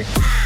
sound.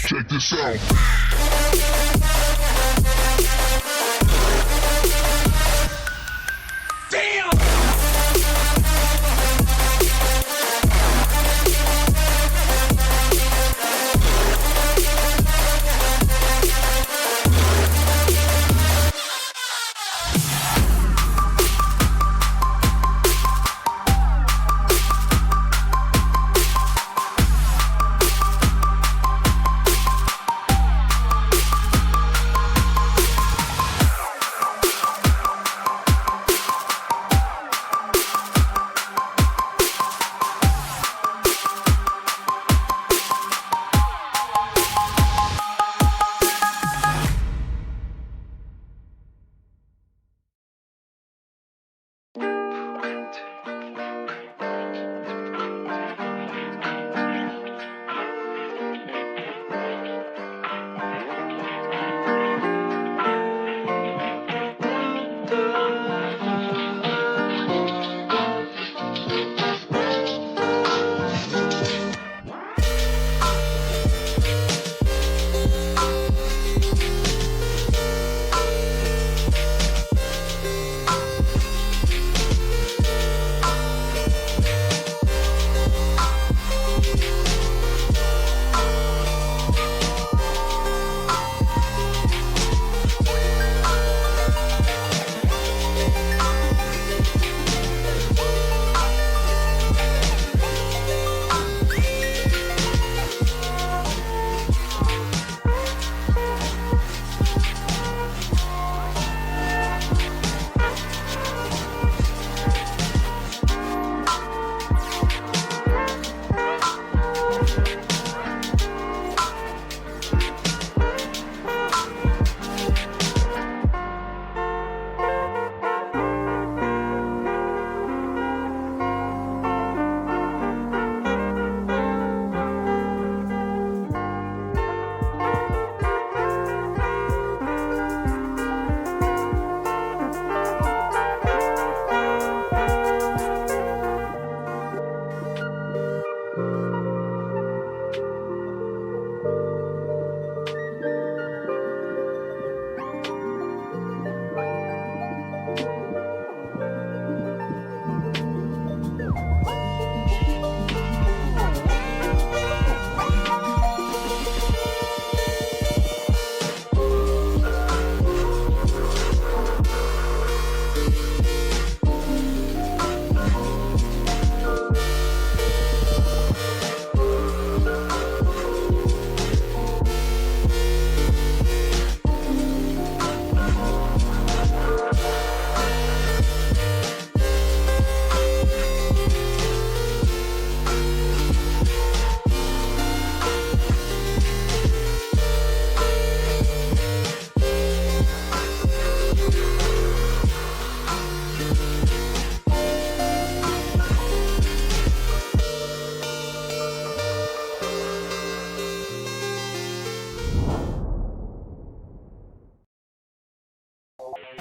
Check this out.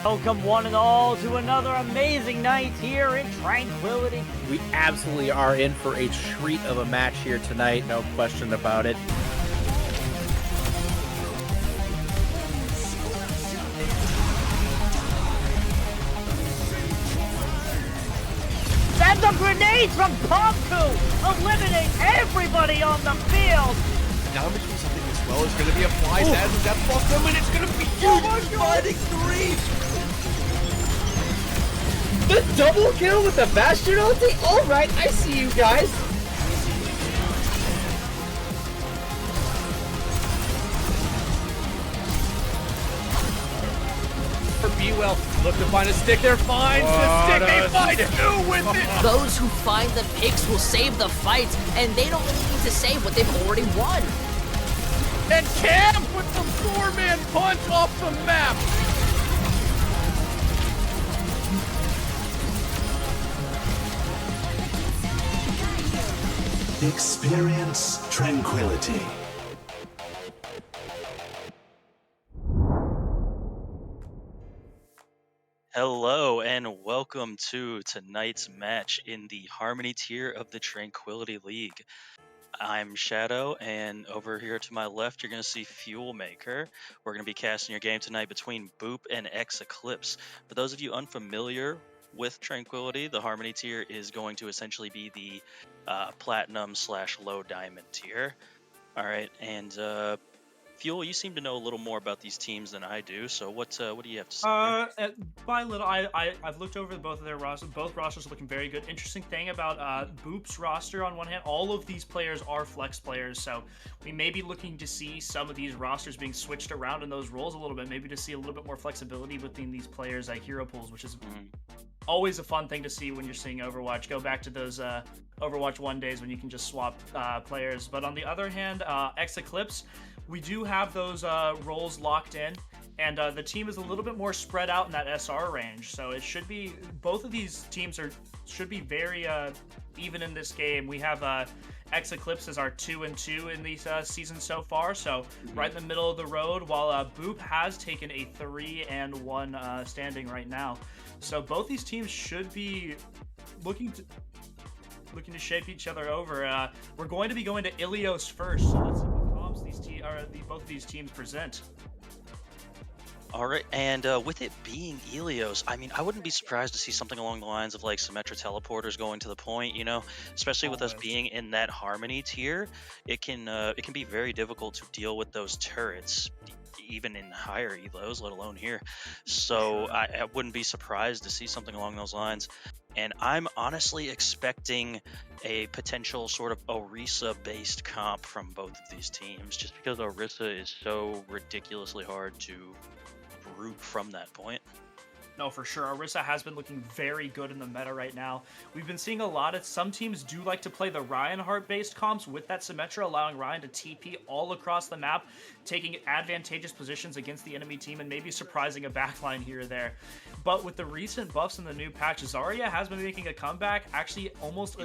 Welcome one and all to another amazing night here in Tranquility. We absolutely are in for a treat of a match here tonight, no question about it. And the grenade from Pomku eliminate everybody on the field. Damage from something as well is going to be applied as a death block them, and it's going to be huge. Dividing three. The double kill with the Bastion ulti? Alright, I see you guys. For B-Well, look to find a stick there, finds the stick, they find two with it! Those who find the picks will save the fight, and they don't really need to save what they've already won. And Cam with the four-man punch off the map! Experience tranquility. Hello and welcome to tonight's match in the Harmony Tier of the Tranquility League. I'm Shadow, and over here to my left you're going to see Fuelmaker. We're going to be casting your game tonight between Boop and Ex-Eclipse. For those of you unfamiliar with Tranquility, the Harmony Tier is going to essentially be the Platinum/Low Diamond tier. Alright, and Fuel, you seem to know a little more about these teams than I do, so what do you have to say? By little, I've looked over both of their rosters. Both rosters are looking very good. Interesting thing about Boop's roster, on one hand, all of these players are flex players, so we may be looking to see some of these rosters being switched around in those roles a little bit, maybe to see a little bit more flexibility within these players' hero pools, which is always a fun thing to see when you're seeing Overwatch. Go back to those Overwatch 1 days when you can just swap players. But on the other hand, Ex-Eclipse, we do have those roles locked in, and the team is a little bit more spread out in that SR range. So it should be, both of these teams should be very even in this game. We have Ex-Eclipse as our 2-2 in the season so far, so right in the middle of the road, while Boop has taken a 3-1 standing right now. So both these teams should be looking to shape each other over. We're going to be going to Ilios first, so let's see what comps both of these teams present. All right, and with it being Ilios, I mean, I wouldn't be surprised to see something along the lines of like Symmetra teleporters going to the point, you know, especially with us being in that Harmony tier. It can be very difficult to deal with those turrets, even in higher elos, let alone here. So I wouldn't be surprised to see something along those lines. And I'm honestly expecting a potential sort of Orisa-based comp from both of these teams, just because Orisa is so ridiculously hard to root from that point. No, for sure. Orisa has been looking very good in the meta right now. We've been seeing a lot of, some teams do like to play the Reinhardt-based comps with that Symmetra, allowing Ryan to TP all across the map, taking advantageous positions against the enemy team, and maybe surprising a backline here or there. But with the recent buffs in the new patch, Zarya has been making a comeback, actually almost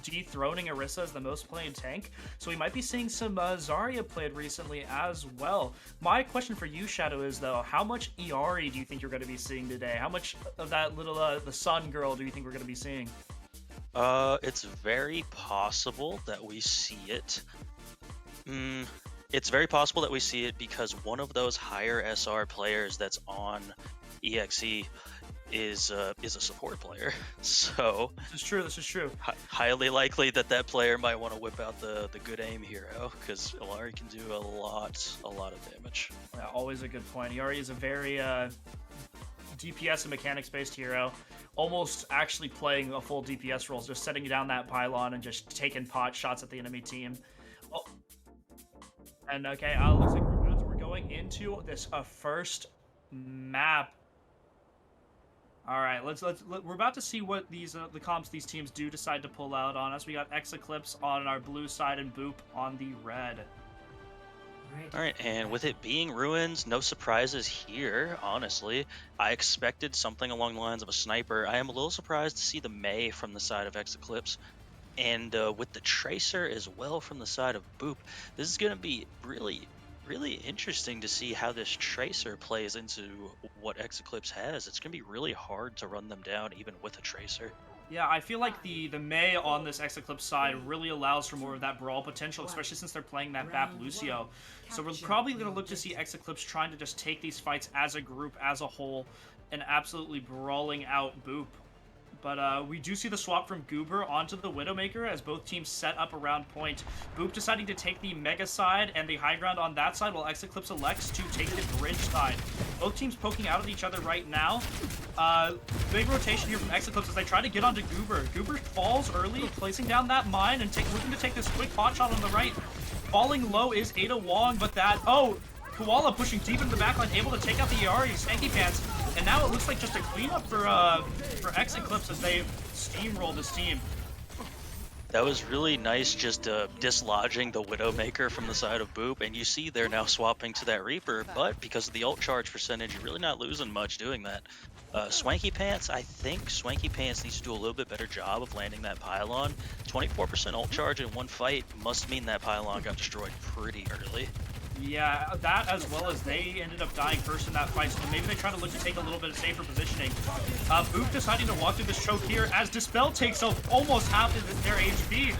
dethroning Orisa as the most played tank. So we might be seeing some Zarya played recently as well. My question for you, Shadow, is though, how much Iari do you think you're going to be seeing today? How much of that little the Sun girl do you think we're going to be seeing? It's very possible that we see it. It's very possible that we see it because one of those higher SR players that's on EXE is a support player. So this is true. Highly likely that player might want to whip out the good aim hero, because Illari can do a lot of damage. Yeah, always a good point. Iari is a very DPS and mechanics-based hero, almost actually playing a full DPS role, just setting down that pylon and just taking pot shots at the enemy team. Oh. And okay, looks like we're going into this first map. All right, we're about to see what these the comps these teams do decide to pull out on us. We got Ex-Eclipse on our blue side and Boop on the red. All right, and with it being Ruins, no surprises here, honestly. I expected something along the lines of a sniper. I am a little surprised to see the Mei from the side of Ex-Eclipse. And with the Tracer as well from the side of Boop, this is going to be really really interesting to see how this Tracer plays into what Ex-Eclipse has. It's going to be really hard to run them down even with a Tracer. Yeah, I feel like the Mei on this Ex-Eclipse side really allows for more of that brawl potential, especially since they're playing that Bap Lucio. So we're probably going to look to see Ex-Eclipse trying to just take these fights as a group, as a whole, and absolutely brawling out Boop. But we do see the swap from Goober onto the Widowmaker as both teams set up around point. Boop deciding to take the Mega side and the high ground on that side, while Ex-Eclipse elects to take the bridge side. Both teams poking out at each other right now. Big rotation here from Ex-Eclipse as they try to get onto Goober. Goober falls early, placing down that mine and looking to take this quick pot shot on the right. Falling low is Ada Wong, but that... Oh! Koala pushing deep into the backline, able to take out the Yari, Stanky Pants. And now it looks like just a cleanup for Ex-Eclipse as they steamroll this team. That was really nice, just dislodging the Widowmaker from the side of Boop, and you see they're now swapping to that Reaper, but because of the ult charge percentage, you're really not losing much doing that. Swanky Pants, I think Swanky Pants needs to do a little bit better job of landing that pylon. 24% ult charge in one fight must mean that pylon got destroyed pretty early. Yeah, that as well as they ended up dying first in that fight, so maybe they try to look to take a little bit of safer positioning. Boop deciding to walk through this choke here as Dispel takes off almost half of their HP.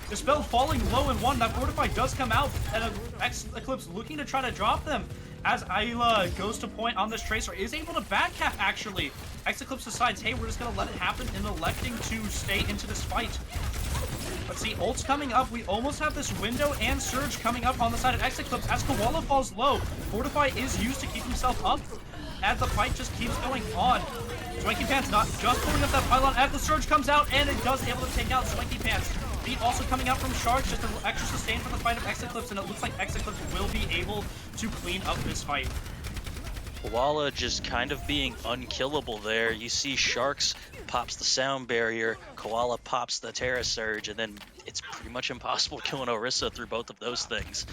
Dispel falling low in one. That Fortify does come out, and Ex-Eclipse looking to try to drop them as Ayla goes to point on this Tracer, is able to backcap actually. Ex-Eclipse decides, hey, we're just going to let it happen, and electing to stay into this fight. Let's see, ult's coming up. We almost have this window and surge coming up on the side of Ex-Eclipse as Koala falls low. Fortify is used to keep himself up as the fight just keeps going on. Swanky Pants not just pulling up that pylon as the surge comes out, and it does able to take out Swanky Pants. Beat also coming out from Shark, just a little extra sustain for the fight of Ex-Eclipse, and it looks like Ex-Eclipse will be able to clean up this fight. Koala just kind of being unkillable there. You see Sharks pops the sound barrier, Koala pops the Terra Surge, and then it's pretty much impossible killing Orisa through both of those things.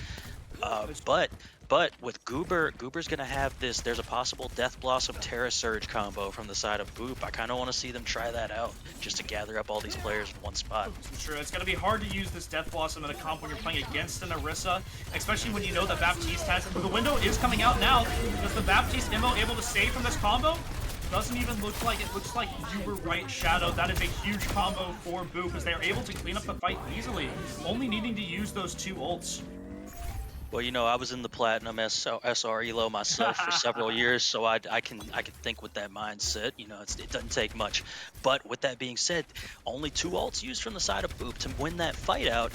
But with Goober's gonna have this, there's a possible Death Blossom Terra Surge combo from the side of Boop. I kind of want to see them try that out, just to gather up all these players in one spot. Sure, it's gonna be hard to use this Death Blossom in a comp when you're playing against an Orisa, especially when you know that Baptiste has it. But the window is coming out now. Is the Baptiste Immo able to save from this combo? Doesn't even look like it. Looks like you were right, Shadow. That is a huge combo for Boop as they are able to clean up the fight easily, only needing to use those two ults. Well, you know, I was in the Platinum SR Elo myself for several years, so I can think with that mindset. You know, it doesn't take much. But with that being said, only 2 ults used from the side of Boop to win that fight out.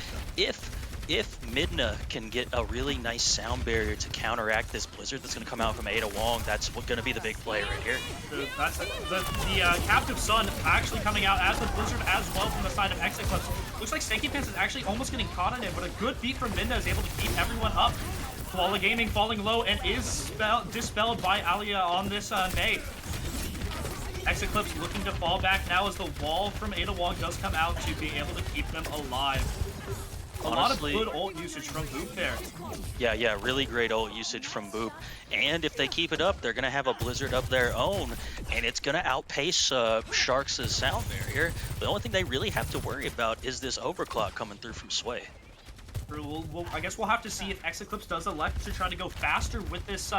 If Midna can get a really nice sound barrier to counteract this Blizzard that's going to come out from Ada Wong, that's going to be the big play right here. That's the Captive Sun actually coming out as the Blizzard as well from the side of Ex-Eclipse. Looks like Stanky Pants is actually almost getting caught in it, but a good beat from Midna is able to keep everyone up. Koala Gaming falling low and is dispelled by Alia on this Mei. Ex-Eclipse looking to fall back now as the wall from Ada Wong does come out to be able to keep them alive. Honestly, a lot of good ult usage from Boop there. Yeah, really great ult usage from Boop. And if they keep it up, they're going to have a Blizzard of their own, and it's going to outpace Sharks' sound barrier. The only thing they really have to worry about is this overclock coming through from Sway. I guess we'll have to see if Ex-Eclipse does elect to try to go faster with this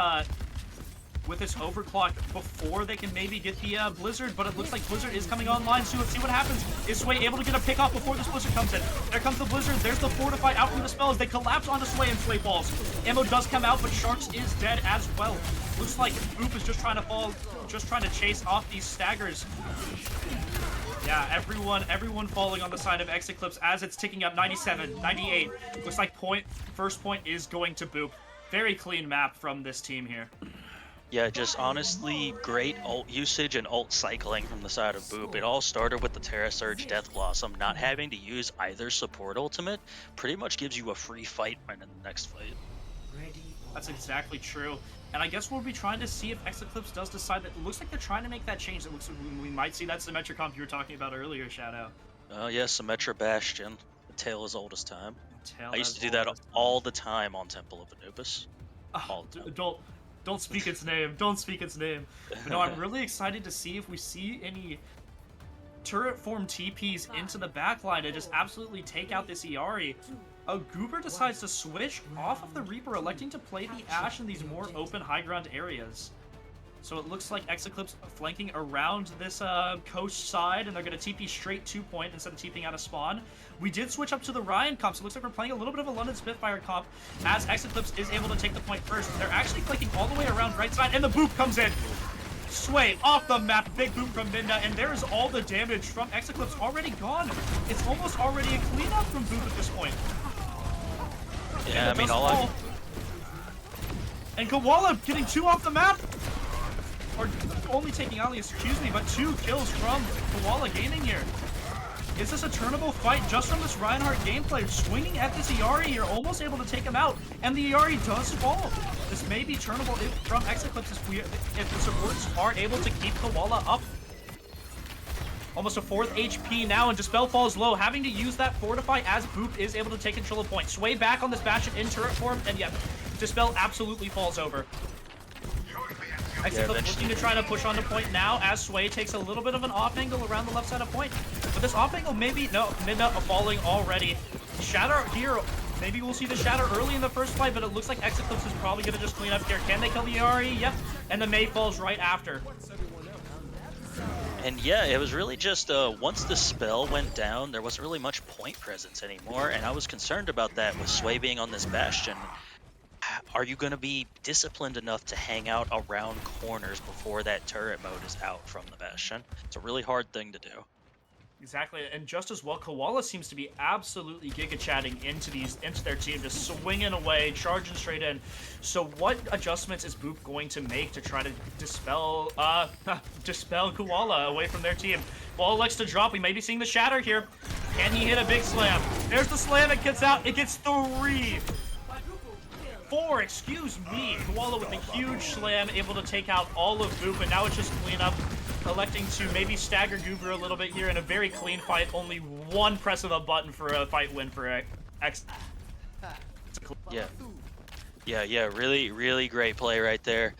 overclock before they can maybe get the Blizzard, but it looks like Blizzard is coming online, so let's see what happens. Is Sway able to get a pick off before this Blizzard comes in? There comes the Blizzard, there's the Fortify out from the spell as they collapse onto Sway and Sway falls. Ammo does come out, but Sharks is dead as well. Looks like Boop is just trying to chase off these staggers. Yeah, everyone falling on the side of Ex-Eclipse as it's ticking up 97, 98. Looks like first point is going to Boop. Very clean map from this team here. Yeah, just honestly great ult usage and ult cycling from the side of Boop. It all started with the Terra Surge Death Blossom. Not having to use either support ultimate pretty much gives you a free fight right in the next fight. That's exactly true. And I guess we'll be trying to see if Ex-Eclipse does decide that it looks like they're trying to make that change. It looks like we might see that Symmetra comp you were talking about earlier, Shadow. Oh yeah, Symmetra Bastion. The tale as old as time. Tale I used to do that all the time on Temple of Anubis. All the time. Don't speak its name. Don't speak its name. But no, I'm really excited to see if we see any turret form TPs into the backline to just absolutely take out this Iari. Goober decides to switch off of the Reaper, electing to play the Ashe in these more open high ground areas. So it looks like Ex-Eclipse flanking around this coast side, and they're going to TP straight to point instead of TPing out of spawn. We did switch up to the Ryan comp, so it looks like we're playing a little bit of a London Spitfire comp as Ex-Eclipse is able to take the point first. They're actually flanking all the way around right side, and the boop comes in. Sway off the map, big boom from Minda, and there's all the damage from Ex-Eclipse already gone. It's almost already a cleanup from Boop at this point. Yeah, I mean, all And Koala getting 2 off the map. Or only taking Alias, excuse me, but 2 kills from Koala Gaming here. Is this a turnable fight just from this Reinhardt gameplay? Swinging at this Iari, you're almost able to take him out, and the Iari does fall. This may be turnable from Ex-Eclipse if the supports are able to keep Koala up. Almost a 4th HP now, and Dispel falls low, having to use that Fortify as Boop is able to take control of point. Sway back on this Bastion in turret form, and yep, Dispel absolutely falls over. Ex-Eclipse looking to try to push onto point now as Sway takes a little bit of an off angle around the left side of point. But this off angle maybe, no, Midna falling already. Shatter here, maybe we'll see the Shatter early in the first fight, but it looks like Ex-Eclipse is probably going to just clean up here. Can they kill the Iari? Yep. And the Mei falls right after. And yeah, it was really just once the spell went down, there wasn't really much point presence anymore, and I was concerned about that with Sway being on this Bastion. Are you going to be disciplined enough to hang out around corners before that turret mode is out from the Bastion? It's a really hard thing to do. Exactly, and just as well, Koala seems to be absolutely giga-chatting into their team, just swinging away, charging straight in. So what adjustments is Boop going to make to try to dispel Koala away from their team? Koala likes to drop. We may be seeing the Shatter here. Can he hit a big slam? There's the slam. It gets out. It gets 3. 4, excuse me. Koala with a huge slam, able to take out all of Boop, and now it's just cleanup. Electing to maybe stagger Goober a little bit here in a very clean fight. Only 1 press of a button for a fight win for X. Yeah, really great play right there.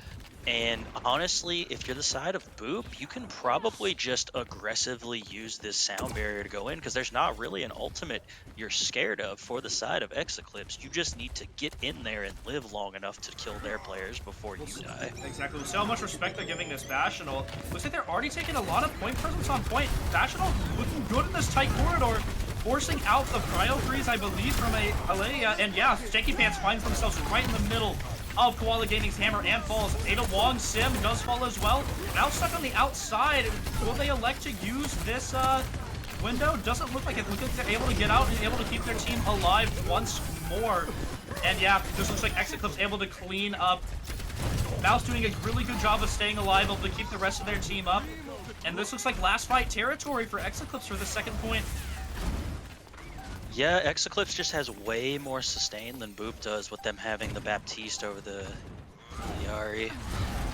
And honestly, if you're the side of Boop, you can probably just aggressively use this sound barrier to go in, because there's not really an ultimate you're scared of for the side of Ex-Eclipse. You just need to get in there and live long enough to kill their players before you die. Exactly. So much respect they're giving this Bastional. Looks like they're already taking a lot of point presence on point. Bastional looking good in this tight corridor, forcing out the Cryo Freeze, I believe, from Alea. And yeah, Stanky Pants finds themselves right in the middle of Koala Gaming's hammer and falls. Ada Wong Sim does fall as well. Now stuck on the outside. Will they elect to use this window? Doesn't look like it. Looks like they're able to get out and able to keep their team alive once more. And yeah, this looks like Ex-Eclipse able to clean up. Mouse doing a really good job of staying alive, able to keep the rest of their team up. And this looks like last fight territory for Ex-Eclipse for the 2nd point. Yeah, Ex-Eclipse just has way more sustain than Boop does, with them having the Baptiste over the Iari.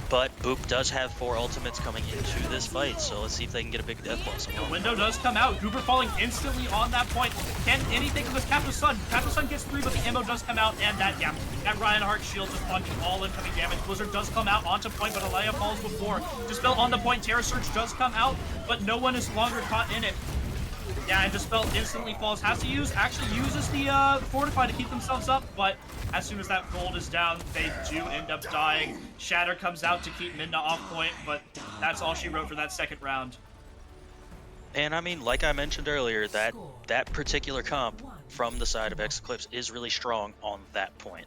But Boop does have 4 ultimates coming into this fight, so let's see if they can get a big death loss. The window does come out. Goober falling instantly on that point. Can anything from this Captain Sun? Captain Sun gets 3, but the ammo does come out, and that Reinhardt shield just punching all incoming damage. Blizzard does come out onto point, but Alea falls before. Dispel on the point. Terror Surge does come out, but no one is longer caught in it. Yeah, and Dispel instantly falls. Actually uses the Fortify to keep themselves up, but as soon as that gold is down, they do end up dying. Shatter comes out to keep Midna off point, but that's all she wrote for that 2nd round. And I mean, like I mentioned earlier, that particular comp from the side of Ex-Eclipse is really strong on that point.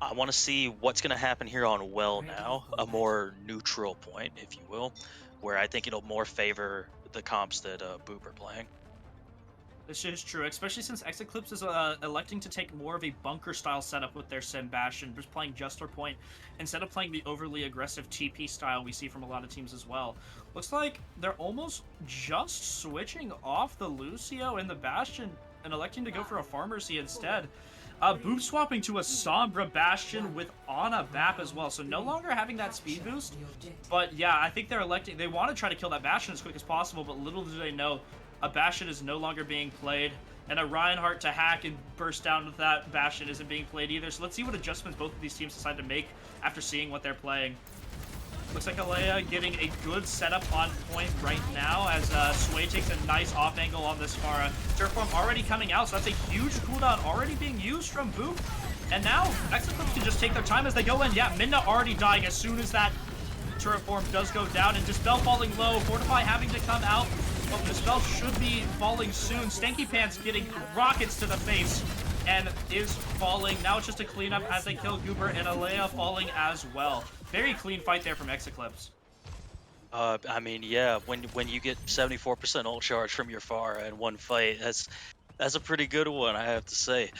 I want to see what's going to happen here on Well now, a more neutral point, if you will, where I think it'll more favor the comps that Boop are playing. This is true, especially since Ex-Eclipse is electing to take more of a bunker-style setup with their Sim Bastion, just playing just their point, instead of playing the overly aggressive TP style we see from a lot of teams as well. Looks like they're almost just switching off the Lucio and the Bastion and electing to go for a Pharmacy instead. Boop swapping to a Sombra Bastion with Ana Bap as well, so no longer having that speed boost. But yeah, I think they want to try to kill that Bastion as quick as possible, but little do they know, a Bastion is no longer being played, and a Reinhardt to hack and burst down with that Bastion isn't being played either. So let's see what adjustments both of these teams decide to make after seeing what they're playing. Looks like Alea getting a good setup on point right now as Sway takes a nice off angle on this Pharah. Turfform already coming out, so that's a huge cooldown already being used from Boop. And now, Ex-Eclipse can just take their time as they go in. Yeah, Minna already dying as soon as that turret form does go down, and Dispel falling low, Fortify having to come out. Well, Dispel should be falling soon. Stanky Pants getting rockets to the face and is falling. Now it's just a cleanup as they kill Goober, and Alea falling as well. Very clean fight there from Ex-Eclipse. I mean, yeah, when you get 74% ult charge from your Pharah in one fight, that's a pretty good one, I have to say.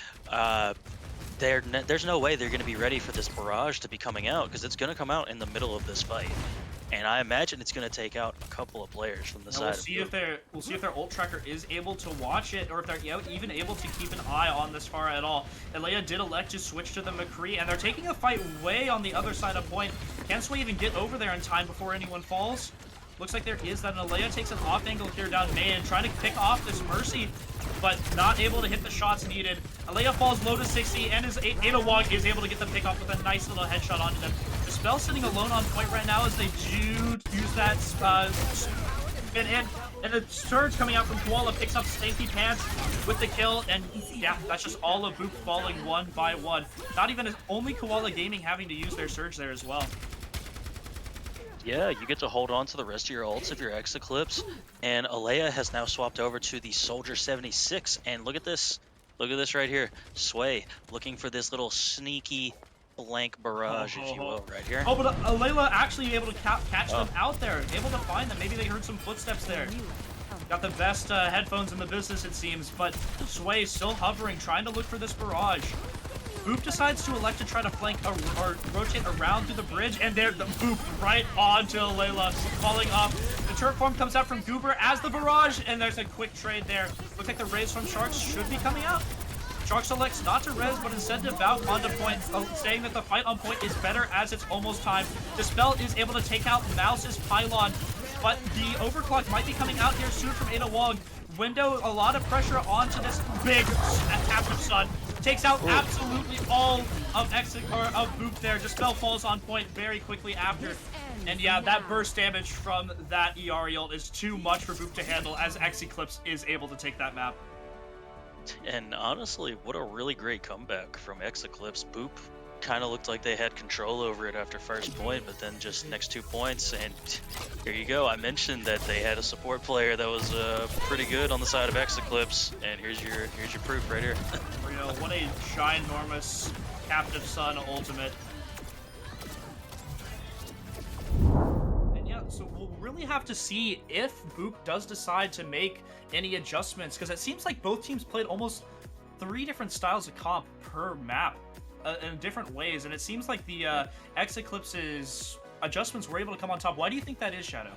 There's no way they're going to be ready for this barrage to be coming out, because it's going to come out in the middle of this fight, and I imagine it's going to take out a couple of players from the side. We'll see if their ult tracker is able to watch it, or if they're even able to keep an eye on this Pharah at all. Alea did elect to switch to the McCree, and they're taking a fight way on the other side of point. Can Sway even get over there in time before anyone falls? Looks like there is that, and Alea takes an off angle here down main, trying to pick off this Mercy, but not able to hit the shots needed. Alea falls low to 60, and his Ada Wong is able to get the pick off with a nice little headshot onto them. Dispel sitting alone on point right now as they do use that spin in. And the surge coming out from Koala picks up Stanky Pants with the kill, and yeah, that's just all of Boop falling one by one. Not even only Koala Gaming having to use their surge there as well. Yeah, you get to hold on to the rest of your ults if you're Ex-Eclipse, and Alea has now swapped over to the Soldier 76, and look at this right here. Sway looking for this little sneaky blank barrage, if you will, right here. Oh, but Layla actually able to catch them out there, able to find them. Maybe they heard some footsteps there. Got the best headphones in the business, it seems, but Sway still hovering, trying to look for this barrage. Boop decides to elect to try to flank or rotate around through the bridge, and there the Boop right onto Layla, falling off. The turret form comes out from Goober as the barrage, and there's a quick trade there. Looks like the raise from Sharks should be coming out. Sharks elects not to res, but instead to bout onto point, saying that the fight on point is better as it's almost time. Dispel is able to take out Mouse's pylon, but the overclock might be coming out here soon from Ada Wong. Window, a lot of pressure onto this big captive Sun. Takes out absolutely all of Boop there. Dispel falls on point very quickly after. And yeah, that burst damage from that ER ult is too much for Boop to handle, as Ex-Eclipse is able to take that map. And honestly, what a really great comeback from Ex-Eclipse. Boop kind of looked like they had control over it after first point, but then just next 2 points, and here you go. I mentioned that they had a support player that was pretty good on the side of Ex-Eclipse, and here's your proof right here. You know, what a ginormous Captive Sun ultimate. And yeah, so we'll really have to see if Boop does decide to make any adjustments, because it seems like both teams played almost 3 different styles of comp per map. In different ways, and it seems like the Ex-Eclipse's adjustments were able to come on top. Why do you think that is, Shadow?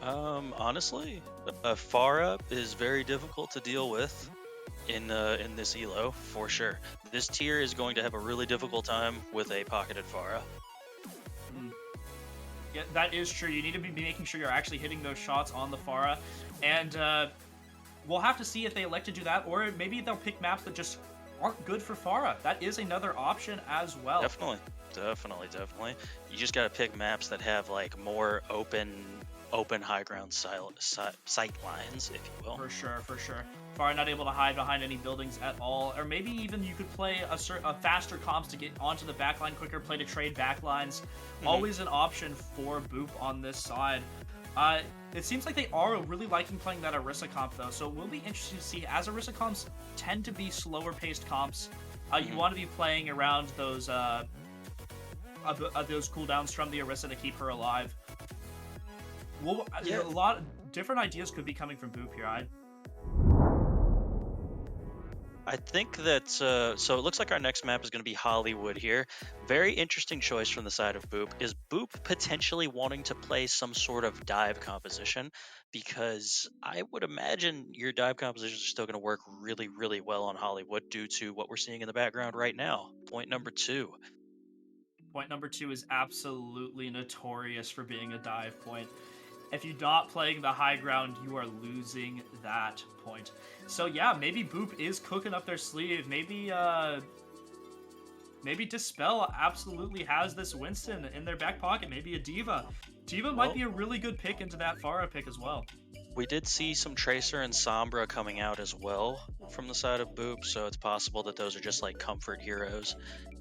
Honestly, Pharah is very difficult to deal with in this elo, for sure. This tier is going to have a really difficult time with a pocketed Pharah. Yeah, that is true. You need to be making sure you're actually hitting those shots on the Pharah, and we'll have to see if they elect to do that, or maybe they'll pick maps that just aren't good for Pharah. That is another option as well. Definitely. You just gotta pick maps that have like more open high ground sight lines, if you will. For sure. Pharah not able to hide behind any buildings at all, or maybe even you could play a faster comps to get onto the backline quicker, play to trade backlines. Always an option for Boop on this side. It seems like they are really liking playing that Orisa comp, though, so we'll be interested to see, as Orisa comps tend to be slower paced comps. You want to be playing around those cooldowns from the Orisa to keep her alive. A lot of different ideas could be coming from Boop here. I think that, so it looks like our next map is going to be Hollywood here. Very interesting choice from the side of Boop. Is Boop potentially wanting to play some sort of dive composition? Because I would imagine your dive compositions are still going to work really, really well on Hollywood due to what we're seeing in the background right now. Point number 2. Point number 2 is absolutely notorious for being a dive point. If you're not playing the high ground, you are losing that point. So yeah, maybe Boop is cooking up their sleeve. Maybe Maybe Dispel absolutely has this Winston in their back pocket. Maybe a Diva. Diva might be a really good pick into that Pharah pick as well. We did see some Tracer and Sombra coming out as well from the side of Boop, so it's possible that those are just like comfort heroes.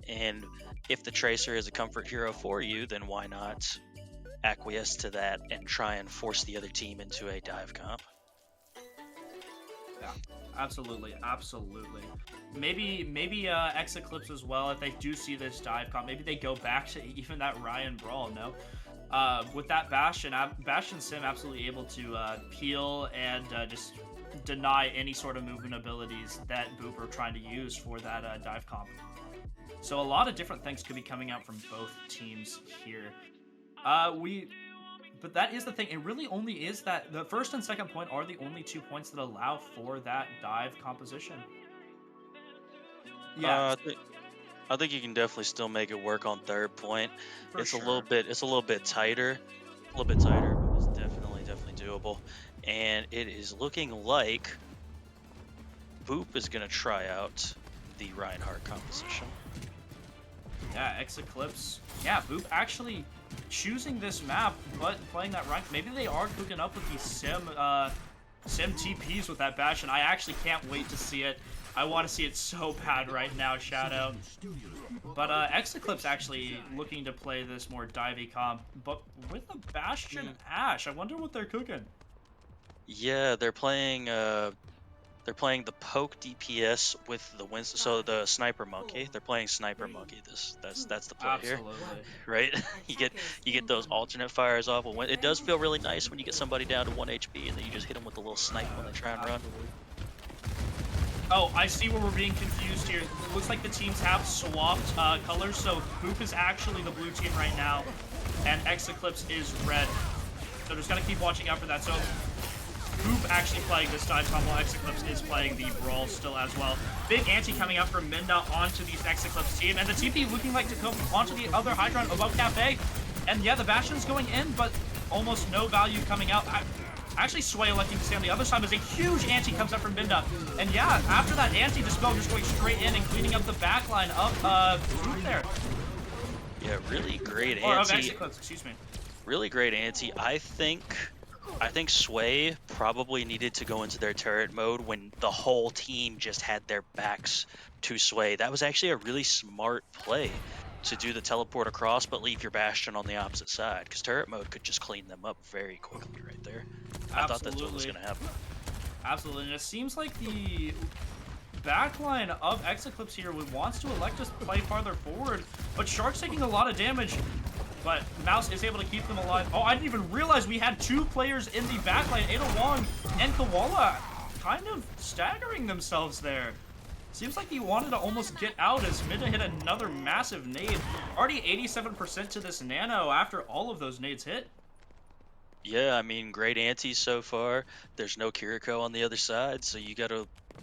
And if the Tracer is a comfort hero for you, then why not acquiesce to that and try and force the other team into a dive comp? Yeah, absolutely, absolutely. Maybe Ex-Eclipse as well, if they do see this dive comp, maybe they go back to even that Ryan Brawl, no? With that Bastion Sim absolutely able to peel and just deny any sort of movement abilities that Boop are trying to use for that dive comp. So a lot of different things could be coming out from both teams here. But that is the thing. It really only is that the first and second point are the only 2 points that allow for that dive composition. Yeah. I think you can definitely still make it work on third point. It's sure. a little bit tighter, but it's definitely doable. And it is looking like Boop is gonna try out the Reinhardt composition. Yeah, Ex-Eclipse. Yeah, Boop actually choosing this map, but playing that right. Maybe they are cooking up with these Sim TPs with that Bastion. I actually can't wait to see it. I want to see it so bad right now, Shadow. But Ex-Eclipse actually looking to play this more divey comp, but with the Bastion Ashe. I wonder what they're cooking. Yeah, they're playing the poke DPS with the Winston, so the Sniper Monkey. They're playing Sniper Monkey. That's the play here, right? you get those alternate fires off. It does feel really nice when you get somebody down to 1 HP and then you just hit them with a little snipe when they try and run. Oh, I see where we're being confused here. It looks like the teams have swapped colors, so Boop is actually the blue team right now, and Ex-Eclipse is red. So just gotta keep watching out for that. So Boop actually playing this dive comp while Ex-Eclipse is playing the Brawl still as well. Big anti coming out from Minda onto these Ex-Eclipse team, and the TP looking like to come onto the other Hydron above Cafe. And yeah, the Bastion's going in, but almost no value coming out. Actually, Sway electing to stay on the other side, as a huge anti comes up from Minda. And yeah, after that anti, Dispel just going straight in and cleaning up the backline of Boop there. Yeah, really great anti. Or of Ex-Eclipse, excuse me. Really great anti. I think Sway probably needed to go into their turret mode when the whole team just had their backs to Sway. That was actually a really smart play to do the teleport across, but leave your Bastion on the opposite side, because turret mode could just clean them up very quickly right there. I thought that's what was going to happen. Absolutely, and it seems like the backline of Ex-Eclipse here wants to elect us to play farther forward, but Shark's taking a lot of damage. But Mouse is able to keep them alive. Oh, I didn't even realize we had 2 players in the backline. Ada Wong and Koala kind of staggering themselves there. Seems like he wanted to almost get out as Minda hit another massive nade. Already 87% to this Nano after all of those nades hit. Yeah, I mean, great anti so far. There's no Kiriko on the other side, so you got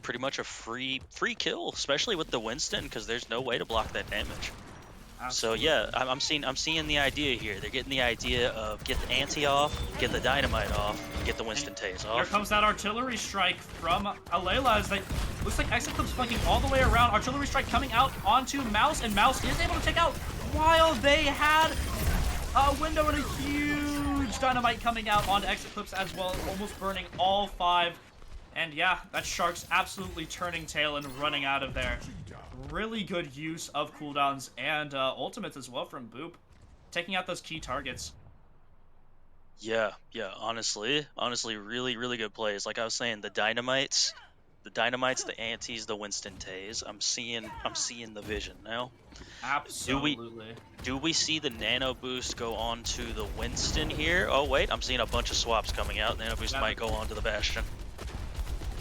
pretty much a free kill, especially with the Winston, because there's no way to block that damage. Absolutely. So yeah, I'm seeing the idea here. They're getting the idea of get the anti off, get the dynamite off, get the Winston Tase off. Here comes that artillery strike from Alayla as they looks like Ex-Eclipse flanking all the way around. Artillery strike coming out onto Mouse, and Mouse is able to take out while they had a window and a huge dynamite coming out onto Ex-Eclipse as well, almost burning all 5. And yeah, that Shark's absolutely turning tail and running out of there. Really good use of cooldowns and ultimates as well from Boop, taking out those key targets. Yeah, honestly, really good plays. Like I was saying, the dynamites, the antis, the Winston Tays. I'm seeing the vision now. Absolutely. Do we see the nano boost go on to the Winston here? Oh wait, I'm seeing a bunch of swaps coming out. Nano boost might go on to the Bastion.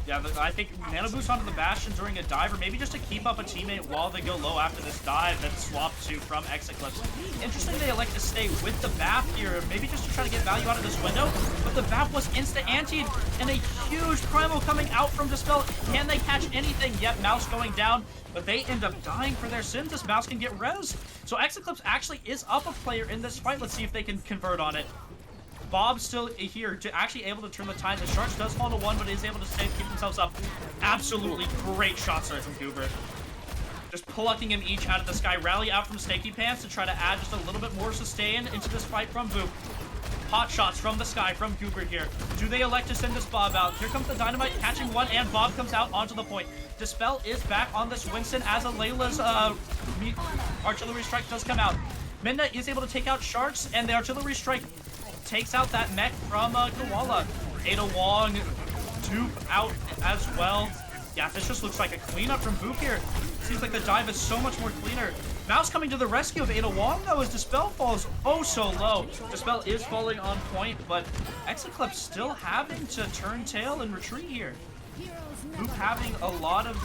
Yeah, I think Nano Boost onto the Bastion during a dive, or maybe just to keep up a teammate while they go low after this dive that's swapped to from Ex-Eclipse. Interesting they elect to stay with the BAP here, maybe just to try to get value out of this window, but the BAP was insta-antied, and a huge Primal coming out from Dispel. Can they catch anything? Yet Mouse going down, but they end up dying for their sins as Mouse can get res. So Ex-Eclipse actually is up a player in this fight. Let's see if they can convert on it. Bob's still here to actually able to turn the tide. The Sharks does fall to 1, but is able to keep themselves up. Absolutely great shot start from Goober. Just plucking him each out of the sky. Rally out from Snaky Pants to try to add just a little bit more sustain into this fight from Boop. Hot shots from the sky from Goober here. Do they elect to send this Bob out? Here comes the Dynamite catching one, and Bob comes out onto the point. Dispel is back on this Winston as a Layla's artillery strike does come out. Minna is able to take out Sharks, and the artillery strike takes out that mech from Koala. Ada Wong, dupe out as well. Yeah, this just looks like a cleanup from Boop here. Seems like the dive is so much more cleaner. Mouse coming to the rescue of Ada Wong, though, as Dispel falls oh so low. Dispel is falling on point, but Ex-Eclipse still having to turn tail and retreat here. Boop having a lot of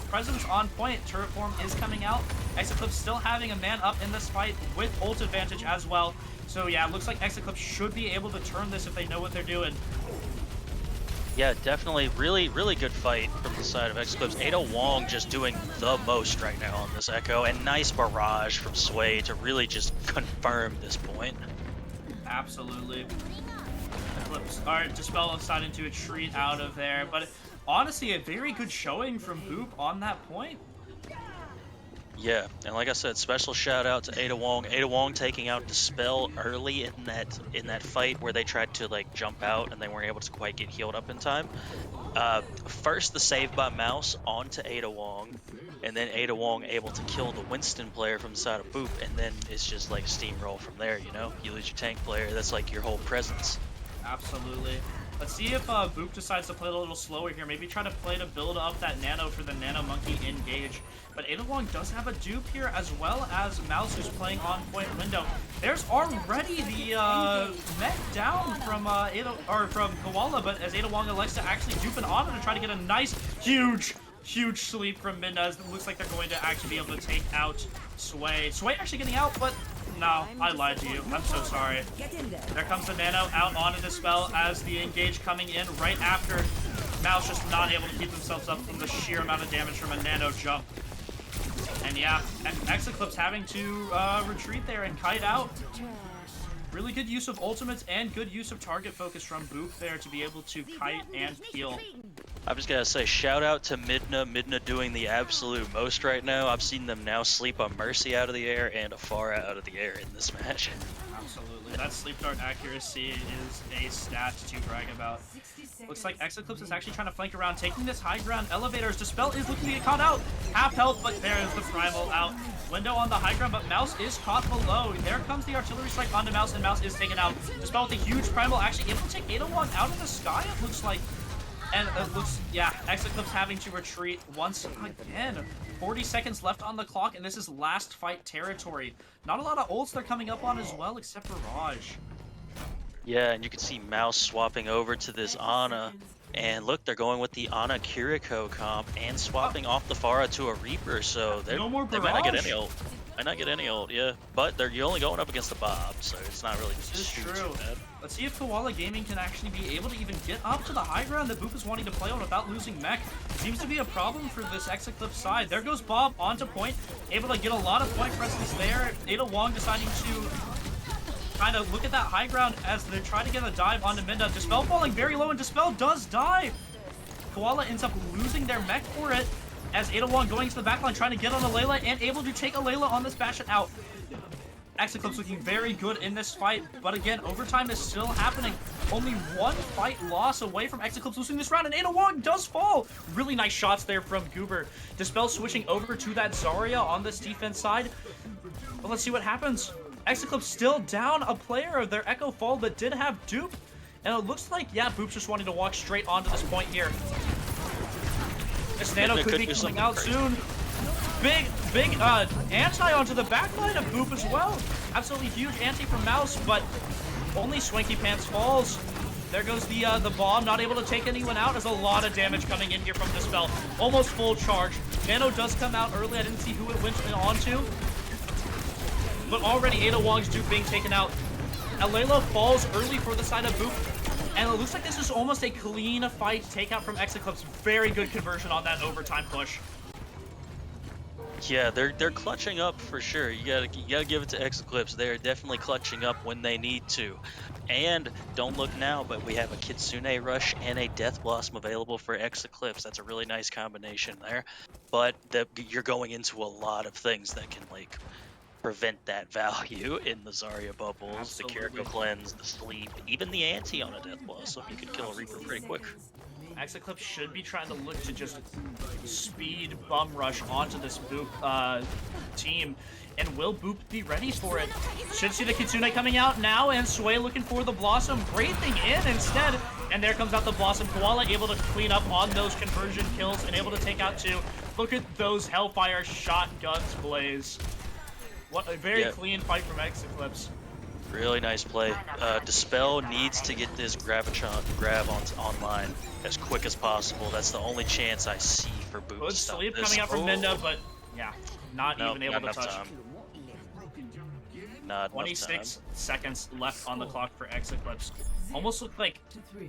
presence on point. Turret form is coming out. Ex-Eclipse still having a man up in this fight with ult advantage as well. So yeah, it looks like Ex-Eclipse should be able to turn this if they know what they're doing. Yeah, definitely. Really, really good fight from the side of Ex-Eclipse. Ada Wong just doing the most right now on this Echo, and nice barrage from Sway to really just confirm this point. Absolutely. Eclipse. Alright, Dispel deciding to retreat out of there, but honestly, a very good showing from Boop on that point. Yeah, and like I said, special shout out to Ada Wong. Ada Wong taking out Dispel early in that fight where they tried to like jump out and they weren't able to quite get healed up in time. First the save by Mouse onto Ada Wong, and then Ada Wong able to kill the Winston player from the side of Boop, and then it's just like steamroll from there, you know? You lose your tank player, that's like your whole presence. Absolutely. Let's see if Boop decides to play a little slower here. Maybe try to play to build up that Nano for the Nano Monkey engage. But Ada Wong does have a dupe here, as well as Mouse, who's playing on point window. There's already the mech down from from Koala, but as Ada Wong elects to actually dupe an Ana to try to get a nice, huge sleep from Midna. It looks like they're going to actually be able to take out Sway. Sway actually getting out, but no, I lied to you. I'm so sorry. There comes the Nano out on a Dispel as the engage coming in right after Mouse just not able to keep themselves up from the sheer amount of damage from a Nano jump. And yeah, Ex-Eclipse having to retreat there and kite out. Really good use of ultimates and good use of target focus from Boop there to be able to kite and heal. I'm just gonna say shout out to Midna. Midna doing the absolute most right now. I've seen them now sleep a Mercy out of the air and a Pharah out of the air in this match. Absolutely. That sleep dart accuracy is a stat to brag about. Looks like Ex-Eclipse is actually trying to flank around, taking this high ground. Elevators, Dispel is looking to get caught out. Half health, but there is the Primal out. Window on the high ground, but Mouse is caught below. There comes the artillery strike onto Mouse, and Mouse is taken out. Dispel with a huge Primal, actually able to take Ada Wong out of the sky, it looks like. And it looks, yeah, Ex-Eclipse having to retreat once again. 40 seconds left on the clock, and this is last fight territory. Not a lot of ults they're coming up on as well, except for Raj. Yeah, and you can see Mouse swapping over to this Ana. And look, they're going with the Ana Kiriko comp and swapping off the Pharah to a Reaper, so they might not get any ult. Might not get any ult, yeah. But you're only going up against the Bob, so it's not really This is too true. bad. Let's see if Koala Gaming can actually be able to even get up to the high ground that Boop is wanting to play on without losing mech. Seems to be a problem for this Ex-Eclipse side. There goes Bob onto point, able to get a lot of point presence there. Ada Wong deciding to kind of look at that high ground as they try to get a dive onto Minda. Dispel falling very low, and Dispel does die. Koala ends up losing their mech for it, as Ada Wong going to the backline trying to get on a Layla and able to take a Layla on this Bastion out. Ex-Eclipse looking very good in this fight, but again, overtime is still happening. Only one fight loss away from Ex-Eclipse losing this round, and Ada Wong does fall. Really nice shots there from Goober. Dispel switching over to that Zarya on this defense side. But let's see what happens. Ex-Eclipse still down a player of their Echo Fall that did have dupe. And it looks like, yeah, Boop's just wanting to walk straight onto this point here. This Nano could be coming out soon. Big anti onto the backline of Boop as well. Absolutely huge anti from Mouse, but only Swanky Pants falls. There goes the bomb, not able to take anyone out. There's a lot of damage coming in here from Dispel. Almost full charge. Nano does come out early. I didn't see who it went onto. But already Ada Wong's dupe being taken out. Alayla falls early for the side of Boop. And it looks like this is almost a clean fight takeout from Ex-Eclipse. Very good conversion on that overtime push. Yeah, they're clutching up for sure. You gotta give it to Ex-Eclipse. They're definitely clutching up when they need to. And don't look now, but we have a Kitsune Rush and a Death Blossom available for Ex-Eclipse. That's a really nice combination there. But you're going into a lot of things that can like prevent that value in the Zarya bubbles, the Absolutely. Kiriko cleanse, the sleep, even the anti on a Death Blossom. You could kill a Reaper pretty quick. Ex-Eclipse should be trying to look to just speed bum rush onto this Boop team. And will Boop be ready for it? Should see the Kitsune coming out now, and Sway looking for the Blossom, breathing in instead. And there comes out the Blossom. Koala able to clean up on those conversion kills and able to take out 2. Look at those Hellfire shotguns blaze. What a very clean fight from Ex-Eclipse. Really nice play. Dispel needs to get this grab online as quick as possible. That's the only chance I see for Boop. Good sleep coming out from Minda, but yeah, not even able to touch. Time. Not 26 seconds left on the clock for Ex-Eclipse. Almost looked like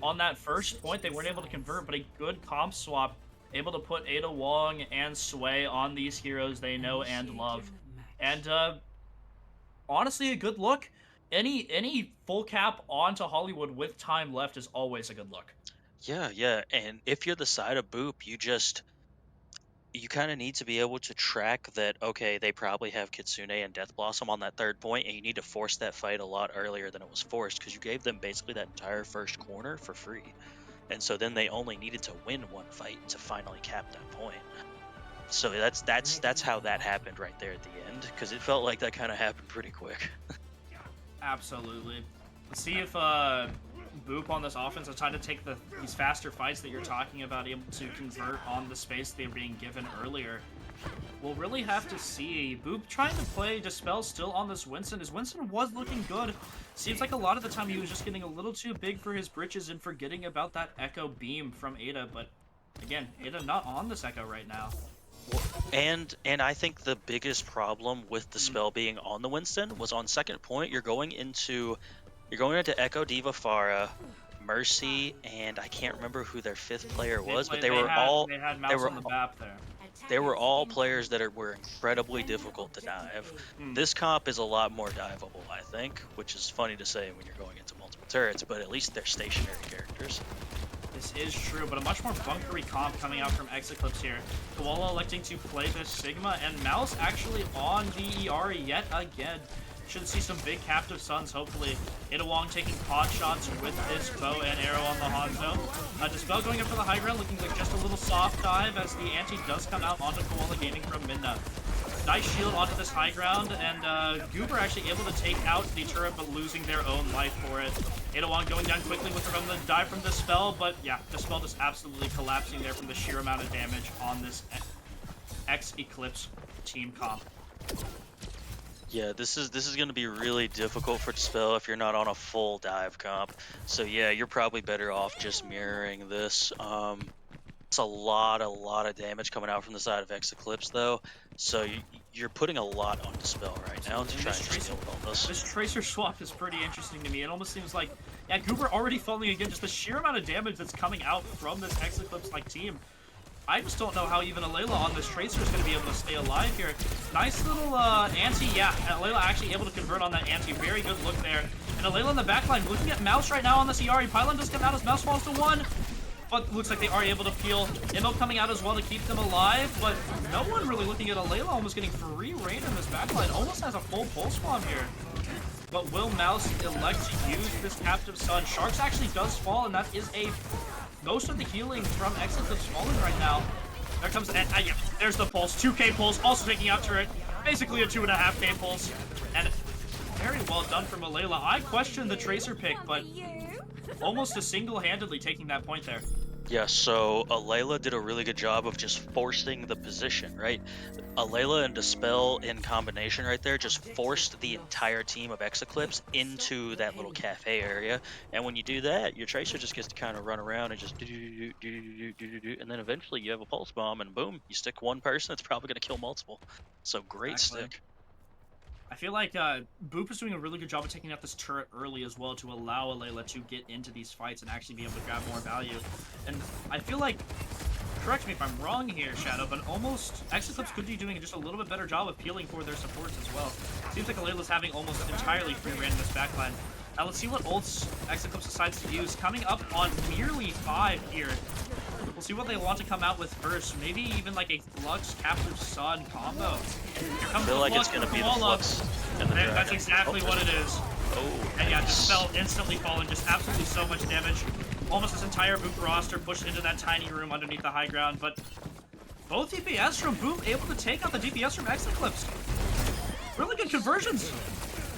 on that first point they weren't able to convert, but a good comp swap. Able to put Ada Wong and Sway on these heroes they know and love. And honestly, a good look. Any full cap onto Hollywood with time left is always a good look. Yeah. And if you're the side of Boop, you kind of need to be able to track that, okay, they probably have Kitsune and Death Blossom on that third point, and you need to force that fight a lot earlier than it was forced, because you gave them basically that entire first corner for free. And so then they only needed to win one fight to finally cap that point. So that's how that happened right there at the end, because it felt like that kind of happened pretty quick. Absolutely. Let's see if Boop on this offense is trying to take these faster fights that you're talking about, able to convert on the space they were being given earlier. We'll really have to see. Boop trying to play Dispel still on this Winston. His Winston was looking good. Seems like a lot of the time he was just getting a little too big for his britches and forgetting about that Echo Beam from Ada, but again, Ada not on this Echo right now. And I think the biggest problem with the spell being on the Winston was on second point. You're going into Echo Diva Farah, Mercy, and I can't remember who their 5th player was, but they were all on the map there. They were all players that were incredibly difficult to dive. This comp is a lot more diveable, I think, which is funny to say when you're going into multiple turrets, but at least they're stationary characters. This is true, but a much more bunkery comp coming out from Ex-Eclipse here. Koala electing to play this Sigma, and Mouse actually on the ER yet again. Should see some big captive suns, hopefully. Ada Wong taking pot shots with this bow and arrow on the Hanzo. Dispel going up for the high ground, looking like just a little soft dive as the anti does come out onto Koala Gaming from Minna. Nice shield onto this high ground, and Goober actually able to take out the turret, but losing their own life for it. Ada Wong going down quickly with the dive from Dispel, but yeah, Dispel just absolutely collapsing there from the sheer amount of damage on this Ex-Eclipse team comp. Yeah, this is going to be really difficult for Dispel if you're not on a full dive comp. So yeah, you're probably better off just mirroring this. It's a lot of damage coming out from the side of Ex-Eclipse though. So you're putting a lot on Dispel right now to try and deal with all this. This Tracer swap is pretty interesting to me. It almost seems like, yeah, Goober already falling again. Just the sheer amount of damage that's coming out from this Ex-Eclipse-like team. I just don't know how even Alayla on this Tracer is going to be able to stay alive here. Nice little anti, yeah, Alayla actually able to convert on that anti. Very good look there. And Alayla in the backline looking at Mouse right now on the CR. Pylon does come out as Mouse falls to 1. But looks like they are able to peel. Immo coming out as well to keep them alive. But no one really looking at Alayla almost getting free reign in this backline. Almost has a full pulse bomb here. But will Mouse elect to use this Captive Sun? Sharks actually does fall, and that is most of the healing from Ex-Eclipse falling right now. There comes, yeah, there's the pulse. 2k pulse, also taking out turret. Basically a 2.5k pulse. And very well done from Alayla. I questioned the Tracer pick, but almost a single-handedly taking that point there. Yeah, so Alayla did a really good job of just forcing the position, right? Alayla and Dispel in combination right there just forced the entire team of Ex-Eclipse into that little cafe area. And when you do that, your Tracer just gets to kind of run around and just do, and then eventually you have a pulse bomb and boom, you stick one person, it's probably going to kill multiple. So great stick. I feel like Boop is doing a really good job of taking out this turret early as well to allow Alayla to get into these fights and actually be able to grab more value. And I feel like correct me if I'm wrong here, Shadow, but almost Ex-Eclipse could be doing just a little bit better job of peeling for their supports as well. Seems like Alayla's having almost entirely free reign in this backline. Now let's see what ults Ex-Eclipse decides to use. Coming up on nearly 5 here. We'll see what they want to come out with first. Maybe even like a Flux Captive Sun combo. Here comes I feel the like it's Flux going to from be the Koala. Flux and the That's Dragon. exactly what it is. Oh, And yeah, nice. Dispel instantly falling, just absolutely so much damage. Almost this entire Boop roster pushed into that tiny room underneath the high ground, but both DPS from Boop able to take out the DPS from Ex-Eclipse. Really good conversions.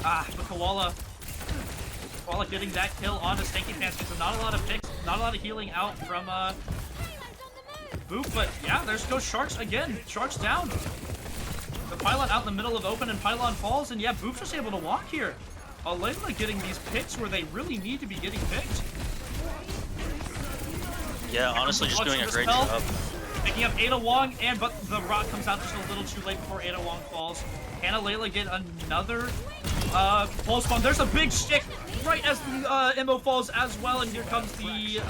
But Koala getting that kill onto Stinky Pants, so not a lot of picks, not a lot of healing out from Boop, but yeah, there goes Sharks again. Sharks down. The Pylon out in the middle of open, and Pylon falls, and yeah, Boop's just able to walk here. Alayla getting these picks where they really need to be getting picked. Yeah, honestly, just doing a great job. Picking up Ada Wong, but the rock comes out just a little too late before Ada Wong falls. Can Alayla get another pulse bomb? There's a big stick right as the MO falls as well, and here comes the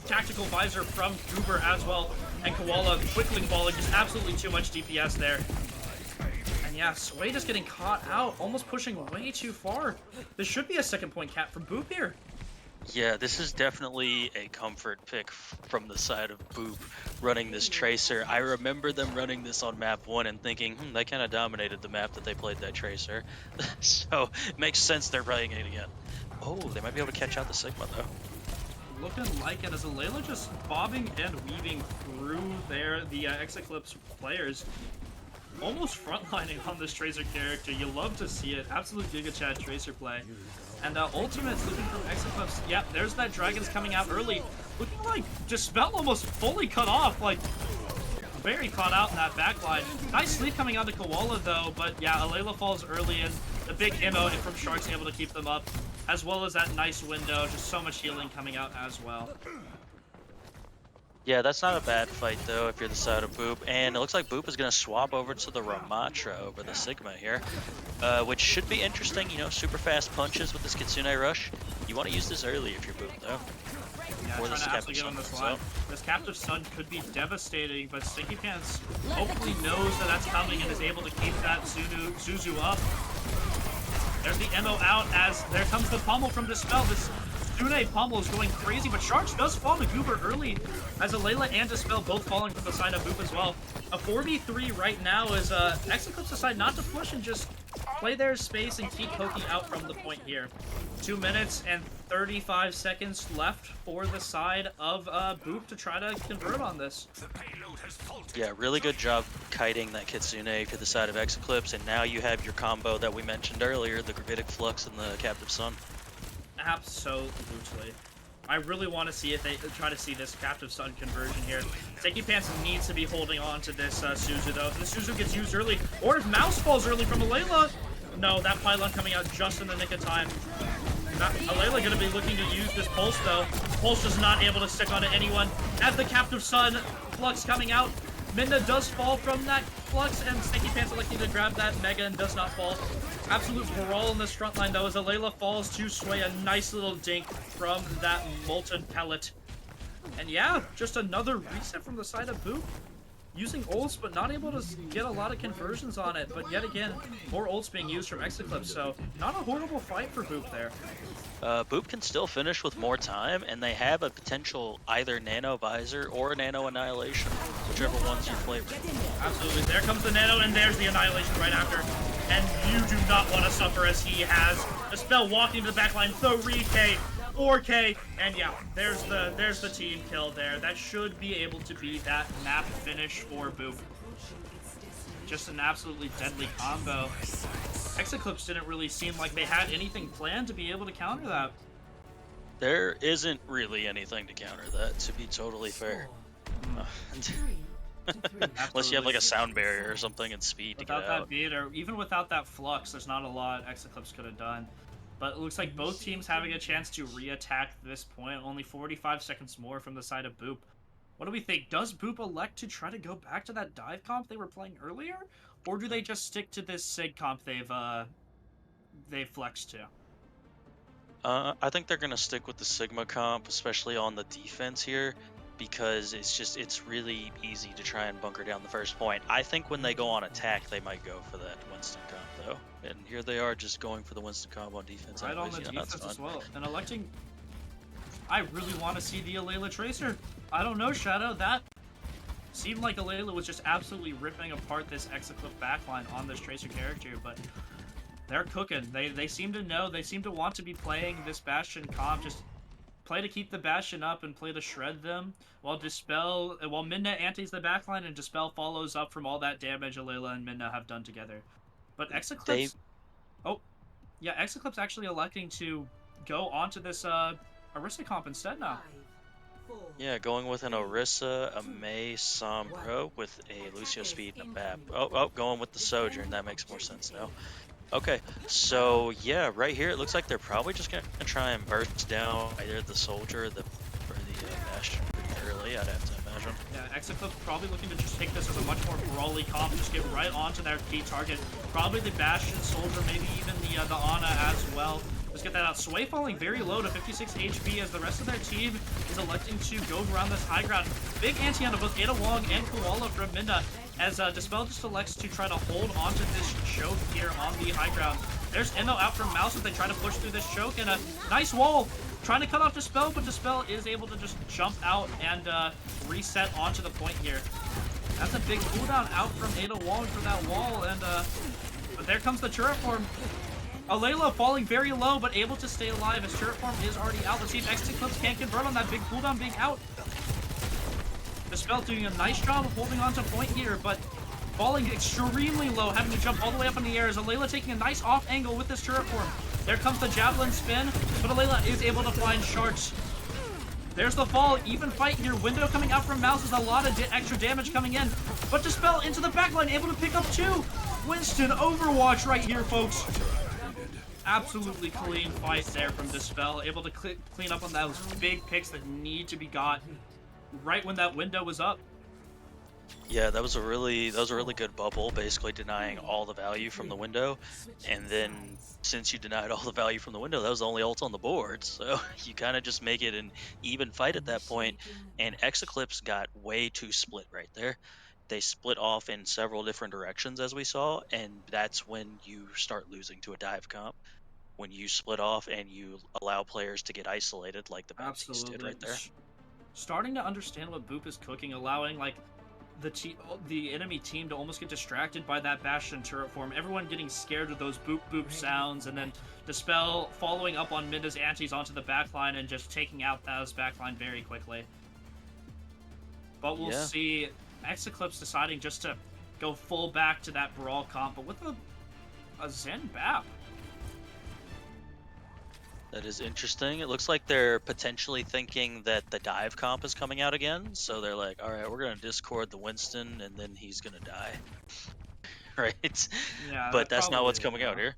tactical visor from Goober as well. And Koala quickly falling, just absolutely too much DPS there. And yeah, Sway just getting caught out, almost pushing way too far. This should be a second point cap from Boop here. Yeah, this is definitely a comfort pick from the side of Boop running this Tracer. I remember them running this on map 1 and thinking, they kind of dominated the map that they played that Tracer. So, it makes sense they're playing it again. Oh, they might be able to catch out the Sigma, though. Looking like it as Alayla just bobbing and weaving through the Ex-Eclipse players. Almost frontlining on this Tracer character. You love to see it. Absolute Giga Chad Tracer play. And Ultimate's looking from Ex-Eclipse. Yep, there's that Dragon's coming out early. Looking like Dispel almost fully cut off. Like, very caught out in that backline. Nice sleep coming out to Koala though, but yeah, Alayla falls early and the big emote from Sharks able to keep them up. As well as that nice window. Just so much healing coming out as well. Yeah, that's not a bad fight, though, if you're the side of Boop. And it looks like Boop is going to swap over to the Ramatra over the Sigma here, which should be interesting. You know, super fast punches with this Kitsune Rush. You want to use this early if you're Boop, though. Yeah, Or trying this to Captive absolutely get on Sun this comes line. out. This Captive Sun could be devastating, but Stinky Pants hopefully knows that that's coming and is able to keep that Zuzu up. There's the MO out as there comes the pummel from Dispel. This Tsune pummel is going crazy, but Sharks does fall to Goober early as Alayla and Dispel both falling from the side of Boop as well. A 4v3 right now is Ex-Eclipse decide not to push and just play their space and keep poking out from the point here. 2 minutes and 35 seconds left for the side of Boop to try to convert on this. Yeah, really good job kiting that Kitsune to the side of Ex-Eclipse, and now you have your combo that we mentioned earlier, the Gravitic Flux and the Captive Sun. Absolutely. I really want to see if they try to see this Captive Sun conversion here. Stinky Pants needs to be holding on to this Suzu though. If the Suzu gets used early, or if Mouse falls early from Alayla. No, that Pylon coming out just in the nick of time. Alayla going to be looking to use this Pulse though. Pulse is not able to stick onto anyone. As the Captive Sun Flux coming out, Minna does fall from that Flux, and Stinky Pants electing to grab that Mega and does not fall. Absolute brawl in this front line though as Alayla falls to Sway, a nice little dink from that Molten Pellet. And yeah, just another reset from the side of Boop. Using ults, but not able to get a lot of conversions on it. But yet again, more ults being used from Ex-Eclipse, so not a horrible fight for Boop there. Boop can still finish with more time, and they have a potential either Nano Visor or Nano Annihilation, whichever one's your flavor. Absolutely. There comes the Nano, and there's the Annihilation right after. And you do not want to suffer as he has. Dispel walking to the backline, 3K, 4K, and yeah, there's the team kill there. That should be able to be that map finish for Boop. Just an absolutely deadly combo. Ex-Eclipse didn't really seem like they had anything planned to be able to counter that. There isn't really anything to counter that, to be totally fair. Unless you have like a sound barrier or something and speed to get Without out. that beat, or even without that Flux, there's not a lot Ex-Eclipse could have done. But it looks like both teams having a chance to re-attack this point. Only 45 seconds more from the side of Boop. What do we think? Does Boop elect to try to go back to that dive comp they were playing earlier? Or do they just stick to this Sig comp they've flexed to? I think they're going to stick with the Sigma comp, especially on the defense here. because it's really easy to try and bunker down the first point. I think when they go on attack, they might go for that Winston comp though. And here they are just going for the Winston comp on defense. Right on the defense as well. And electing... I really want to see the Alayla Tracer. I don't know, Shadow. That seemed like Alayla was just absolutely ripping apart this Ex-Eclipse backline on this Tracer character, but they're cooking. They seem to know. They seem to want to be playing this Bastion comp. Just play to keep the Bastion up and play to shred them, while Midna antis the backline and Dispel follows up from all that damage Alayla and Midna have done together. But Ex-Eclipse... Oh, yeah, Ex-Eclipse actually electing to go onto this Orisa comp instead now. Yeah, going with an Orisa, a Mei, Sombra, with a Lucio Speed and a Bap. Oh, going with the Sojourn. That makes more sense now. Okay, so yeah, right here it looks like they're probably just gonna try and burst down either the Soldier or the Bastion pretty early, I'd have to imagine. Yeah, Ex-Eclipse probably looking to just take this as a much more brawly comp, just get right onto their key target. Probably the Bastion, Soldier, maybe even the Ana as well. Let's get that out. Sway falling very low to 56 HP as the rest of their team is electing to go around this high ground. Big anti on both Ada Wong and Koala from Midna as Dispel just elects to try to hold onto this choke here on the high ground. There's Eno out from Mouse as they try to push through this choke, and a nice wall trying to cut off Dispel, but Dispel is able to just jump out and reset onto the point here. That's a big cooldown out from Ada Wong for that wall, and but there comes the turret form. Alayla falling very low, but able to stay alive as turret form is already out. Let's see if Ex-Eclipse can't convert on that big cooldown being out. Dispel doing a nice job of holding on to point here, but falling extremely low, having to jump all the way up in the air as Alayla taking a nice off angle with this turret form. There comes the javelin spin, but Alayla is able to find shards. There's the fall, even fight here. Window coming out from Mouse is a lot of extra damage coming in, but Dispel into the backline, able to pick up two. Winston Overwatch right here, folks. Absolutely clean fight there from Dispel, able to clean up on those big picks that need to be got right when that window was up. Yeah, that was a really good bubble, basically denying all the value from the window, and then since you denied all the value from the window, that was the only ult on the board, so you kind of just make it an even fight at that point, and Ex-Eclipse got way too split right there. They split off in several different directions, as we saw, and that's when you start losing to a dive comp. When you split off and you allow players to get isolated, like the Baptiste did right there. Starting to understand what Boop is cooking, allowing like the enemy team to almost get distracted by that Bastion turret form. Everyone getting scared of those boop boop sounds, and then Dispel following up on Midna's antis onto the backline and just taking out those backline very quickly. But we'll see. Ex-Eclipse deciding just to go full back to that brawl comp, but with a Zen Bap. That is interesting. It looks like they're potentially thinking that the dive comp is coming out again, so they're like, all right, we're going to discord the Winston, and then he's going to die. Right? Yeah, but that's not what's coming out here.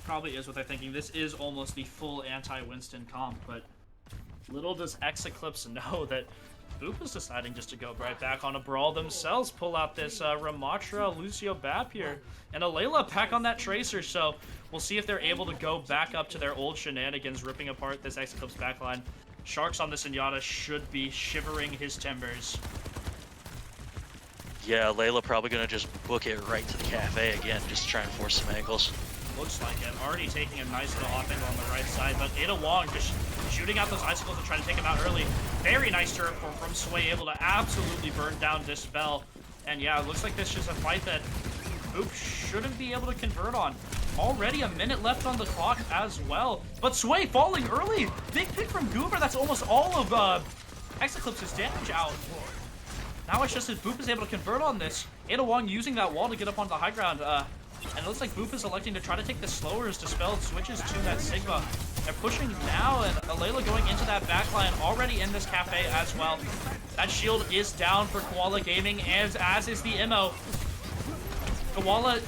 Probably is what they're thinking. This is almost the full anti-Winston comp, but little does Ex-Eclipse know that Boop is deciding just to go right back on a brawl themselves, pull out this Ramatra Lucio Bap here, and Alayla back on that Tracer, so we'll see if they're able to go back up to their old shenanigans, ripping apart this Ex-Eclipse backline. Sharks on this Zenyatta should be shivering his timbers. Yeah, Layla probably going to just book it right to the cafe again, just try and force some angles. Looks like it. Already taking a nice little off angle on the right side, but Ada Wong just shooting out those icicles and trying to take him out early. Very nice turret form from Sway, able to absolutely burn down Dispel. And yeah, it looks like this is a fight that Boop shouldn't be able to convert on. Already a minute left on the clock as well. But Sway falling early. Big pick from Goober. That's almost all of Ex-Eclipse's damage out. Now it's just that Boop is able to convert on this. Ada Wong using that wall to get up onto the high ground. And it looks like Boop is electing to try to take the slower as Dispel switches to that Sigma. They're pushing now, and Alayla going into that backline already in this cafe as well. That shield is down for Koala Gaming, as is the MO. Koala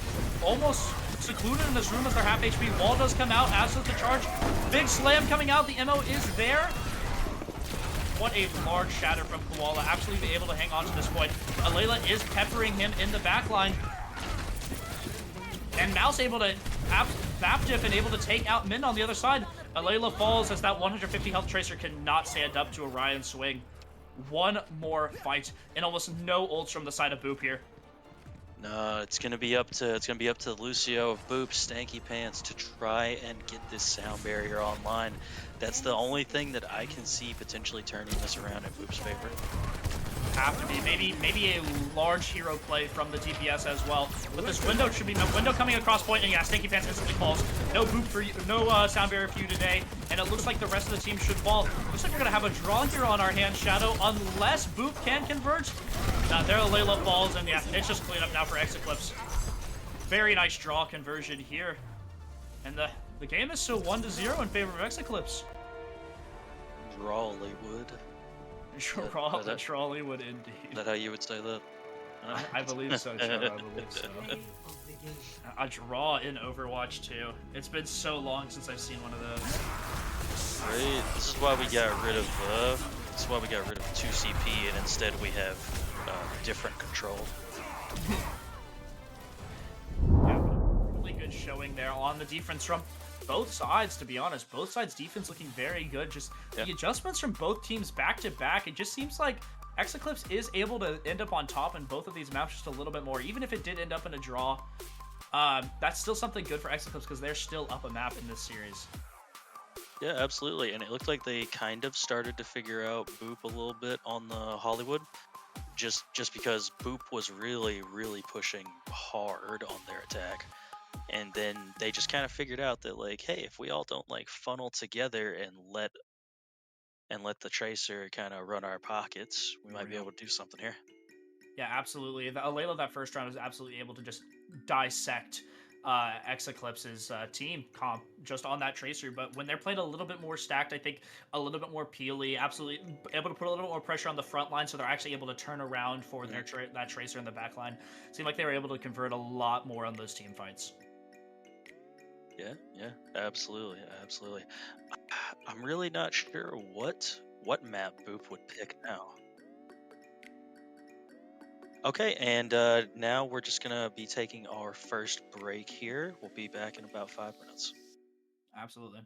almost secluded in this room as their half HP. Wall does come out, as does the charge. Big slam coming out, the MO is there. What a large shatter from Koala, absolutely able to hang on to this point. Alayla is peppering him in the backline. And Mouse able to Baptif and able to take out Min on the other side. Alayla falls as that 150 health Tracer cannot stand up to Orion's swing. one more fight, and almost no ults from the side of Boop here. No, it's gonna be up to Lucio of Boop Stanky Pants to try and get this sound barrier online. That's the only thing that I can see potentially turning this around in Boop's favor. Have to be maybe a large hero play from the DPS as well. But this window should be no window coming across point, and yeah, Stinky Pants instantly falls. No Boop for you, no sound barrier for you today, and it looks like the rest of the team should fall. Looks like we're gonna have a draw here on our hands, Shadow, unless Boop can converge. There Layla falls, and yeah, it's just clean up now for Ex-Eclipse. Very nice draw conversion here, and the game is still 1-0 in favor of Ex-Eclipse. Drawleywood. Draw the Trolleywood indeed. Is that how you would say that? I believe so, Shadow. I believe so. A draw in Overwatch 2. It's been so long since I've seen one of those. Right. This is why we got rid of 2CP and instead we have different control. Yeah, really good showing there on the defense from both sides, to be honest. Both sides' defense looking very good. Just the adjustments from both teams back to back. It just seems like Ex-Eclipse is able to end up on top in both of these maps just a little bit more. Even if it did end up in a draw, that's still something good for Ex-Eclipse because they're still up a map in this series. Yeah, absolutely. And it looked like they kind of started to figure out Boop a little bit on the Hollywood. Just because Boop was really pushing hard on their attack. And then they just kind of figured out that, like, hey, if we all don't like funnel together and let the Tracer kind of run our pockets, we might be able to do something here. Yeah, absolutely. Alayla that first round was absolutely able to just dissect Ex-Eclipse's team comp just on that Tracer. But when they're played a little bit more stacked, I think a little bit more peely, absolutely able to put a little bit more pressure on the front line, so they're actually able to turn around for their that Tracer in the back line. Seemed like they were able to convert a lot more on those team fights. Yeah, absolutely. I'm really not sure what map Boop would pick now. Okay, and now we're just gonna be taking our first break here. We'll be back in about 5 minutes. Absolutely.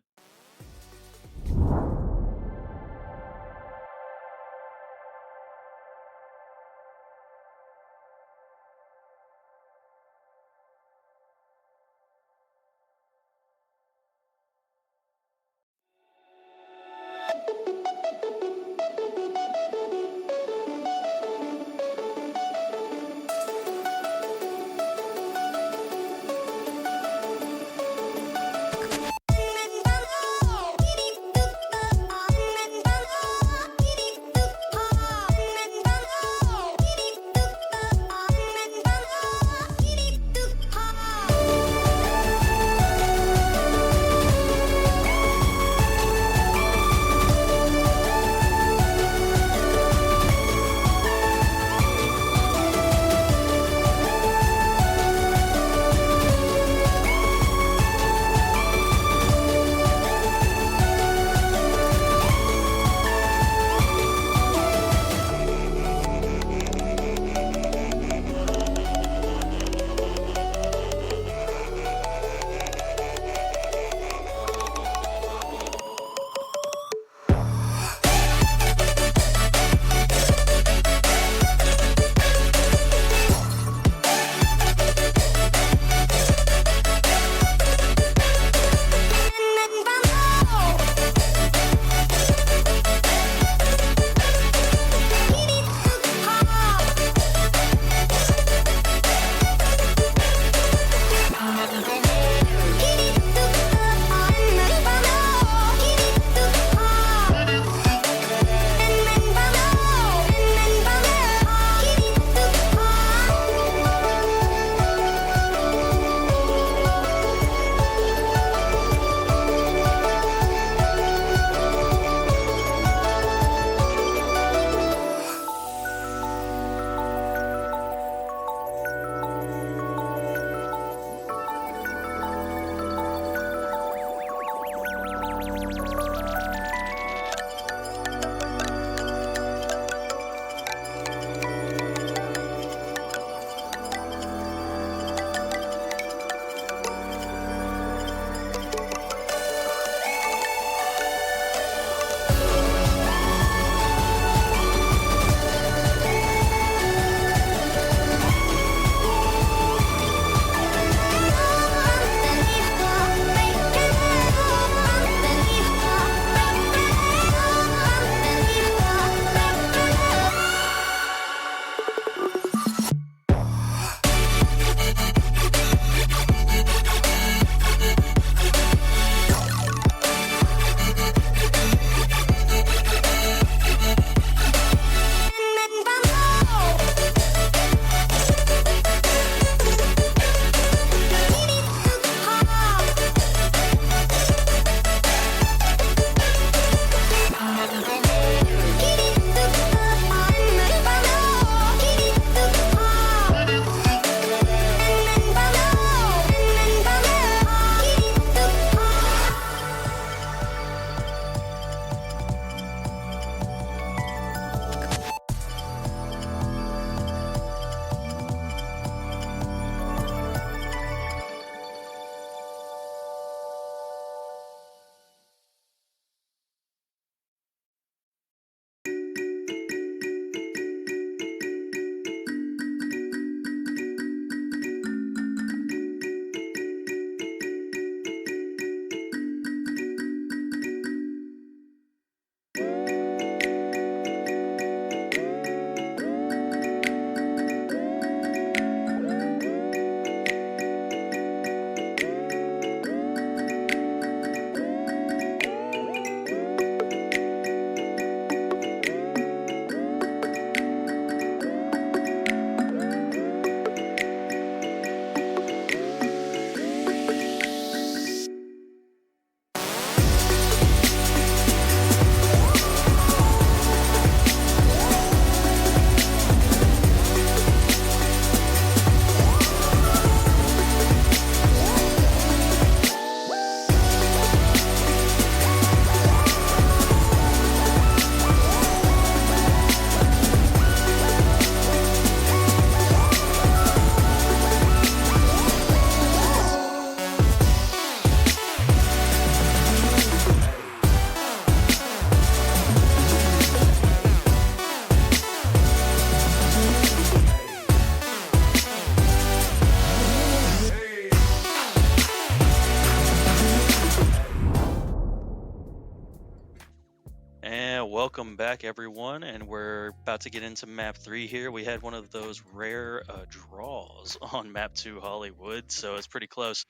welcome back everyone, and we're about to get into map 3 here. We had one of those rare draws on map 2 Hollywood, so it's pretty close.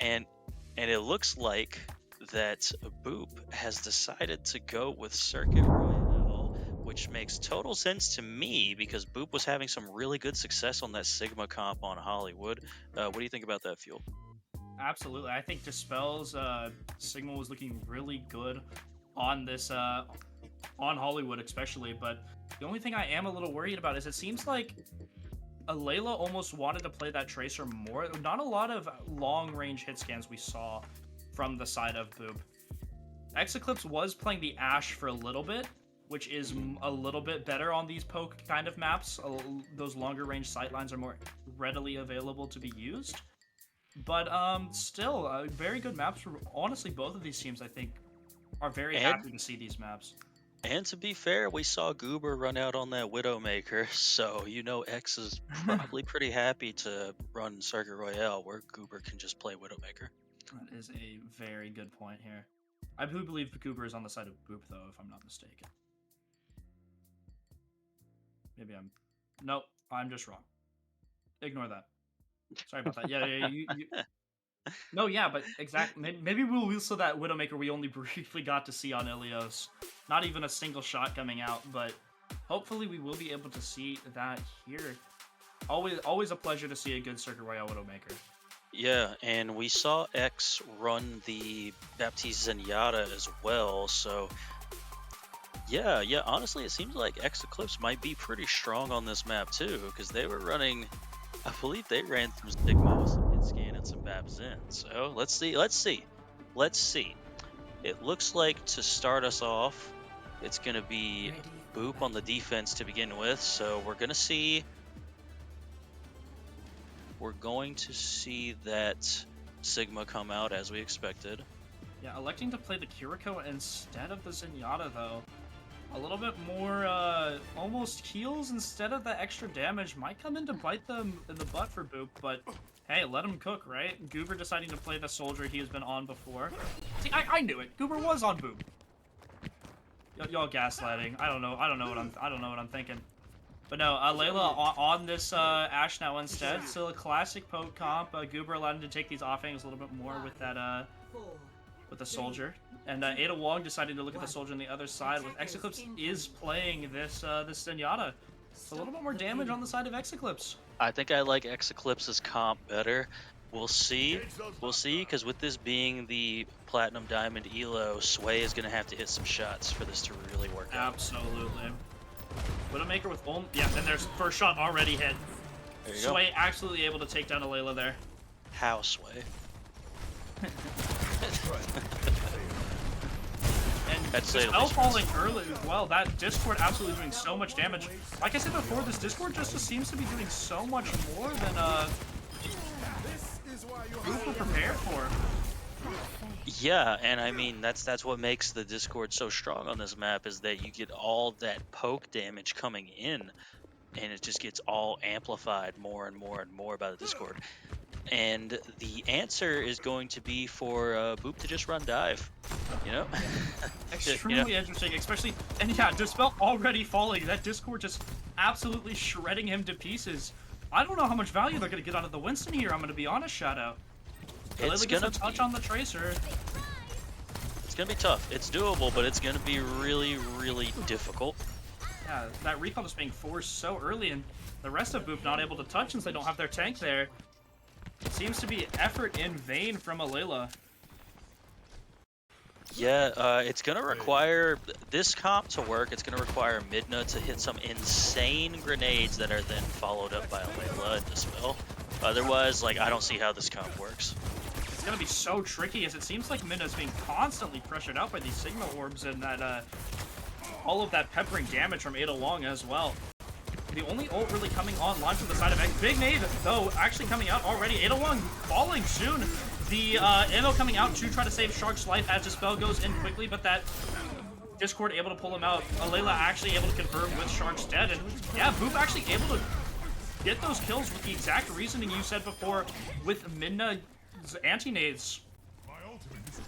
And it looks like that Boop has decided to go with Circuit Royale, which makes total sense to me because Boop was having some really good success on that Sigma comp on Hollywood. What do you think about that, Fuel? Absolutely. I think Dispel's Sigma was looking really good on this on Hollywood especially, but the only thing I am a little worried about is it seems like Layla almost wanted to play that Tracer more. Not a lot of long-range hit scans we saw from the side of Boop. Ex-Eclipse was playing the Ashe for a little bit, which is a little bit better on these poke kind of maps. Those longer range sightlines are more readily available to be used. But still, very good maps for honestly both of these teams. I think are very happy to see these maps. And to be fair, we saw Goober run out on that Widowmaker, so you know X is probably pretty happy to run Circuit Royale where Goober can just play Widowmaker. That is a very good point here. I do believe Goober is on the side of Boop, though, if I'm not mistaken. Maybe I'm... Nope, I'm just wrong. Ignore that. Sorry about that. Yeah, No, yeah, but exactly. Maybe we'll wheel that Widowmaker we only briefly got to see on Ilios. Not even a single shot coming out, but hopefully we will be able to see that here. Always a pleasure to see a good Circuit Royale Widowmaker. Yeah, and we saw X run the Baptiste Zenyatta as well, so yeah, honestly it seems like Ex-Eclipse might be pretty strong on this map too, because they were running, I believe they ran through Sigma with some hit scan and some Bap Zen. So let's see. It looks like to start us off, it's gonna be Boop on the defense to begin with. So we're going to see that Sigma come out as we expected. Yeah, electing to play the Kiriko instead of the Zenyatta though. A little bit more, almost heals instead of the extra damage might come in to bite them in the butt for Boop, but hey, let him cook, right? Goober deciding to play the soldier he has been on before. See, I knew it. Goober was on Boop. Y'all gaslighting. I don't know what I'm thinking. But no, Layla on this Ashe now instead. Still a classic poke comp. Goober allowed him to take these offings a little bit more with that with the soldier. And Ada Wong decided to look at the soldier on the other side. With Ex-Eclipse is playing this this Zenyatta. It's a little bit more damage on the side of Ex-Eclipse. I think I like Ex-Eclipse's comp better. We'll see, because with this being the Platinum Diamond Elo, Sway is going to have to hit some shots for this to really work out. Absolutely. Widowmaker with yeah, and there's first shot already hit. Sway absolutely able to take down a Layla there. How, Sway? And Dispel falling early as well. That Discord absolutely doing so much damage. Like I said before, this Discord just seems to be doing so much more than Boop were prepared for. Yeah, and I mean that's what makes the Discord so strong on this map is that you get all that poke damage coming in, and it just gets all amplified more and more and more by the Discord. And the answer is going to be for Boop to just run dive, you know? Extremely interesting, especially, and yeah, Dispel already falling. That Discord just absolutely shredding him to pieces. I don't know how much value they're going to get out of the Winston here, I'm going to be honest, Shadow. It's going to touch on the Tracer. It's going to be tough. It's doable, but it's going to be really, really difficult. Yeah, that recall just being forced so early, and the rest of Boop not able to touch since they don't have their tank there. It seems to be effort in vain from Layla. Yeah, it's going to require this comp to work. It's going to require Midna to hit some insane grenades that are then followed up by Layla and Dispel. Otherwise, like, I don't see how this comp works. It's going to be so tricky as it seems like Midna's being constantly pressured out by these Sigma orbs and that, all of that peppering damage from Ada Wong as well. The only ult really coming online from the side of X. Big nade, though, actually coming out already. Ada Wong falling soon. The ammo coming out to try to save Shark's life as Dispel goes in quickly, but that Discord able to pull him out. Layla actually able to confirm with Shark's dead, and yeah, Boop actually able to get those kills with the exact reasoning you said before with Midna's anti-nades.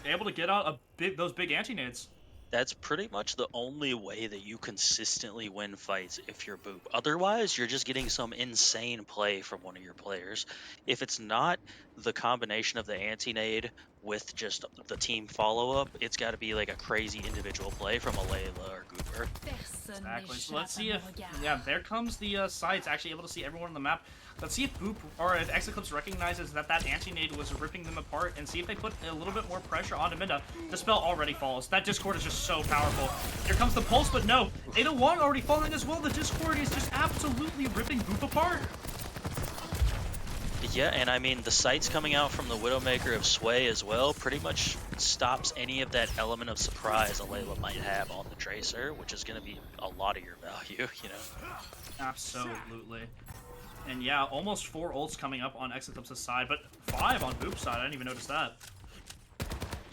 Able to get out those big anti-nades. That's pretty much the only way that you consistently win fights if you're Boop. Otherwise, you're just getting some insane play from one of your players. If it's not the combination of the anti-nade with just the team follow-up, it's got to be like a crazy individual play from a Layla or Goober. Exactly. So let's see if, yeah, there comes the sights, actually able to see everyone on the map. Let's see if Boop, or if Ex-Eclipse recognizes that that anti-nade was ripping them apart, and see if they put a little bit more pressure onto Minda. Dispel already falls. That Discord is just so powerful. Here comes the Pulse, but no. 801 already falling as well. The Discord is just absolutely ripping Boop apart. Yeah, and I mean, the sights coming out from the Widowmaker of Sway as well pretty much stops any of that element of surprise Alayla might have on the Tracer, which is going to be a lot of your value, you know? Absolutely. And yeah, almost 4 ults coming up on Ex-Eclipse's side, but 5 on Boop's side. I didn't even notice that.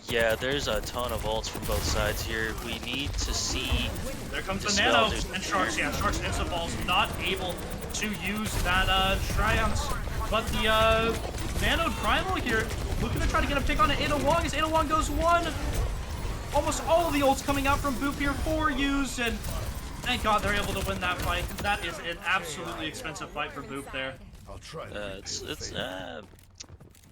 Yeah, there's a ton of ults from both sides here. We need to see... There comes the Nano, and Sharks, yeah, Sharks Insta-Ball's not able to use that Triumphs. But the Nano Primal here, looking to try to get a pick on it. 801 as 801 goes 1. Almost all of the ults coming out from Boop here, 4 used, and thank God they're able to win that fight. That is an absolutely expensive fight for Boop there.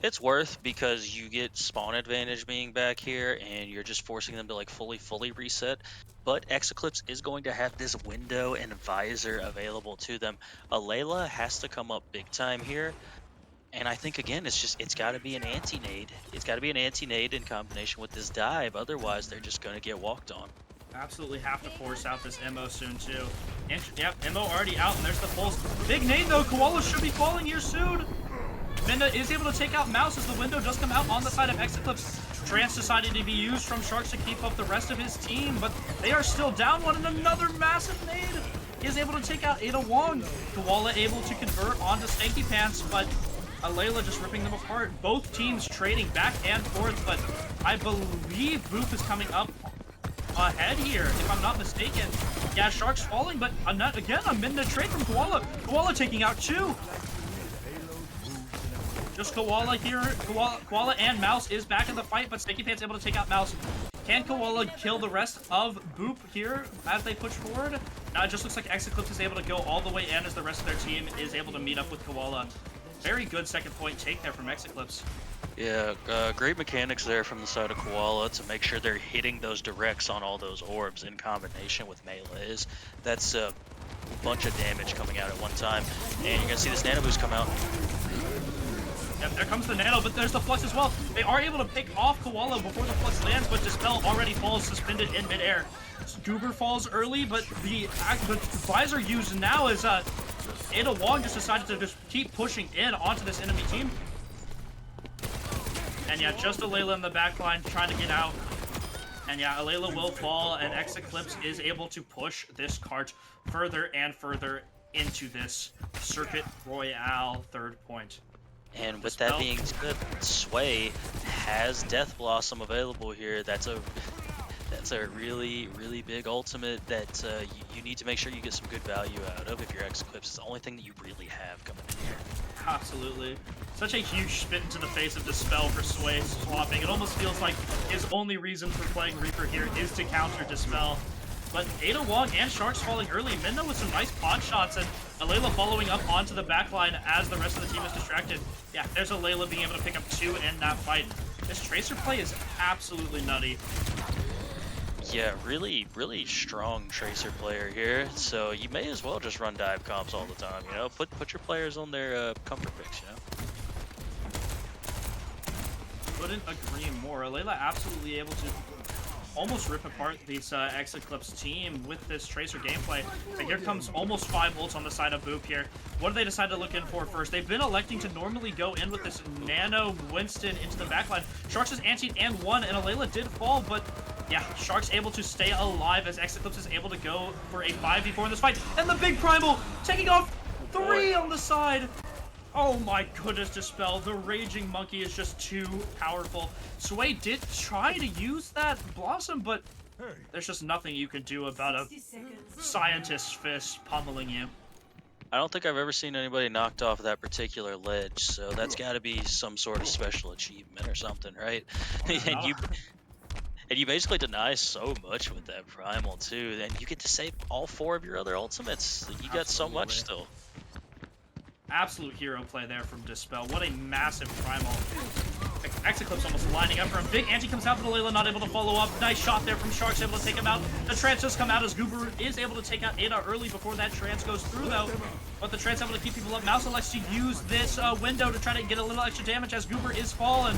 It's worth because you get spawn advantage being back here, and you're just forcing them to like fully reset. But Ex-Eclipse is going to have this window and visor available to them. Alayla has to come up big time here. And I think, again, it's got to be an anti-nade. It's got to be an anti-nade in combination with this dive. Otherwise, they're just going to get walked on. Absolutely have to force out this MO soon, too. Yep, MO already out, and there's the pulse. Big nade, though. Koala should be falling here soon. Minda is able to take out Mouse as the window does come out on the side of Ex-Eclipse. Trance decided to be used from Sharks to keep up the rest of his team, but they are still down one, and another massive nade. He is able to take out Ada Wong. Koala able to convert onto Stanky Pants, but Alayla just ripping them apart. Both teams trading back and forth, but I believe Boop is coming up ahead here, if I'm not mistaken. Yeah, Sharks falling, but again, a Minda trade from Koala. Koala taking out 2. Just Koala here. Koala and Mouse is back in the fight, but Stanky Pants able to take out Mouse. Can Koala kill the rest of Boop here as they push forward? Now it just looks like Ex-Eclipse is able to go all the way in as the rest of their team is able to meet up with Koala. Very good second point take there from Ex-Eclipse. Yeah, great mechanics there from the side of Koala to make sure they're hitting those directs on all those orbs in combination with melees. That's a bunch of damage coming out at one time. And you're going to see this Nano Boost come out. Yep, there comes the Nano, but there's the Flux as well. They are able to pick off Koala before the Flux lands, but Dispel already falls suspended in midair. Goober falls early, but the visor used now is Ada Wong just decided to just keep pushing in onto this enemy team. And yeah, just Alayla in the back line trying to get out. And yeah, Alayla will fall, and Ex-Eclipse is able to push this cart further and further into this Circuit Royale third point. And with that being said, Sway has Death Blossom available here. That's a really big ultimate that you need to make sure you get some good value out of if you're Ex-Eclipse. It's the only thing that you really have coming in here. Absolutely. Such a huge spit into the face of Dispel for Sway swapping. It almost feels like his only reason for playing Reaper here is to counter Dispel. But Ada Wong and Sharks falling early. Minda with some nice pod shots, and Alayla following up onto the backline as the rest of the team is distracted. Yeah, there's Alayla being able to pick up 2 in that fight. This Tracer play is absolutely nutty. Yeah, really strong Tracer player here. So you may as well just run dive comps all the time, you know? Put your players on their comfort picks, you know? Couldn't agree more. Alayla absolutely able to almost rip apart these Ex-Eclipse team with this Tracer gameplay. And here comes almost 5 ults on the side of Boop here. What do they decide to look in for first? They've been electing to normally go in with this Nano Winston into the backline. Sharks is antied and 1, and Alayla did fall, but yeah, Sharks able to stay alive as Ex-Eclipse is able to go for a 5v4 in this fight. And the big Primal taking off 3 on the side. Oh my goodness, Dispel. The Raging Monkey is just too powerful. Sway did try to use that Blossom, but there's just nothing you can do about a scientist's fist pummeling you. I don't think I've ever seen anybody knocked off that particular ledge, so that's got to be some sort of special achievement or something, right? And And you basically deny so much with that primal too, and you get to save all 4 of your other ultimates. You got so much still. Absolute hero play there from Dispel. What a massive primal. Ex-Eclipse almost lining up for him. Big anti comes out for the Layla, not able to follow up. Nice shot there from Sharks, able to take him out. The trance does come out as Goober is able to take out Ada early before that trance goes through though. But the trance able to keep people up. Mouse elects to use this window to try to get a little extra damage as Goober is fallen.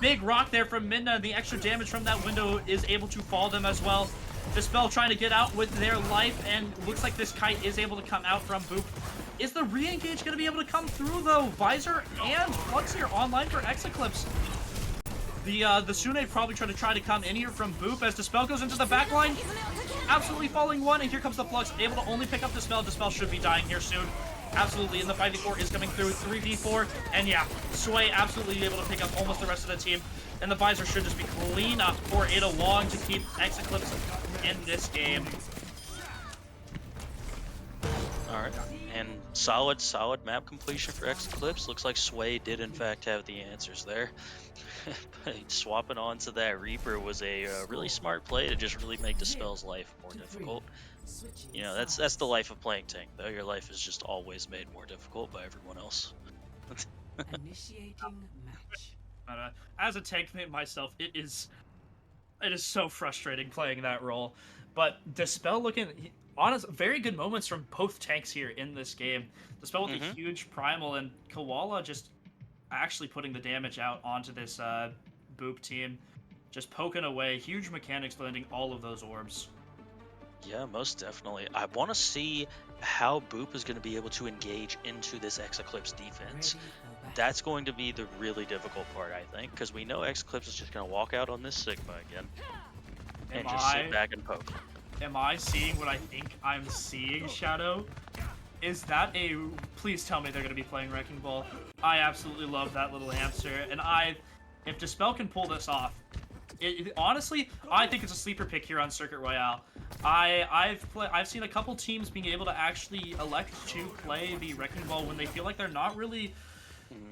Big rock there from Minna, and the extra damage from that window is able to fall them as well. Dispel trying to get out with their life, and looks like this kite is able to come out from Boop. Is the re-engage going to be able to come through, though? Visor and Flux here online for Ex-Eclipse. The Sune probably try to come in here from Boop as Dispel goes into the back line. Absolutely falling one, and here comes the Flux, able to only pick up Dispel. Dispel should be dying here soon. Absolutely, and the 5v4 is coming through. 3v4, and yeah, Sway absolutely able to pick up almost the rest of the team. And the Visor should just be clean up for Ada Wong to keep Ex-Eclipse in this game. Alright, and solid map completion for Ex-Eclipse. Looks like Sway did in fact have the answers there. But swapping onto that Reaper was a really smart play to just really make Dispel's life more difficult. You know, that's the life of playing tank, though. Your life is just always made more difficult by everyone else. Initiating match. As a tank myself, it is so frustrating playing that role. But Dispel looking honest, very good moments from both tanks here in this game. Dispel with a huge primal, and Koala just actually putting the damage out onto this Boop team, just poking away. Huge mechanics landing all of those orbs. Yeah, most definitely. I want to see how Boop is going to be able to engage into this Ex-Eclipse defense. That's going to be the really difficult part, I think, because we know Ex-Eclipse is just going to walk out on this Sigma again and just sit back and poke. Am I seeing what I think I'm seeing, Shadow? Is that a... Please tell me they're going to be playing Wrecking Ball. I absolutely love that little answer, and if Dispel can pull this off, honestly, I think it's a sleeper pick here on Circuit Royale. I've seen a couple teams being able to actually elect to play the Wrecking Ball when they feel like they're not really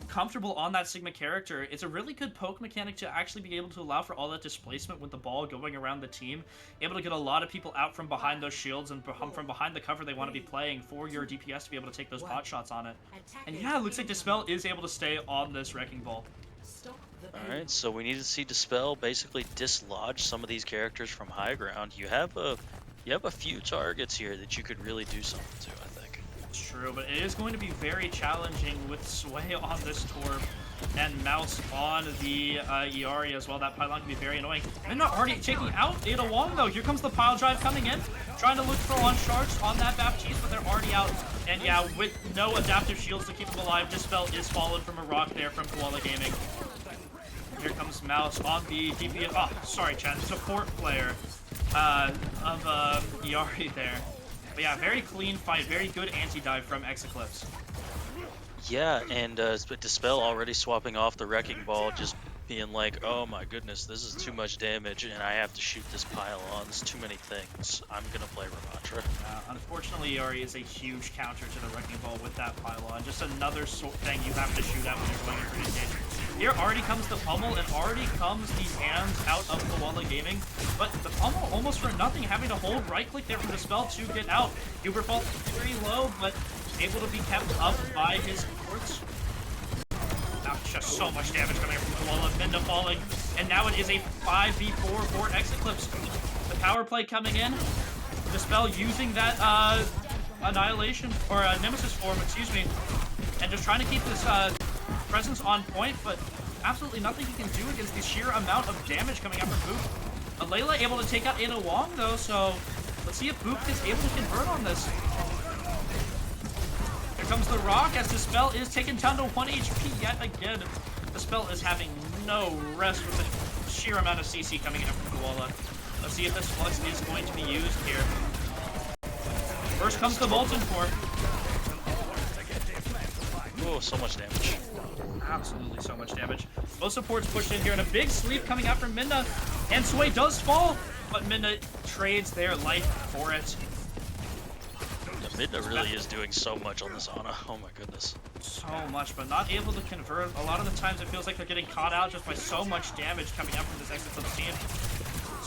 comfortable on that Sigma character. It's a really good poke mechanic to actually be able to allow for all that displacement with the ball going around the team, able to get a lot of people out from behind those shields and from behind the cover they want to be playing for your DPS to be able to take those pot shots on it. And yeah, it looks like Dispel is able to stay on this Wrecking Ball. Alright, so we need to see Dispel basically dislodge some of these characters from high ground. You have a few targets here that you could really do something to, I think. True, but it is going to be very challenging with Sway on this Torb and Mouse on the Iari as well. That pylon can be very annoying. And not already taking out Ada Wong, though. Here comes the pile drive coming in, trying to look for one charge on that Baptiste, but they're already out. And yeah, with no adaptive shields to keep them alive, Dispel is followed from a rock there from Koala Gaming. Here comes Mouse on the DPS. Oh, sorry, chat. Support player of Iari there. But yeah, very clean fight. Very good anti-dive from Ex-Eclipse. Yeah, and Dispel already swapping off the Wrecking Ball, just being like, oh my goodness, this is too much damage, and I have to shoot this pile on. There's too many things. I'm going to play Ramatra. Unfortunately, Iari is a huge counter to the Wrecking Ball with that pylon. Just another thing you have to shoot at when you're going in for engage. Here already comes the pummel, and already comes the hands out of Koala Gaming. But the pummel almost for nothing, having to hold right-click there from Dispel to get out. Huber falls very low, but able to be kept up by his supports. Just so much damage coming from Koala. Minda falling, and now it is a 5v4 for Ex-Eclipse. The power play coming in. Dispel using that Annihilation, or Nemesis form, excuse me, and just trying to keep this presence on point, but absolutely nothing he can do against the sheer amount of damage coming out from Boop. Layla able to take out Ada Wong, though, so let's see if Boop is able to convert on this. Here comes the rock as Dispel is taken down to 1 HP yet again. Dispel is having no rest with the sheer amount of CC coming in from Koala. Let's see if this Flux is going to be used here. First comes the Molten Core. Oh, so much damage. Absolutely so much damage. Both supports pushed in here, and a big sweep coming out from Minda. And Sway does fall, but Minda trades their life for it. Minda really is doing so much on this Ana. Oh my goodness. So much, but not able to convert. A lot of the times it feels like they're getting caught out just by so much damage coming out from this Ex-Eclipse team.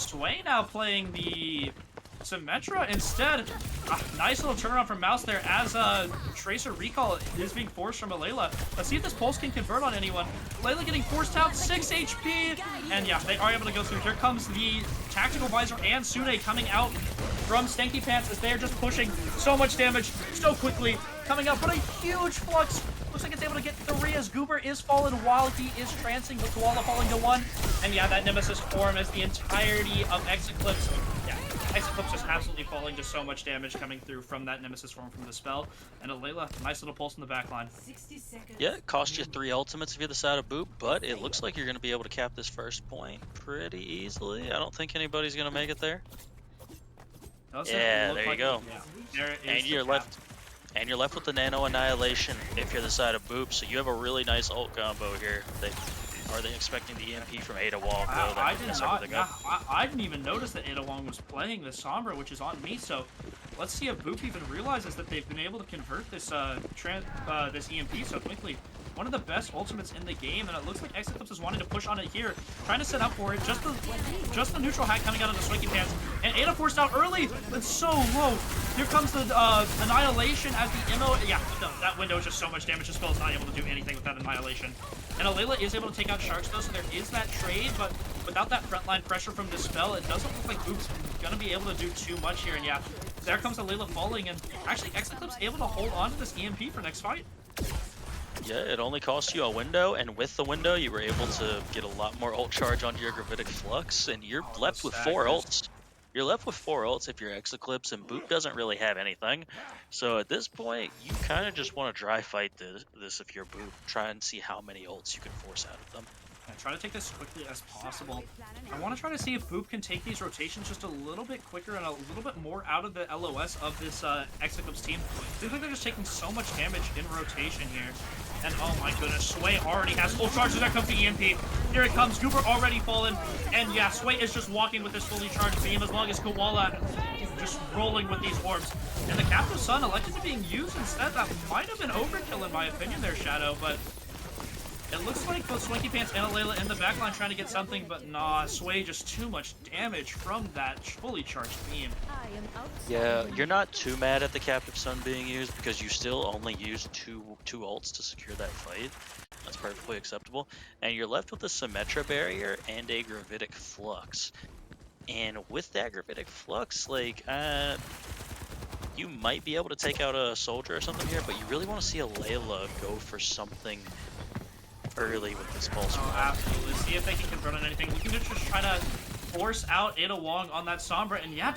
Sway now playing the Symmetra instead. Nice little turnaround from Mouse there as Tracer Recall is being forced from Layla. Let's see if this Pulse can convert on anyone. Layla getting forced out, 6 HP. And yeah, they are able to go through. Here comes the Tactical Visor and Sune coming out from Stanky Pants as they are just pushing so much damage so quickly. Coming out, but a huge flux. Looks like it's able to get 3 as Goober is fallen while he is trancing, with Koala falling to 1. And yeah, that Nemesis form as the entirety of Ex-Eclipse. Yeah, Ex-Eclipse just absolutely falling to so much damage coming through from that Nemesis form from the spell. And Layla, nice little pulse in the back line. 60 seconds. Yeah, it cost you 3 ultimates if you're the side of Boop, but it looks like you're going to be able to cap this first point pretty easily. I don't think anybody's going to make it there. Doesn't Yeah, look there you like go. There is And the you're cap. left. And you're left with the Nano Annihilation if you're the side of Boop, so you have a really nice ult combo here. Are they expecting the EMP from Ada Wong? I did not. Yeah, I didn't even notice that Ada Wong was playing the Sombra, which is on me. So let's see if Boop even realizes that they've been able to convert this this EMP so quickly. One of the best ultimates in the game, and it looks like Ex-Eclipse is wanting to push on it here, trying to set up for it. Just the neutral hack coming out of the Swanky Pants, and Ada forced out early, but so low. Here comes the Annihilation as the MO. Yeah, no, that window is just so much damage. The spell is not able to do anything with that Annihilation. And Layla is able to take out Sharks though, so there is that trade, but without that frontline pressure from this spell, it doesn't look like Boop's gonna be able to do too much here. And yeah, there comes Layla falling, and actually Ex-Eclipse able to hold on to this EMP for next fight. Yeah, it only cost you a window, and with the window, you were able to get a lot more ult charge onto your Gravitic Flux, and you're left with 4 ults. You're left with 4 ults if you're Ex-Eclipse, and Boop doesn't really have anything. So at this point, you kind of just want to dry fight this if you're Boop. Try and see how many ults you can force out of them. Yeah, try to take this as quickly as possible. I want to try to see if Boop can take these rotations just a little bit quicker and a little bit more out of the LOS of this Ex-Eclipse team. Seems like they're just taking so much damage in rotation here. And oh my goodness, Sway already has full charge. There comes the EMP. Here it comes. Goober already fallen. And yeah, Sway is just walking with this fully charged beam as long as Koala just rolling with these orbs. And the Captive Sun elected to being used instead. That might have been overkill in my opinion there, Shadow, but it looks like both Swanky Pants and Layla in the backline trying to get something, but nah, Sway just too much damage from that fully charged beam. Yeah, you're not too mad at the Captive Sun being used because you still only used two ults to secure that fight. That's perfectly acceptable. And you're left with a Symmetra barrier and a Gravitic Flux. And with that Gravitic Flux, like, you might be able to take out a soldier or something here, but you really want to see a Layla go for something early with this pulse. Oh, absolutely. See if they can convert on anything. Looking to just try to force out Ada Wong on that Sombra, and yeah,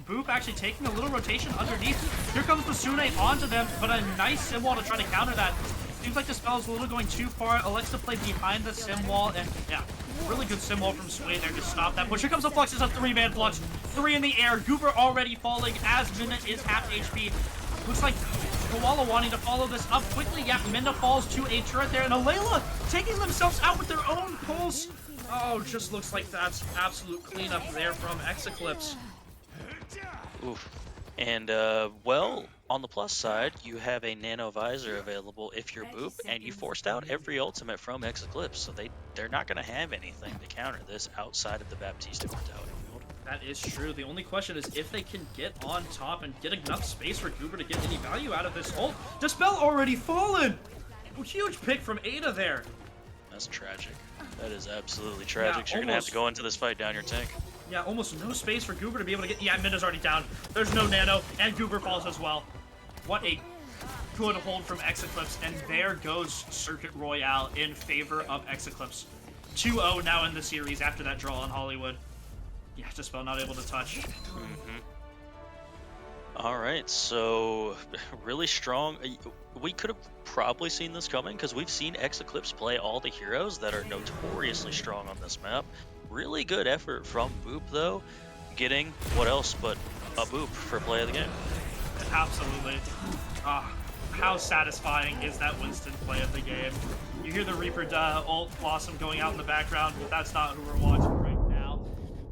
Boop actually taking a little rotation underneath. Here comes the Sune onto them, but a nice sim wall to try to counter that. Seems like the spell is a little going too far. Elects to play behind the sim wall, and yeah, really good sim wall from Sway there to stop that push. Here comes the Flux. It's a 3-man Flux. 3 in the air. Goober already falling as Minna is half HP. Looks like Koala wanting to follow this up quickly. Yeah, Minna falls to a turret there, and Layla taking themselves out with their own pulse. Oh, just looks like that's absolute cleanup there from Ex-Eclipse. Oof. And, well, on the plus side, you have a Nano Visor available if you're Boop, and you forced out every ultimate from Ex-Eclipse, so they're not going to have anything to counter this outside of the Baptiste Mortality field. That is true. The only question is if they can get on top and get enough space for Goober to get any value out of this ult. Dispel already fallen! Huge pick from Ada there. That's tragic. That is absolutely tragic. Yeah, You're going to have to go into this fight down your tank. Yeah, almost no space for Goober to be able to get... Yeah, Minna's already down. There's no Nano, and Goober falls as well. What a good hold from Ex-Eclipse, and there goes Circuit Royale in favor of Ex-Eclipse. 2-0 now in the series after that draw on Hollywood. Yeah, Dispel not able to touch. Alright, so really strong. We could have probably seen this coming because we've seen Ex-Eclipse play all the heroes that are notoriously strong on this map. Really good effort from Boop, though, getting what else but a Boop for play of the game. Absolutely. How satisfying is that Winston play of the game? You hear the Reaper ult Blossom going out in the background, but that's not who we're watching right now.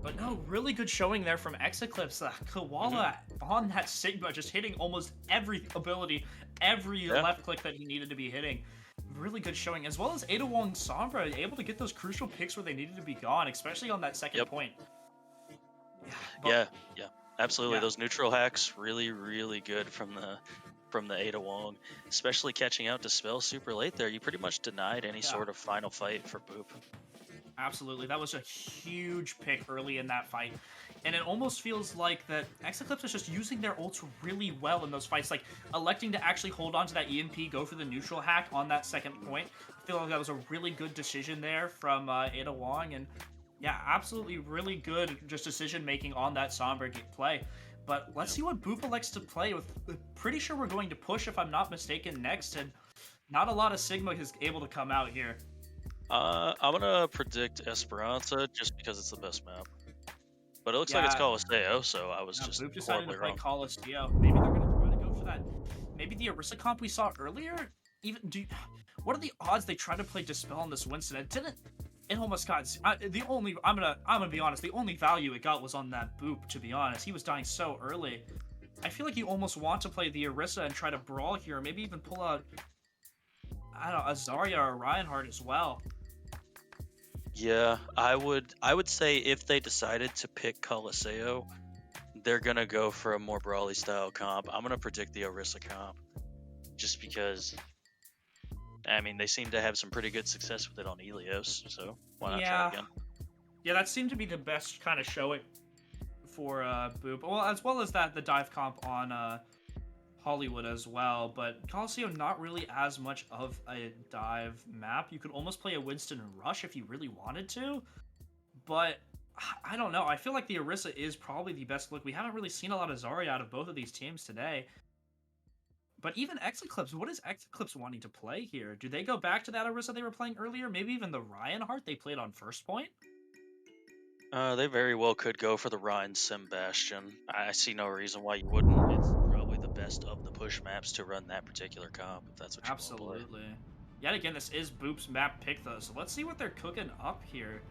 But no, really good showing there from Ex-Eclipse. Koala on that Sigma, just hitting almost every ability, every left click that he needed to be hitting. Really good showing, as well as Ada Wong Sombra able to get those crucial picks where they needed to be gone, especially on that second point. Yeah, absolutely. Yeah. Those neutral hacks really good from the Ada Wong, especially catching out Dispel super late there. You pretty much denied any sort of final fight for Boop. Absolutely. That was a huge pick early in that fight. And it almost feels like that Ex-Eclipse is just using their ults really well in those fights, like electing to actually hold on to that EMP, go for the neutral hack on that second point. I feel like that was a really good decision there from Ada Wong, and yeah, absolutely really good just decision making on that Sombra play. But let's see what Boop elects to play with. Pretty sure we're going to push, if I'm not mistaken, next, and not a lot of Sigma is able to come out here. I'm gonna predict Esperanza just because it's the best map. But it looks like it's Yeah. Colosseo, so I was just Boop decided to horribly play wrong. Colosseo. Maybe they're gonna try to go for that. Maybe the Orisa comp we saw earlier. What are the odds they tried to play Dispel on this Winston? It didn't. It almost got I'm gonna be honest. The only value it got was on that Boop. To be honest, he was dying so early. I feel like you almost want to play the Orisa and try to brawl here, or maybe even pull out, I don't know, a Zarya or a Reinhardt as well. Yeah, I would say if they decided to pick Colosseo, they're gonna go for a more brawly style comp. I'm gonna predict the Orisa comp, just because. I mean, they seem to have some pretty good success with it on Helios, so why not try again? Yeah, that seemed to be the best kind of showing for Boop. Well, as well as that the dive comp on Hollywood as well, but Colosseo not really as much of a dive map. You could almost play a Winston Rush if you really wanted to, but I don't know. I feel like the Orisa is probably the best look. We haven't really seen a lot of Zarya out of both of these teams today. But even Ex-Eclipse, what is Ex-Eclipse wanting to play here? Do they go back to that Orisa they were playing earlier? Maybe even the Reinhardt they played on first point? They very well could go for the Rhine Sim Bastion. I see no reason why you wouldn't. It's probably the best of the push maps to run that particular comp, if that's what you want to play. Absolutely. Yet again, this is Boop's map pick, though, so let's see what they're cooking up here.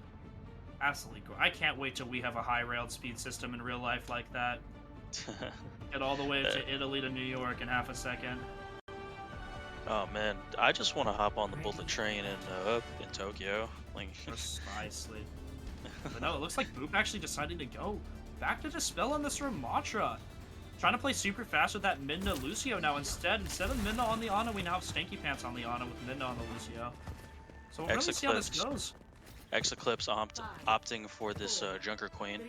Absolutely cool. I can't wait till we have a high-railed speed system in real life like that. Get all the way to Italy to New York in half a second. Oh man, I just want to hop on the bullet train in Tokyo. Like, Precisely. But no, it looks like Boop actually decided to go back to Dispel on this Ramatra. Trying to play super fast with that Midna Lucio now instead. Instead of Midna on the Ana, we now have Stanky Pants on the Ana with Midna on the Lucio. So we'll really see how this goes. Ex-Eclipse opting for this Junker Queen.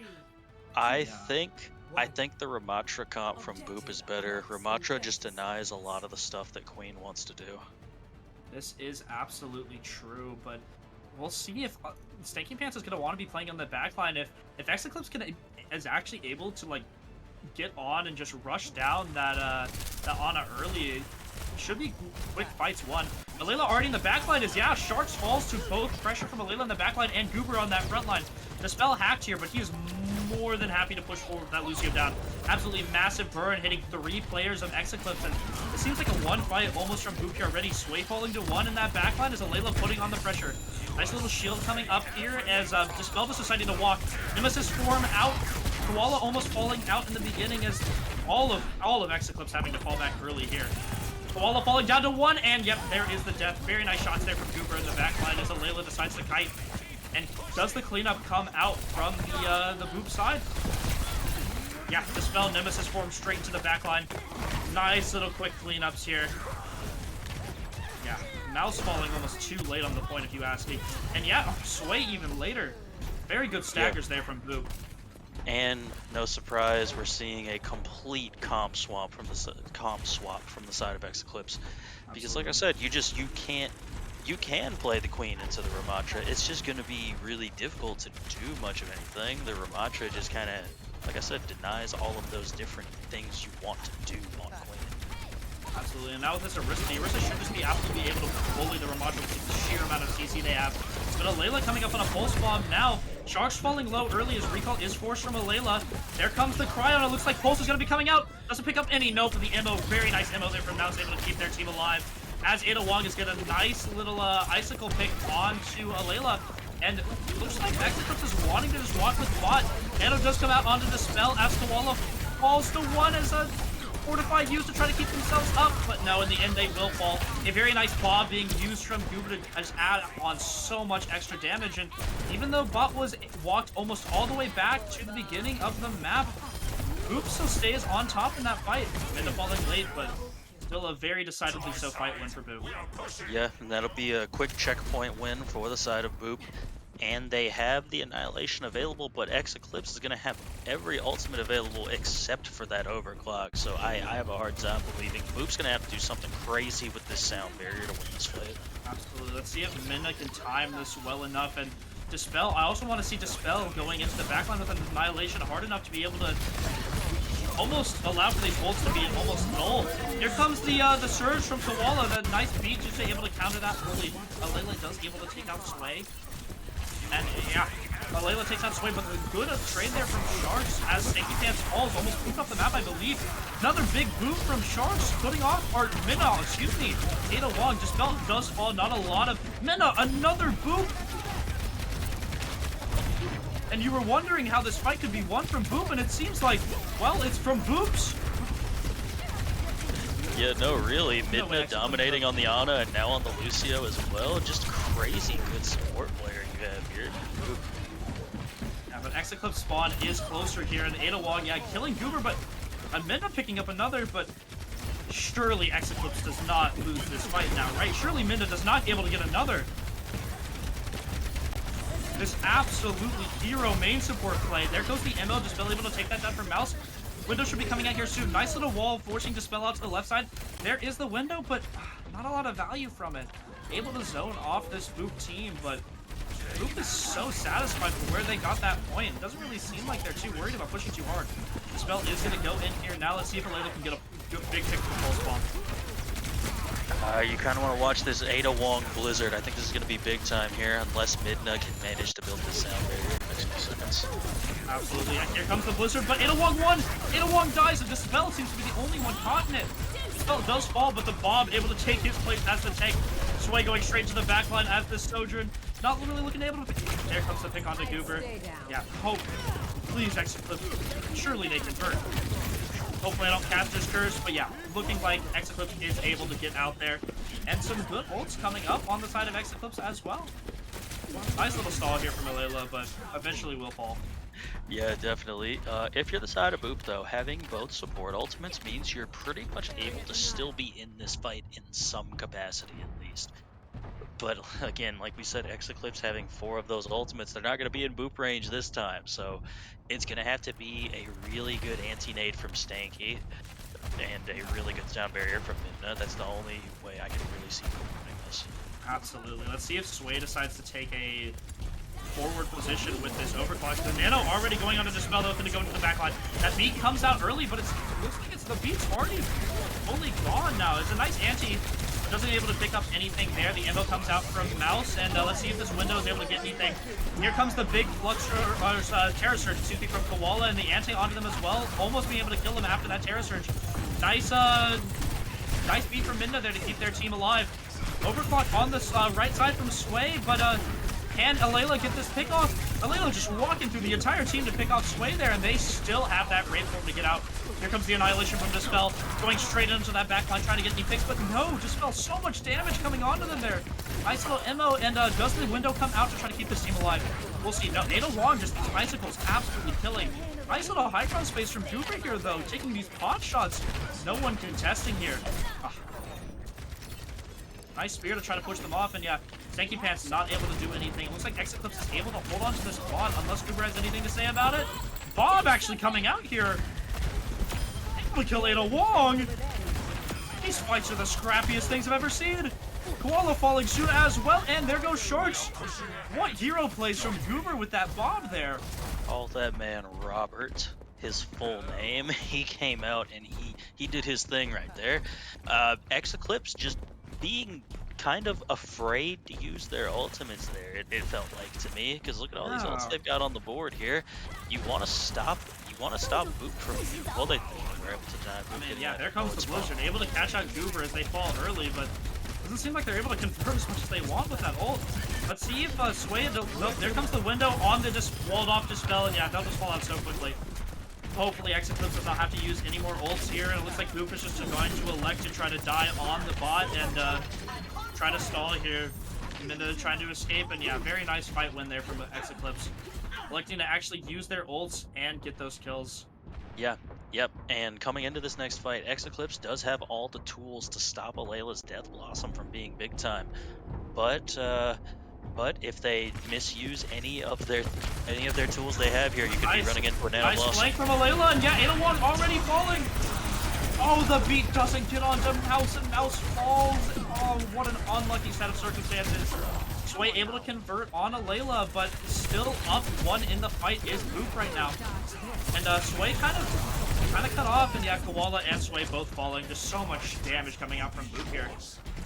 I think the Ramatra comp from Boop is better. Ramatra just denies a lot of the stuff that Queen wants to do. This is absolutely true, but we'll see if Stanky Pants is going to want to be playing on the backline. If Ex-Eclipse is actually able to like get on and just rush down that Ana early, it should be quick fights won. Alayla already in the backline is, yeah, Sharks falls to both pressure from Alayla in the backline and Goober on that front line. Dispel hacked here, but he is more than happy to push forward with that Lucio down. Absolutely massive burn, hitting 3 players of Ex-Eclipse, and it seems like a one fight almost from Boop here already. Sway falling to 1 in that backline as Alayla putting on the pressure. Nice little shield coming up here as Dispel just deciding to walk. Nemesis form out. Koala almost falling out in the beginning as all of Ex-Eclipse having to fall back early here. Koala falling down to 1, and yep, there is the death. Very nice shots there from Goober in the backline as Alayla decides to kite. And does the cleanup come out from the Boop side? Yeah, Dispel Nemesis form straight into the backline. Nice little quick cleanups here. Yeah, Mouse falling almost too late on the point if you ask me. And yeah, Sway even later. Very good staggers there from Boop. And no surprise, we're seeing a complete comp swap from the side of Ex-Eclipse. Because like I said, you can play the Queen into the Ramatra. It's just going to be really difficult to do much of anything. The Ramatra just kind of, like I said, denies all of those different things you want to do on Queen. Absolutely, and now with this Orisa, the Orisa should just be absolutely able to bully the Ramatra with the sheer amount of CC they have. But Alayla coming up on a pulse bomb now. Sharks falling low early as recall is forced from Alayla. There comes the Cryon. It looks like Pulse is going to be coming out. Doesn't pick up any. No, for the ammo. Very nice ammo there from Mouse, able to keep their team alive. As Ada Wong is getting a nice little icicle pick onto Alayla. And it looks like Ex-Eclipse is wanting to just walk with bot. Nano does come out onto Dispel as Koala falls to 1 as a Fortify used to try to keep themselves up, but no, in the end they will fall. A very nice Bob being used from Goober to just add on so much extra damage, and even though Bot was walked almost all the way back to the beginning of the map, Boop still stays on top in that fight. Ended up falling late, but still a very decidedly so fight win for Boop. Yeah, and that'll be a quick checkpoint win for the side of Boop. And they have the Annihilation available, but Ex-Eclipse is going to have every ultimate available except for that overclock. So I have a hard time believing Boop's going to have to do something crazy with this sound barrier to win this fight. Absolutely. Let's see if Minna can time this well enough. And Dispel, I also want to see Dispel going into the backline with an Annihilation hard enough to be able to almost allow for these ults to be almost null. Here comes the surge from Koala, the nice beat just to be able to counter that fully. Layla does able to take out Sway. And yeah, Layla takes out Sway, but a good trade there from Sharks as Stanky Pants falls, almost pooped off the map, I believe. Another big boot from Sharks, putting off, or Minna, excuse me. Ada Wong, Dispel does fall, not a lot of. Minna, another boot! And you were wondering how this fight could be won from Boop, and it seems like, well, it's from Boops. Yeah, no, really. Midna dominating on the Ana and now on the Lucio as well. Just crazy good support player you have here. Yeah, but Ex-Eclipse spawn is closer here, and Ada Wong, yeah, killing Goober, but Minna picking up another, but surely Ex-Eclipse does not lose this fight now, right? Surely Minna does not able to get another. This absolutely hero main support play. There goes the ML, Dispel able to take that down from Mouse. Window should be coming out here soon. Nice little wall forcing Dispel out to the left side. There is the window, but not a lot of value from it. Able to zone off this Boop team, but Boop is so satisfied with where they got that point. It doesn't really seem like they're too worried about pushing too hard. Dispel is going to go in here. Now let's see if Layla can get a big pick from full spawn. You kind of want to watch this Ada Wong Blizzard. I think this is going to be big time here, unless Midna can manage to build this sound barrier in the next few seconds. Absolutely, and here comes the Blizzard, but Ada Wong won! Ada Wong dies, and Dispel seems to be the only one caught in it. Dispel does fall, but the Bob able to take his place as the tank. Sway going straight to the backline as the Sojourn. Not really looking able to pick. There comes the pick onto Goober. Yeah, hope. Please, Ex-Eclipse. Surely they convert. Hopefully I don't cast this curse, but yeah, looking like Ex-Eclipse is able to get out there. And some good ults coming up on the side of Ex-Eclipse as well. Nice little stall here from Alayla, but eventually will fall. Yeah, definitely. If you're the side of Boop, though, having both support ultimates means you're pretty much able to still be in this fight in some capacity, at least. But again, like we said, Ex-Eclipse having 4 of those ultimates, they're not going to be in Boop range this time. So it's going to have to be a really good anti-nade from Stanky and a really good sound barrier from Midna. That's the only way I can really see Boop winning this. Absolutely. Let's see if Sway decides to take a forward position with this overclock. The Nano already going on to Dispel, though, going to go into the backline. That beat comes out early, but it looks like the beat's already fully gone now. It's a nice anti. Doesn't able to pick up anything there. The Endo comes out from Mouse, and let's see if this window is able to get anything. Here comes the big Terror Surge, excuse me, from Koala, and the anti onto them as well. Almost being able to kill them after that Terror Surge. Nice beat from Minna there to keep their team alive. Overclock on the right side from Sway, but can Alayla get this pick off? Alayla just walking through the entire team to pick off Sway there, and they still have that Wraith form to get out. Here comes the Annihilation from Dispel, going straight into that backline, trying to get any picks, but no, Dispel, so much damage coming onto them there. Nice little MO, and does the window come out to try to keep this team alive? We'll see. No, Ada Wong, just these icicles absolutely killing. Nice little high ground space from Goober here, though, taking these pot shots. No one contesting here. Nice spear to try to push them off, and yeah, Stanky Pants not able to do anything. It looks like Ex-Eclipse is able to hold on to this quad unless Goober has anything to say about it. Bob actually coming out here. Able to kill Ada Wong. These fights are the scrappiest things I've ever seen. Koala falling soon as well, and there goes Sharks. What hero plays from Goober with that Bob there? Call that man Robert. His full name. He came out and he did his thing right there. Ex-Eclipse just being kind of afraid to use their ultimates there, it felt like to me, because look at all these ults they've got on the board here. You want to stop Boop from, well, they were able to time. I mean, yeah, there comes the Blizzard, able to catch out Goober as they fall early, but doesn't seem like they're able to convert as much as they want with that ult. Let's see if Sway, no, there comes the window on the just walled off Dispel, and yeah, they'll just fall out so quickly. hopefully Ex-Eclipse does not have to use any more ults here, and it looks like Boop is just going to elect to try to die on the bot and try to stall here. Minda trying to escape, and yeah, very nice fight win there from Ex-Eclipse. Electing to actually use their ults and get those kills. Yeah, yep. And coming into this next fight, Ex-Eclipse does have all the tools to stop Alayla's Death Blossom from being big time. But if they misuse any of their tools they have here, you could be running into a Nano Nice Blossom. flank from Alayla, and yeah, 801 already falling. Oh, the beat doesn't get onto Mouse, and Mouse falls. Oh, what an unlucky set of circumstances. Sway able to convert on Alayla, but still up one in the fight is Boop right now. And Sway kind of cut off, and yeah, Koala and Sway both falling. Just so much damage coming out from Boop here.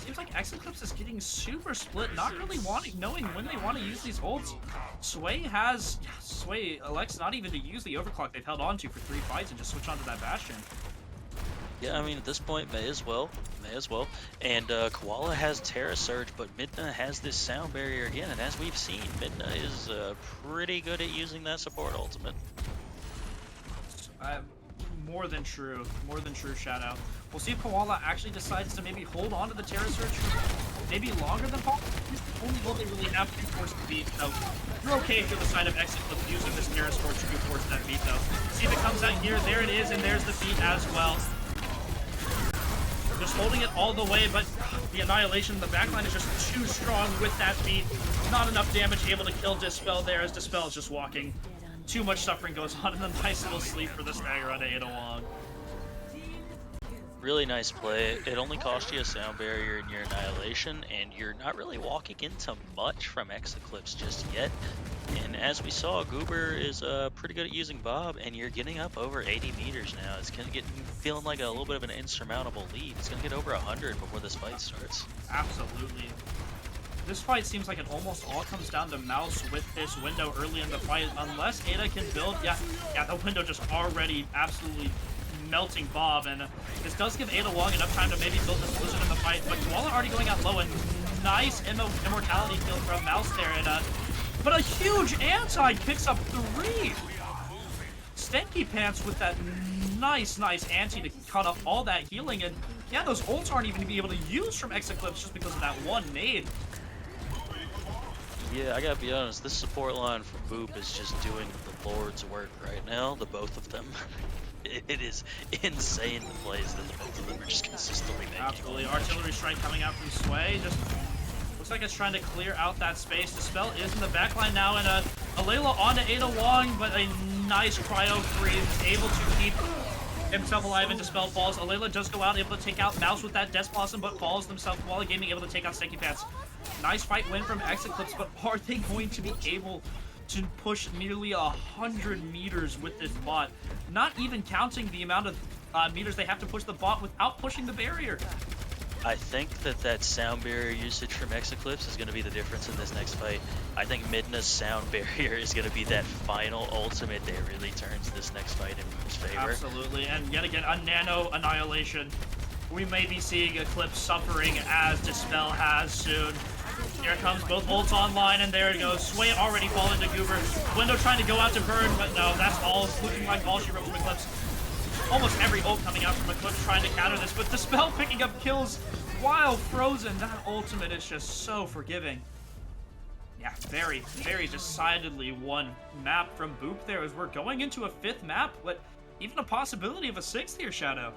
Seems like Ex-Eclipse is getting super split, not really knowing when they want to use these ults. Sway elects not even to use the overclock they've held on to for 3 fights and just switch onto that Bastion. Yeah, I mean, at this point, may as well. And Koala has Terra Surge, but Midna has this sound barrier again, and as we've seen, Midna is pretty good at using that support ultimate. More than true, Shadow. We'll see if Koala actually decides to maybe hold on to the Terra Surge for maybe longer than Paul. He's the only one they really have to force the beat, so you're okay if you're the side of Ex-Eclipse using this Terra Surge to force that beat, though. See if it comes out here. There it is, and there's the beat as well. Just holding it all the way, but the Annihilation in the backline is just too strong with that beat. Not enough damage able to kill Dispel there, as Dispel is just walking. Too much suffering goes on, and a nice little sleep for the stagger on 801. Really nice play. It only cost you a sound barrier in your Annihilation, and you're not really walking into much from Ex-Eclipse just yet. And as we saw, Goober is pretty good at using Bob, and you're getting up over 80 meters now. It's gonna get feeling like a little bit of an insurmountable lead. It's gonna get over 100 before this fight starts. Absolutely. This fight seems like it almost all comes down to Mouse with this window early in the fight. Unless Ada can build, yeah, the window just already absolutely melting Bob, and this does give Ada Wong enough time to maybe build this position in the fight. But Koala already going out low, and nice immortality kill from Mouse there, and but a huge anti picks up 3. Stanky Pants with that nice anti to cut off all that healing, and yeah, those ults aren't even to be able to use from Ex-Eclipse just because of that one nade. Yeah, I gotta be honest, this support line from Boop is just doing the Lord's work right now, the both of them. It is insane the plays that the both of them are just consistently making. Absolutely. Artillery strike coming out from Sway. Just looks like it's trying to clear out that space. Dispel is in the backline now, and Alayla onto Ada Wong, but a nice cryo freeze, able to keep himself alive, and Dispel falls. Alayla does go out, able to take out Mouse with that Death Blossom, but falls themselves. Koala Gaming able to take out Stanky Pants. Nice fight win from Ex-Eclipse, but are they going to be able to push nearly 100 meters with this bot? Not even counting the amount of meters they have to push the bot without pushing the barrier. I think that sound barrier usage from Ex-Eclipse is going to be the difference in this next fight. I think Midna's sound barrier is going to be that final ultimate that really turns this next fight in Boop's favor. Absolutely, and yet again, a nano annihilation. We may be seeing Eclipse suffering as Dispel has soon. Here comes both ults online, and there it goes. Sway already falling to Goober. Window trying to go out to burn, but no, that's all looking like all she wrote from Eclipse. Almost every ult coming out from Eclipse trying to counter this, but Dispel picking up kills while frozen. That ultimate is just so forgiving. Yeah, very decidedly one map from Boop there, as we're going into a 5th map, but even a possibility of a 6th here, Shadow.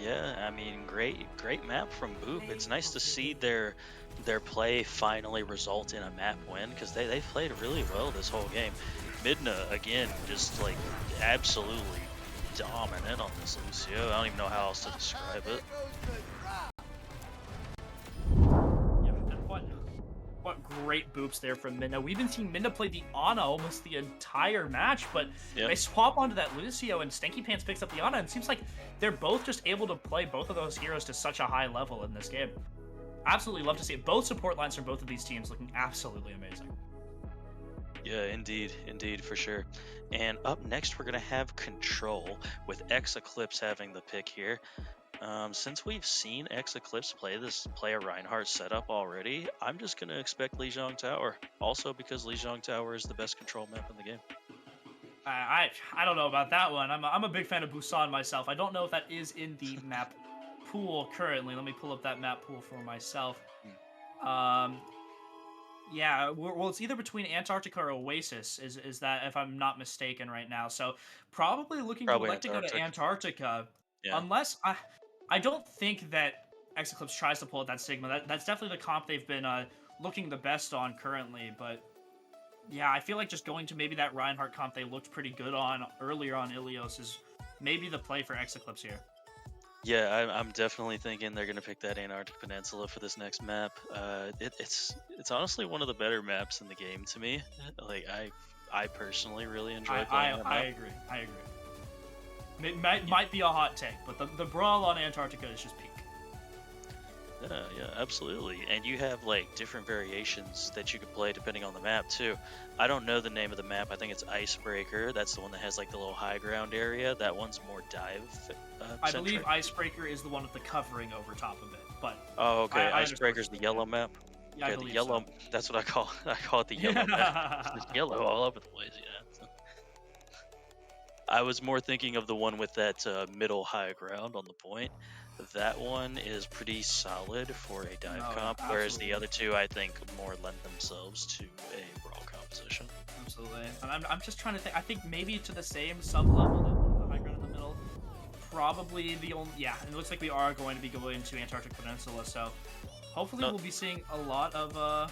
Yeah, I mean, great map from Boop. It's nice to see their play finally result in a map win, because they played really well this whole game. Midna, again, just like absolutely dominant on this Lucio. I don't even know how else to describe it. Yeah, and what great boops there from Midna. We've been seeing Midna play the Ana almost the entire match, but they swap onto that Lucio, and Stanky Pants picks up the Ana, and it seems like they're both just able to play both of those heroes to such a high level in this game. Absolutely love to see it. Both support lines from both of these teams looking absolutely amazing. Yeah, indeed, for sure. And up next, we're gonna have Control with Ex-Eclipse having the pick here. Since we've seen Ex-Eclipse play a Reinhardt setup already, I'm just gonna expect Lijiang Tower. Also because Lijiang Tower is the best Control map in the game. I don't know about that one. I'm a big fan of Busan myself. I don't know if that is in the map pool currently. Let me pull up that map pool for myself. Yeah, well, it's either between Antarctica or Oasis. Is that, if I'm not mistaken, right now? So probably looking to Probably elect to go to Antarctic. Antarctica, Yeah. unless I don't think that Ex-Eclipse tries to pull out that Sigma. That's definitely the comp they've been looking the best on currently, but. Yeah, I feel like just going to maybe that Reinhardt comp they looked pretty good on earlier on Ilios is maybe the play for Ex-Eclipse here. Yeah, I'm definitely thinking they're gonna pick that Antarctic Peninsula for this next map. It's honestly one of the better maps in the game to me. Like I personally really enjoy playing that map. I agree. I agree. It might be a hot take, but the brawl on Antarctica is just peak. Yeah, absolutely. And you have like different variations that you could play depending on the map too. I don't know the name of the map. I think it's Icebreaker. That's the one that has like the little high ground area. That one's more dive. I believe Icebreaker is the one with the covering over top of it. But oh, okay. I Icebreaker's the yellow map. Yeah, okay, I believe the yellow. so. That's what I call. I call it the yellow map. It's yellow all over the place. Yeah. I was more thinking of the one with that middle high ground on the point. That one is pretty solid for a dive comp, whereas the other two I think more lend themselves to a brawl composition. Absolutely. And I'm just trying to think. I think maybe to the same sub level, that one with the high ground in the middle. Probably the only. Yeah, and it looks like we are going to be going to Antarctic Peninsula, so hopefully we'll be seeing a lot of a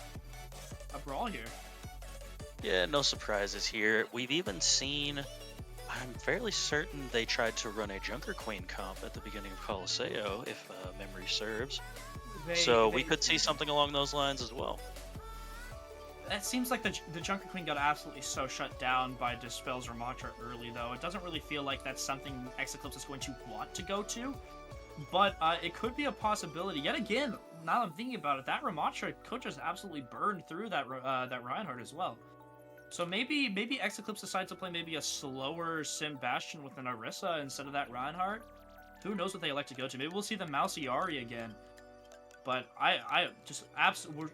brawl here. Yeah, no surprises here. We've even seen. I'm fairly certain they tried to run a Junker Queen comp at the beginning of Colosseo, if memory serves. So we could see something along those lines as well. That seems like the Junker Queen got absolutely so shut down by Dispel's Ramatra early, though. It doesn't really feel like that's something Ex-Eclipse is going to want to go to, but it could be a possibility. Yet again, now that I'm thinking about it, that Ramatra could just absolutely burn through that Reinhardt as well. So maybe Ex-Eclipse decides to play maybe a slower Sim Bastion with an Orisa instead of that Reinhardt. Who knows what they elect to go to? Maybe we'll see the Mousy Ahri again. But I just absolutely,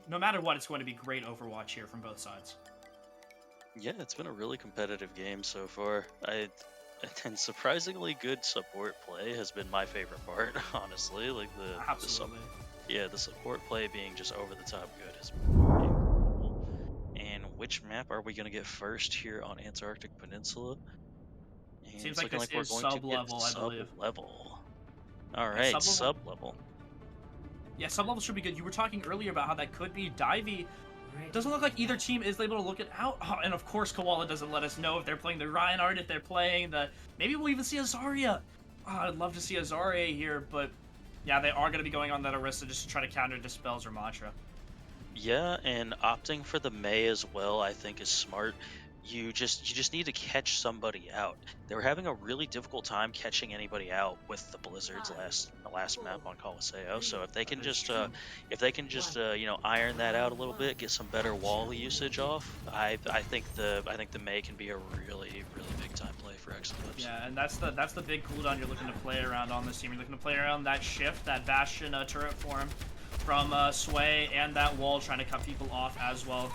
no matter what, it's going to be great Overwatch here from both sides. Yeah, it's been a really competitive game so far. And surprisingly good support play has been my favorite part, honestly. Like the support play being just over the top good has been pretty incredible. And which map are we going to get first here on Antarctic Peninsula? And seems like this is sub-level, I believe. Sub-level. All right, sub-level. Yeah, sub-level should be good. You were talking earlier about how that could be divey. Doesn't look like either team is able to look it out. Oh, and of course, Koala doesn't let us know if they're playing the Reinhardt, if they're playing the... Maybe we'll even see a Zarya. Oh, I'd love to see a Zarya here, but... Yeah, they are going to be going on that Orisa just to try to counter Dispel's Ramatra. Yeah, and opting for the Mei as well, I think, is smart. You just need to catch somebody out. They were having a really difficult time catching anybody out with the Blizzards last map on Colosseo. So if they can just iron that out a little bit, get some better wall usage off, I think the Mei can be a really big time play for Ex-Eclipse. Yeah, and that's the big cooldown you're looking to play around on this team. You're looking to play around that shift, that Bastion turret form from Sway, and that wall trying to cut people off as well.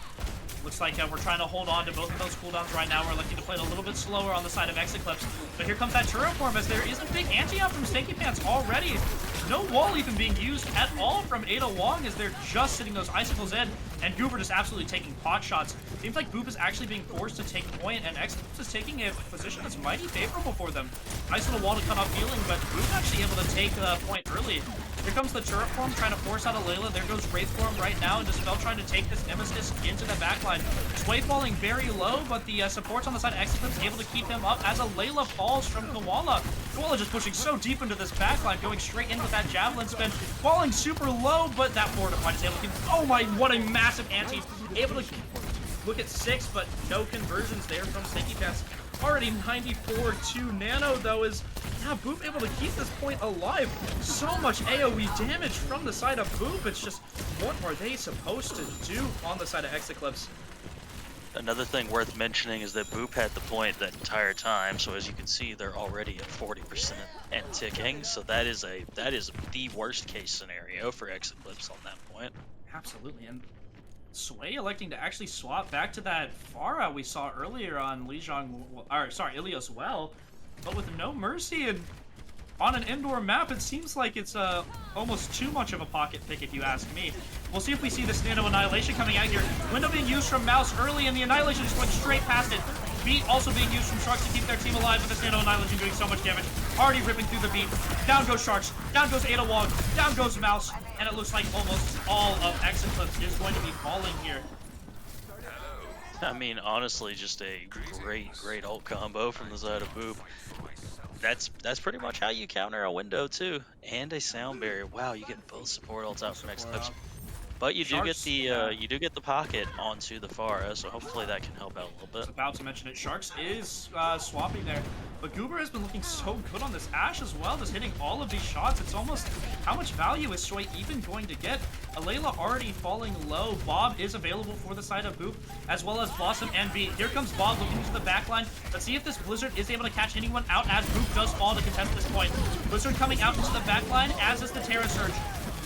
Looks like we're trying to hold on to both of those cooldowns right now. We're looking to play it a little bit slower on the side of Ex-Eclipse. But here comes that turret form as there is a big anti-up from Stinky Pants already. No wall even being used at all from Ada Wong as they're just sitting those icicles in. And Goober just absolutely taking pot shots. Seems like Boop is actually being forced to take point, and Ex-Eclipse is taking a position that's mighty favorable for them. Nice little wall to cut off healing, but Boop actually able to take the point early. Here comes the turret form trying to force out a Layla. There goes Wraith form right now, and Dispel trying to take this Nemesis into the backline. Sway falling very low, but the supports on the side of Ex-Eclipse able to keep him up as a Layla falls from Koala. Koala just pushing so deep into this backline, going straight in with that Javelin spin, falling super low, but that Fortified is able to keep... Oh my, what a massive anti. Able to look at 6, but no conversions there from Stinky Pants. Already 94-2 Nano, though, is... Yeah, Boop able to keep this point alive. So much AoE damage from the side of Boop. It's just, what are they supposed to do on the side of Ex-Eclipse? Another thing worth mentioning is that Boop had the point that entire time, so as you can see, they're already at 40% and ticking. So that is the worst case scenario for Ex-Eclipse on that point. Absolutely, and Sway electing to actually swap back to that Pharah we saw earlier on Ilios well, but with no mercy and on an indoor map, it seems like it's almost too much of a pocket pick if you ask me. We'll see if we see this Nano Annihilation coming out here. Window being used from Mouse early, and the Annihilation just went straight past it. Beat also being used from Sharks to keep their team alive, with this Nano Annihilation doing so much damage. Already ripping through the beat. Down goes Sharks, down goes Ada Wog, down goes Mouse, and it looks like almost all of Ex-Eclipse is going to be falling here. I mean, honestly, just a great ult combo from the side of Boop. That's pretty much how you counter a window too, and a sound barrier. Wow, you get both support ults out from Ex-Eclipse. But you do get the pocket onto the Pharah, so hopefully that can help out a little bit. I was about to mention it. Sharks is swapping there, but Goober has been looking so good on this Ashe as well, just hitting all of these shots. It's almost, how much value is Sway even going to get? Alayla already falling low. Bob is available for the side of Boop, as well as Blossom and B. Here comes Bob looking into the back line. Let's see if this Blizzard is able to catch anyone out, as Boop does fall to contest this point. Blizzard coming out into the back line, as is the Terra Surge.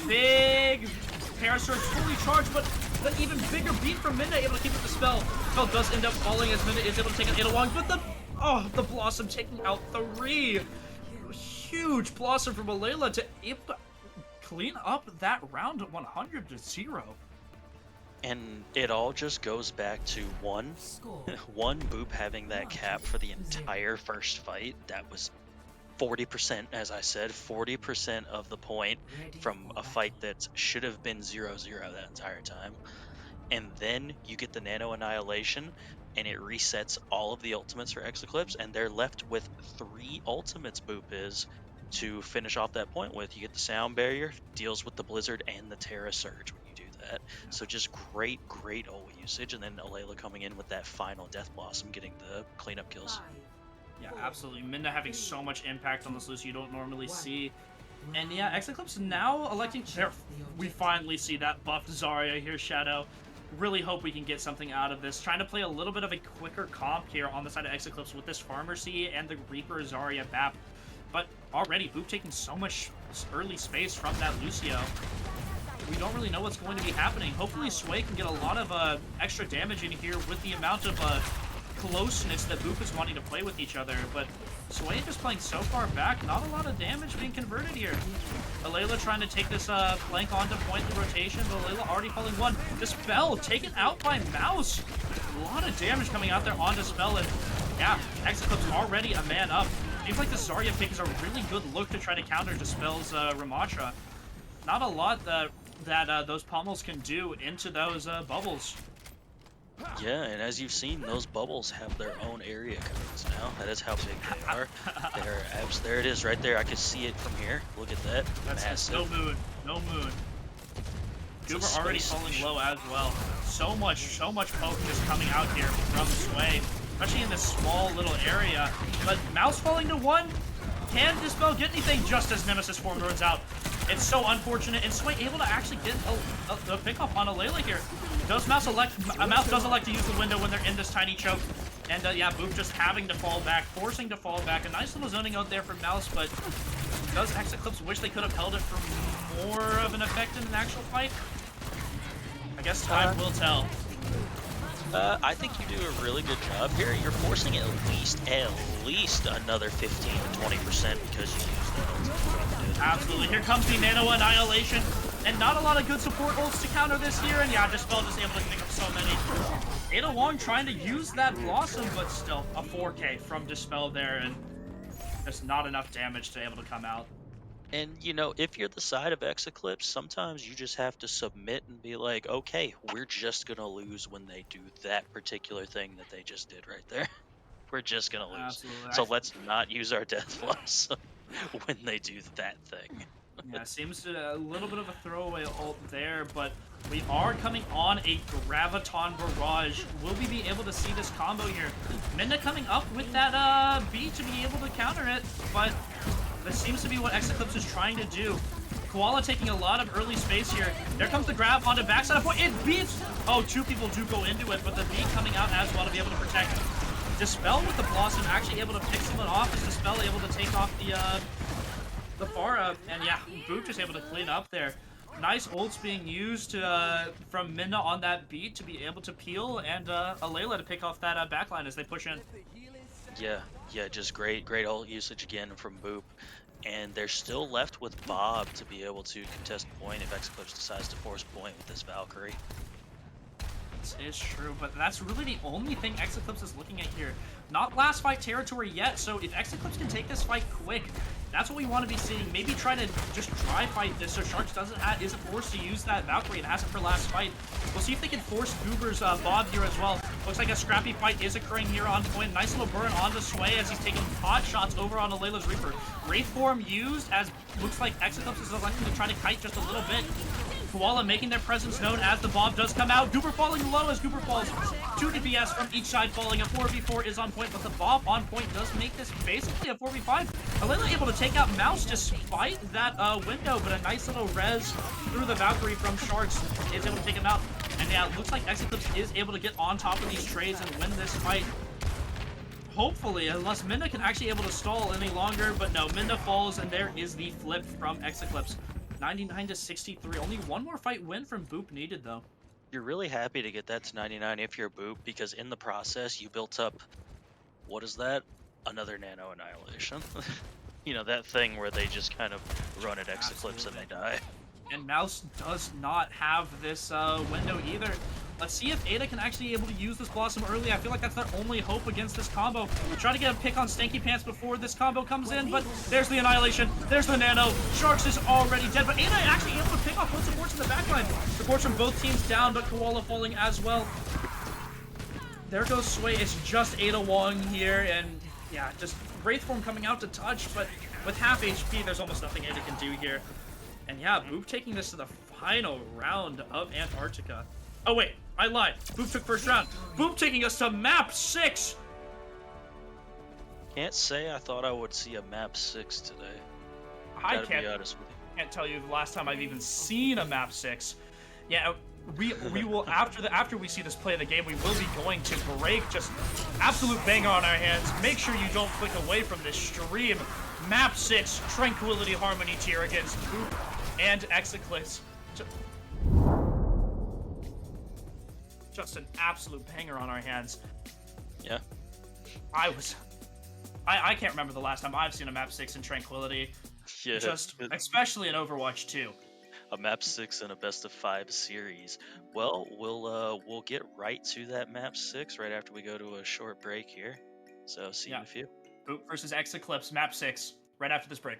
Big Terra Surge fully charged, but the even bigger beat from Minna able to keep up the spell. Spell does end up falling as Minna is able to take an Ada Wong, but the Blossom taking out 3. Huge Blossom from Alayla to able to clean up that round at 100-0. And it all just goes back to one Boop having that cap for the entire first fight. That was 40%, as I said, 40% of the point from a fight that should have been 0-0 that entire time. And then you get the Nano Annihilation, and it resets all of the ultimates for Ex-Eclipse, and they're left with 3 ultimates, Boop is, to finish off that point with. You get the Sound Barrier, deals with the Blizzard and the Terra Surge when you do that. So just great ult usage, and then Alayla coming in with that final Death Blossom, getting the cleanup kills. Yeah, absolutely. Minna having so much impact on this Lucio you don't normally see. And yeah, Ex-Eclipse now electing... There, we finally see that buffed Zarya here, Shadow. Really hope we can get something out of this. Trying to play a little bit of a quicker comp here on the side of Ex-Eclipse with this Pharmacy and the Reaper Zarya BAP. But already, Boop taking so much early space from that Lucio. We don't really know what's going to be happening. Hopefully Sway can get a lot of extra damage in here with the amount of closeness that Boop is wanting to play with each other, but Sway just playing so far back, not a lot of damage being converted here. Alayla trying to take this flank onto point the rotation, but Alayla already falling 1. Dispel taken out by Mouse. A lot of damage coming out there on Dispel, and yeah, Ex-Eclipse already a man up. Seems like the Zarya pick is a really good look to try to counter Dispel's Ramatra. Not a lot that those pommels can do into those bubbles. Yeah, and as you've seen, those bubbles have their own area codes now. That is how big they are. They're there it is right there. I can see it from here. Look at that. That's massive. No moon. Goober already falling low as well. So much poke just coming out here from Sway, especially in this small little area. But Mouse falling to 1. Can Dispel get anything just as Nemesis form runs out? It's so unfortunate, and Sway able to actually get a pick-up on Alayla here. Mouse does elect to use the window when they're in this tiny choke. And yeah, Boop just having to fall back, forcing to fall back. A nice little zoning out there for Mouse, but does Ex-Eclipse wish they could have held it for more of an effect in an actual fight? I guess time will tell. I think you do a really good job here. You're forcing at least another 15 to 20% because you use that. Absolutely. Here comes the Nano Annihilation. And not a lot of good support ults to counter this here. And yeah, Dispel just able to pick up so many. Ada Wong trying to use that Blossom, but still a 4K from Dispel there. And there's not enough damage to be able to come out. And, you know, if you're the side of Ex-Eclipse, sometimes you just have to submit and be like, okay, we're just going to lose when they do that particular thing that they just did right there. We're just going to lose. Absolutely. So let's not use our Death Blossom when they do that thing. Yeah, seems to a little bit of a throwaway ult there, but we are coming on a Graviton Barrage. Will we be able to see this combo here? Minna coming up with that B to be able to counter it, but this seems to be what Ex-Eclipse is trying to do. Koala taking a lot of early space here. There comes the grab onto backside of point. It beats! Oh, 2 people do go into it, but the B coming out as well to be able to protect. Dispel with the Blossom actually able to pick someone off. As Dispel able to take off the Pharah, and yeah, Boop just able to clean up there. nice ults being used from Minna on that beat to be able to peel, and Alayla to pick off that backline as they push in. Yeah, just great ult usage again from Boop. And they're still left with Bob to be able to contest point if Ex-Eclipse decides to force point with this Valkyrie. This is true, but that's really the only thing Ex-Eclipse is looking at here. Not last fight territory yet, so if Ex-Eclipse can take this fight quick, that's what we want to be seeing. Maybe try to just dry fight this so Sharks isn't forced to use that Valkyrie and has it for last fight. We'll see if they can force Goober's Bob here as well. Looks like a scrappy fight is occurring here on point. Nice little burn onto Sway as he's taking hot shots over on Alayla's Reaper. Wraith form used as looks like Ex-Eclipse is electing to try to kite just a little bit. Koala making their presence known as the Bob does come out. Goober falling low as Goober falls. 2 DPS from each side falling. A 4v4 is on point, but the Bob on point does make this basically a 4v5. Alayla able to take out Mouse despite that window, but a nice little res through the Valkyrie from Sharks is able to take him out. And yeah, it looks like Ex-Eclipse is able to get on top of these trades and win this fight. Hopefully, unless Minna can actually able to stall any longer, but no, Minna falls, and there is the flip from Ex-Eclipse. 99 to 63. Only one more fight win from Boop needed, though. You're really happy to get that to 99 if you're Boop, because in the process you built up, what is that? Another Nano Annihilation. You know, that thing where they just kind of run at Ex-Eclipse and they die. And Mouse does not have this window either. Let's see if Ada can actually be able to use this Blossom early. I feel like that's their only hope against this combo. Try to get a pick on Stanky Pants before this combo comes in, but there's the Annihilation. There's the Nano. Sharks is already dead, but Ada actually able to pick off both supports in the backline. Supports from both teams down, but Koala falling as well. There goes Sway. It's just Ada Wong here, and yeah, just Wraith form coming out to touch, but with half HP, there's almost nothing Ada can do here. And yeah, Boop taking this to the final round of Antarctica. Oh wait, I lied. Boop took first round. Boop taking us to map 6. Can't say I thought I would see a map 6 today. I Gotta be honest with you. can't tell you the last time I've even seen a map 6. Yeah, we will after we see this play of the game, we will be going to break. Just absolute banger on our hands. Make sure you don't click away from this stream. Map 6, Tranquility Harmony Tier against Boop and Ex-Eclipse. Just an absolute banger on our hands. Yeah. I can't remember the last time I've seen a map 6 in Tranquility. Yeah. Just, especially in Overwatch 2. A map 6 and a best of 5 series. Well, we'll get right to that map 6 right after we go to a short break here. So see you in a few. Boop versus Ex-Eclipse, map 6, right after this break.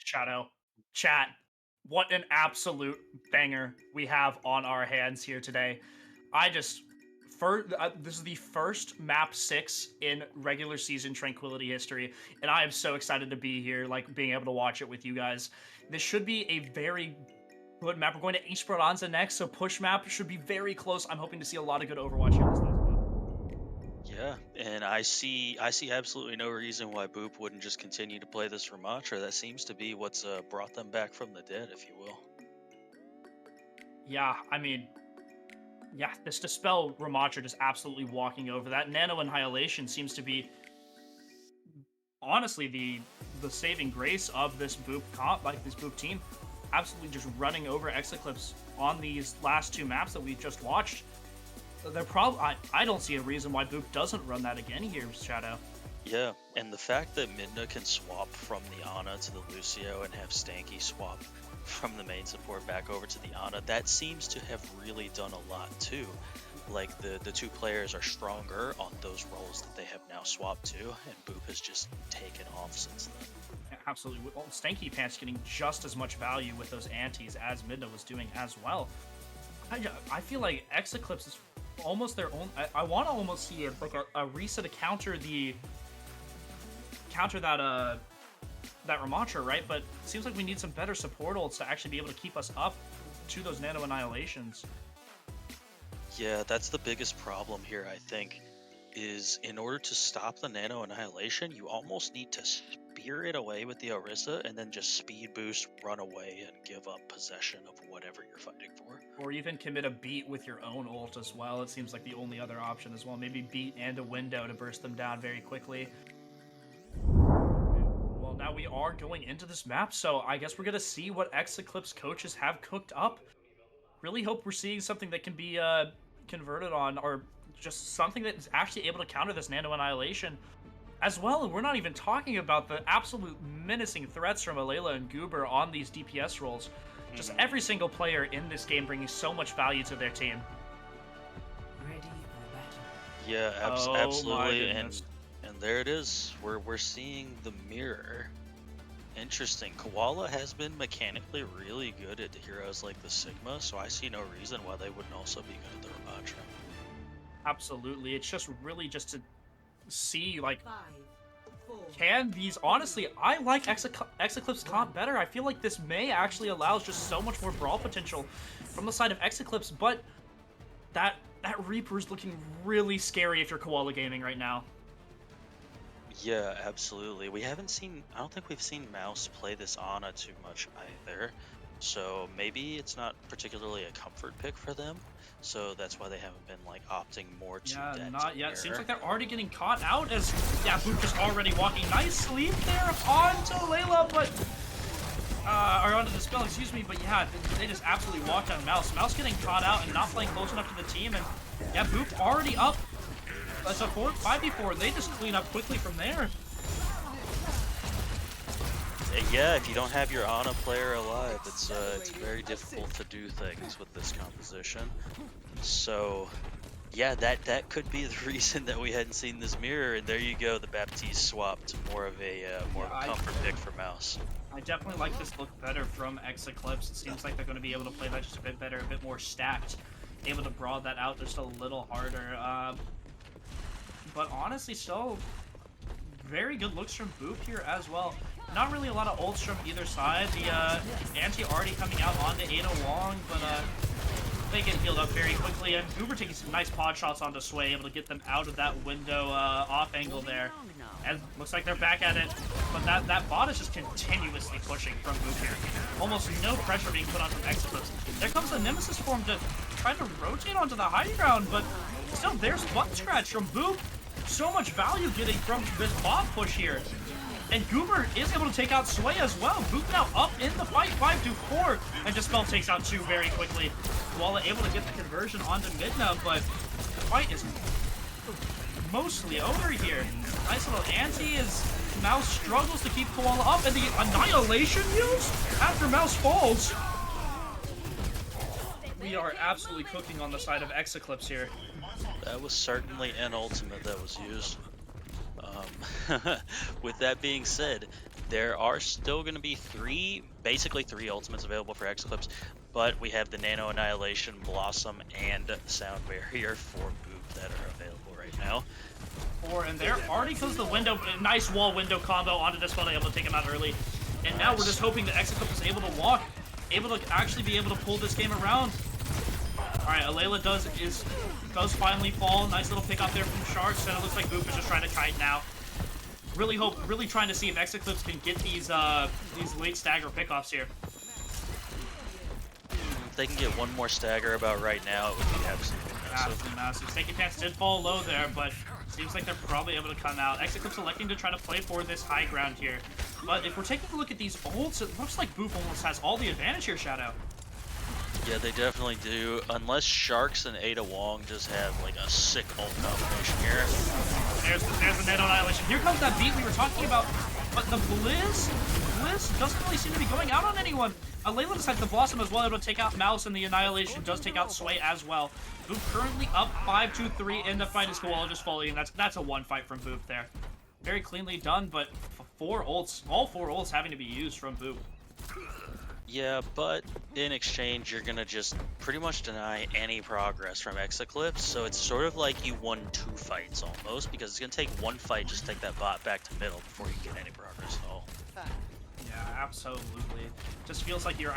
Shadow. Chat. What an absolute banger we have on our hands here today. This is the first map 6 in regular season Tranquility history, and I am so excited to be here, like being able to watch it with you guys. This should be a very good map. We're going to Esperanza next, so push map should be very close. I'm hoping to see a lot of good Overwatch here this last map. Yeah, and I see absolutely no reason why Boop wouldn't just continue to play this Ramattra. That seems to be what's brought them back from the dead, if you will. Yeah, I mean, yeah, this Dispel Ramattra just absolutely walking over that. Nano Annihilation seems to be, honestly, the saving grace of this Boop comp, like this Boop team. Absolutely just running over Ex-Eclipse on these last 2 maps that we've just watched. I don't see a reason why Boop doesn't run that again here, Shadow. Yeah, and the fact that Midna can swap from the Ana to the Lucio and have Stanky swap from the main support back over to the Ana, that seems to have really done a lot too. Like the 2 players are stronger on those roles that they have now swapped to, and Boop has just taken off since then. Yeah, absolutely. Well, Stanky Pants getting just as much value with those antis as Midna was doing as well. I feel like Ex-Eclipse is almost their own. I want to almost see like a reset to counter that Ramattra, right? But it seems like we need some better support ults to actually be able to keep us up to those Nano Annihilations. Yeah, that's the biggest problem here, I think, is in order to stop the Nano Annihilation, you almost need to spear it away with the Orisa and then just speed boost, run away, and give up possession of whatever you're fighting for. Or even commit a beat with your own ult as well. It seems like the only other option as well. Maybe beat and a window to burst them down very quickly. Well, now we are going into this map, so I guess we're going to see what Ex-Eclipse coaches have cooked up. Really hope we're seeing something that can be converted on, or just something that is actually able to counter this Nano Annihilation. As well, we're not even talking about the absolute menacing threats from Alayla and Goober on these DPS roles. Just every single player in this game bringing so much value to their team. Ready for battle. Yeah, Oh, absolutely, my and goodness. there it is. We're seeing the mirror. Interesting. Koala has been mechanically really good at heroes like the Sigma, so I see no reason why they wouldn't also be good at the Ramattra. Absolutely. It's just really just to see, like, 5, 4, can these... Honestly, I like Ex-Eclipse comp better. I feel like this may actually allow just so much more brawl potential from the side of Ex-Eclipse, but that Reaper's looking really scary if you're Koala Gaming right now. Yeah, absolutely. I don't think we've seen Mouse play this Ana too much either. So maybe it's not particularly a comfort pick for them. So that's why they haven't been like opting more to that. Yeah, not yet. mirror. Seems like they're already getting caught out as Boop just already walking nice sleep there onto Layla, but or onto the spell, excuse me, but yeah, they just absolutely walked on Mouse. Mouse getting caught out and not playing close enough to the team, and yeah, Boop already up. It's a 5v4. They just clean up quickly from there. Yeah, if you don't have your Ana player alive, it's very difficult to do things with this composition. So, yeah, that could be the reason that we hadn't seen this mirror. And there you go, the Baptiste swapped more of a comfort pick for Mouse. I definitely like this look better from Ex-Eclipse. It seems like they're going to be able to play that just a bit better, a bit more stacked, able to broad that out just a little harder. But honestly, still very good looks from Boop here as well. Not really a lot of ults from either side. The anti already coming out onto Ada Wong, but they get healed up very quickly. And Goober taking some nice pod shots onto Sway, able to get them out of that window off angle there. And looks like they're back at it. But that bot is just continuously pushing from Boop here. Almost no pressure being put on from Ex-Eclipse. There comes the Nemesis form to try to rotate onto the high ground, but still there's butt scratch from Boop. So much value getting from this bot push here. And Goober is able to take out Sway as well. Boop now up in the fight, 5-4. And Dispel takes out 2 very quickly. Koala able to get the conversion onto Midna, but the fight is mostly over here. Nice little anti as Mouse struggles to keep Koala up, and the Annihilation use after Mouse falls. We are absolutely cooking on the side of Ex-Eclipse here. That was certainly an ultimate that was used. With that being said, There are still going to be basically three ultimates available for X-Eclipse, but we have the Nano Annihilation, Blossom, and Sound Barrier for Boop that are available right now. And there already comes the window, nice wall window combo onto Dispel, able to take him out early. And now we're just hoping that Ex-Eclipse is able to walk, able to actually be able to pull this game around. Alright, Alayla does finally fall. Nice little pick up there from Sharks, and it looks like Boop is just trying to kite now. Really trying to see if Ex-Eclipse can get these late stagger pickoffs here. If they can get one more stagger about right now, it would be absolutely massive. Absolutely massive. Snaky Pants did fall low there, but seems like they're probably able to come out. Ex-Eclipse electing to try to play for this high ground here. But if we're taking a look at these ults, it looks like Boop almost has all the advantage here, Shadow. Yeah, they definitely do. Unless Sharks and Ada Wong just have like a sick ult combination here. There's the Nano Annihilation. Here comes that beat we were talking about. But the Blizz doesn't really seem to be going out on anyone. Layla decides the Blossom as well, able to take out Mouse, and the Annihilation does take out Sway as well. Boop currently up 5-2-3 in the fight as Koala just falling, and that's a one fight from Boop there. Very cleanly done, but all 4 ults having to be used from Boop. Yeah, but in exchange, you're gonna just pretty much deny any progress from Ex-Eclipse, so it's sort of like you won 2 fights almost, because it's gonna take 1 fight just to take that bot back to middle before you get any progress at all. Yeah, absolutely. Just feels like you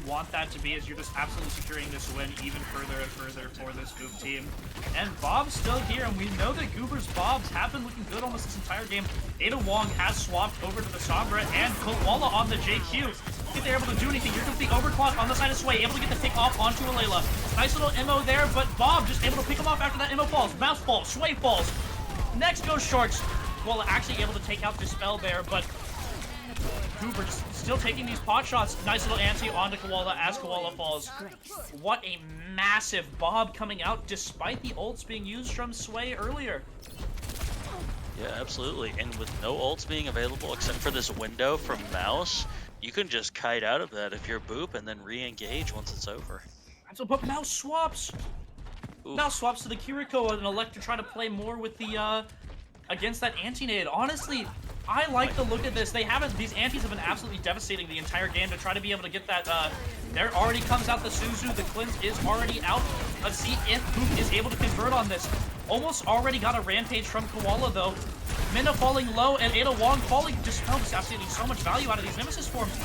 want that to be, as you're just absolutely securing this win even further and further for this Goop team. And Bob's still here, and we know that Goober's Bobs have been looking good almost this entire game. Ada Wong has swapped over to the Sombra, and Koala on the JQ. If they're able to do anything, here comes the overclock on the side of Sway, able to get the pick off onto Alayla. Nice little MO there, but Bob just able to pick him off after that MO falls. Mouse falls, Sway falls. Next goes Sharks. Koala actually able to take out Dispel there, but Goober just still taking these pot shots. Nice little anti onto Koala as Koala falls. What a massive Bob coming out despite the ults being used from Sway earlier. Yeah, absolutely. And with no ults being available except for this window from Mouse, you can just kite out of that if you're Boop and then re-engage once it's over. And so, but Mouse swaps. Oof. Mouse swaps to the Kiriko and elect to try to play more with the against that anti-nade. Honestly, I like the look at this. These antis have been absolutely devastating the entire game to try to be able to get that. There already comes out the Suzu. The cleanse is already out. Let's see if Boop is able to convert on this. Almost already got a rampage from Koala though. Minna falling low and Ada Wong falling. Dispel is absolutely so much value out of these Nemesis forms.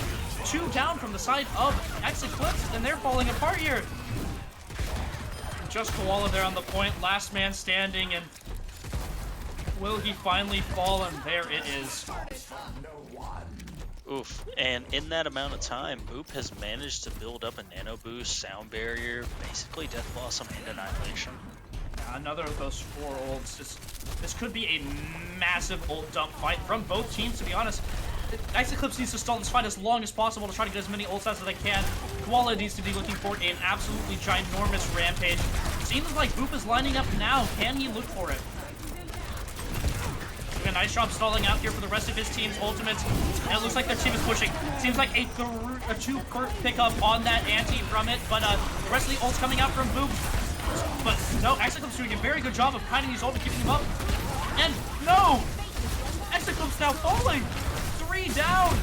2 down from the side of Ex-Eclipse, and they're falling apart here. Just Koala there on the point. Last man standing, and will he finally fall? And there it is. Oof. And in that amount of time, Boop has managed to build up a Nano Boost, Sound Barrier, basically Death Blossom, and Annihilation. Another of those 4 ults. This could be a massive ult dump fight from both teams, to be honest. Ex-Eclipse needs to stall this fight as long as possible to try to get as many ults out as they can. Koala needs to be looking for an absolutely ginormous rampage. Seems like Boop is lining up now. Can he look for it? A nice job stalling out here for the rest of his team's ultimates. And it looks like their team is pushing. Seems like a 2-perk pickup on that anti from it, but the rest of the ults coming out from Boop. But no, Ex-Eclipse doing a very good job of kiting these ult and keeping him up. And no! Ex-Eclipse now falling! 3 down!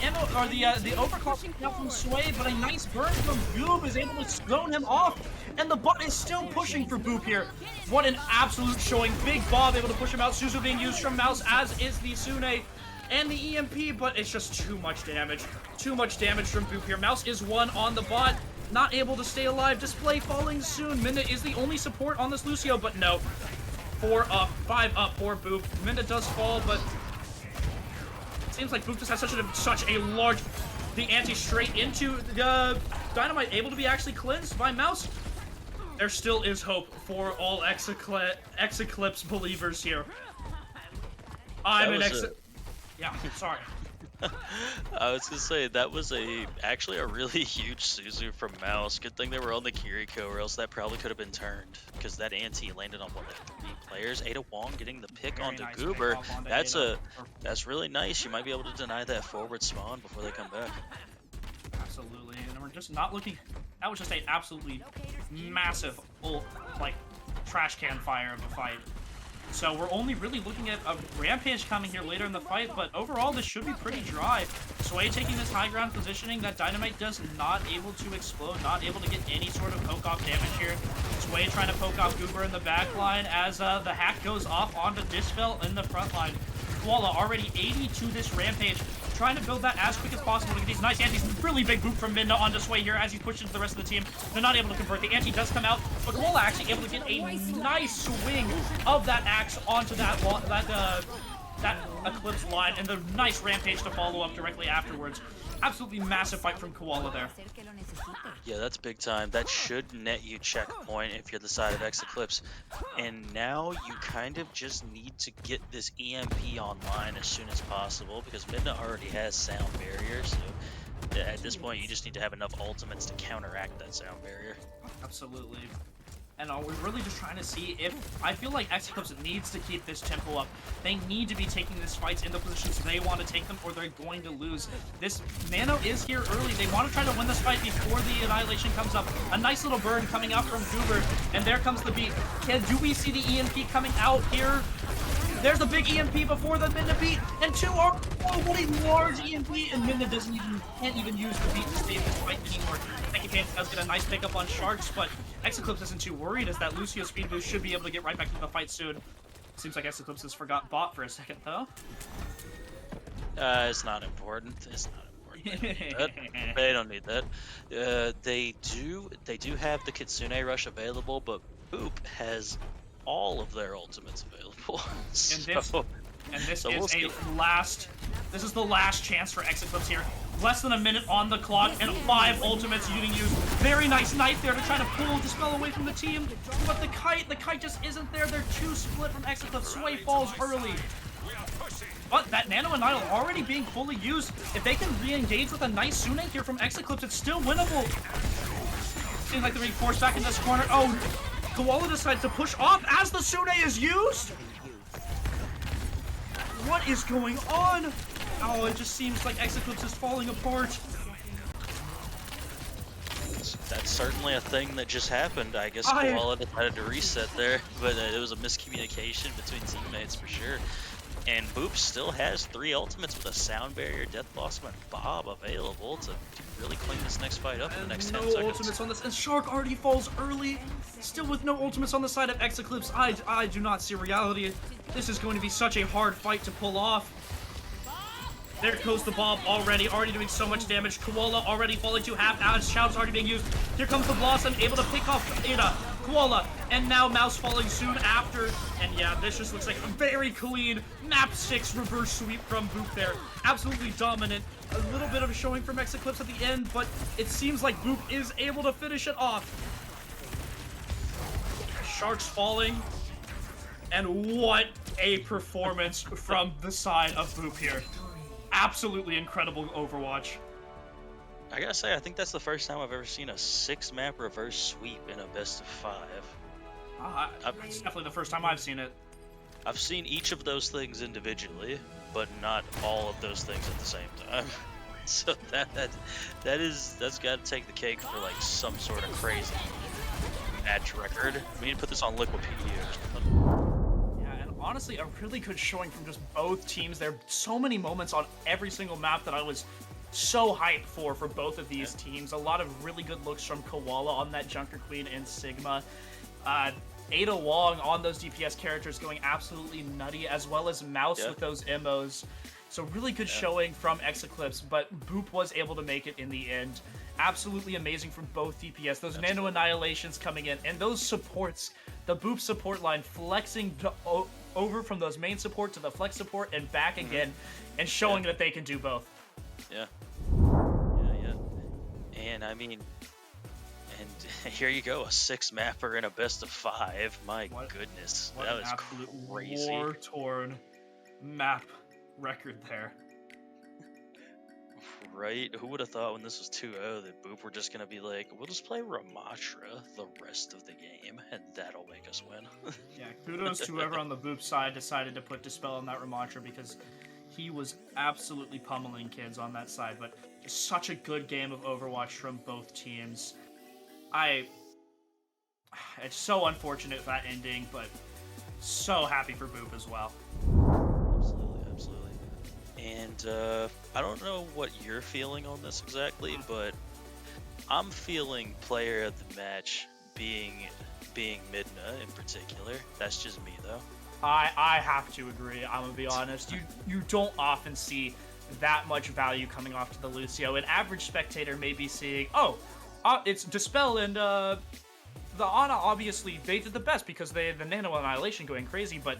The overclock out from Sway, but a nice burn from Goob is able to zone him off. And the bot is still pushing for Boop here. What an absolute showing. Big Bob able to push him out. Suzu being used from Mouse, as is the Sune and the EMP, but it's just too much damage. Too much damage from Boop here. Mouse is 1 on the bot. Not able to stay alive. Display falling soon. Minna is the only support on this Lucio, but no. 4 up, 5 up for Boop. Minna does fall, but it seems like Boop just has such a large... The anti straight into the Dynamite, able to be actually cleansed by Mouse. There still is hope for all Ex-Eclipse believers here. Yeah, sorry. I was gonna say that was actually a really huge Suzu from Mouse. Good thing they were on the Kiriko, or else that probably could have been turned, because that anti landed on what, like 3 players. Ada Wong getting the pick onto nice Goober. Pick onto That's really nice. You might be able to deny that forward spawn before they come back. Absolutely, and we're just not looking. That was just a absolutely massive ult, like trash can fire of a fight. So we're only really looking at a Rampage coming here later in the fight, but overall this should be pretty dry. Sway taking this high ground positioning, that Dynamite does not able to explode, not able to get any sort of poke off damage here. Sway trying to poke off Goober in the back line as the hack goes off onto Dispel in the front line. Koala already 80 to this Rampage, trying to build that as quick as possible to get these nice antis. Really big boot from Midna onto Sway here as he's pushed into the rest of the team. They're not able to convert. The anti does come out, but Koala actually able to get a nice swing of that axe onto that Eclipse line, and the nice Rampage to follow up directly afterwards. Absolutely massive fight from Koala there. Yeah, that's big time. That should net you checkpoint if you're the side of Ex-Eclipse. And now you kind of just need to get this EMP online as soon as possible, because Midna already has sound barrier, so at this point you just need to have enough ultimates to counteract that sound barrier. Absolutely. And we're really just trying to see if... I feel like Ex-Eclipse needs to keep this tempo up. They need to be taking these fights in the positions they want to take them, or they're going to lose. This Nano is here early. They want to try to win this fight before the Annihilation comes up. A nice little burn coming out from Goober, and there comes the beat. Do we see the EMP coming out here? There's a big EMP before the Midna beat, and two are... Oh, what a large EMP, and Midna can't even use the beat to save this fight anymore. Second Pants does get a nice pickup on Sharks, but Ex-Eclipse isn't too worried, as that Lucio speed boost should be able to get right back into the fight soon. Seems like Ex-Eclipse has forgot bot for a second, though. It's not important. It's not important. They don't need that. They do have the Kitsune Rush available, but Boop has all of their ultimates available. This is the last chance for Ex-Eclipse here. Less than a minute on the clock and 5 ultimates getting used. Very nice knife there to try to pull Dispel away from the team. But the kite just isn't there. They're too split from Ex-Eclipse. Sway falls early. But that Nano Annihil already being fully used. If they can re-engage with a nice Sune here from Ex-Eclipse, it's still winnable. Seems like they're being forced back in this corner. Oh, Koala decides to push off as the Sune is used. What is going on? Oh, it just seems like Ex-Eclipse is falling apart. That's certainly a thing that just happened. I guess Koala decided to reset there, but it was a miscommunication between teammates for sure. And Boop still has 3 ultimates with a Sound Barrier, Death Blossom, and Bob available to really clean this next fight up in the next 10 seconds. No ultimates on this, and Shark already falls early. Still with no ultimates on the side of Ex-Eclipse. I do not see reality. This is going to be such a hard fight to pull off. There goes the Bob already doing so much damage. Koala already falling to half as Shout's already being used. Here comes the Blossom, able to pick off Ada, Koala, and now Mouse falling soon after. And yeah, this just looks like a very clean map 6 reverse sweep from Boop there. Absolutely dominant. A little bit of a showing from Ex-Eclipse at the end, but it seems like Boop is able to finish it off. Sharks falling. And what a performance from the side of Boop here. Absolutely incredible Overwatch. I gotta say, I think that's the first time I've ever seen a 6-map reverse sweep in a best of 5. It's definitely the first time I've seen it. I've seen each of those things individually, but not all of those things at the same time. So that's got to take the cake for like some sort of crazy match record. We need to put this on Liquipedia or something. Yeah, and honestly, a really good showing from just both teams. There are so many moments on every single map that I was so hyped for both of these teams. A lot of really good looks from Koala on that Junker Queen and Sigma. Ada Wong on those DPS characters going absolutely nutty, as well as Mouse with those MOs. So really good showing from Ex-Eclipse, but Boop was able to make it in the end. Absolutely amazing from both DPS. Those Nano Annihilations coming in, and those supports, the Boop support line flexing over from those main support to the flex support and back again, and showing that they can do both. Yeah. And I mean, and here you go, a 6-mapper in a best of 5. My goodness, that was crazy. War-torn map record there. Right? Who would have thought when this was 2-0 that Boop were just gonna be like, we'll just play Ramatra the rest of the game, and that'll make us win. Yeah, kudos to whoever on the Boop side decided to put Dispel on that Ramatra, because he was absolutely pummeling kids on that side. But just such a good game of Overwatch from both teams. It's so unfortunate that ending, but So happy for Boop as well. Absolutely, absolutely. And I don't know what you're feeling on this exactly, but I'm feeling player of the match being Midna in particular. That's just me though. I have to agree. I'm gonna be honest. You don't often see that much value coming off to the Lucio. An average spectator may be seeing, oh, it's Dispel and the Ana. Obviously, they did the best because they had the Nano Annihilation going crazy, but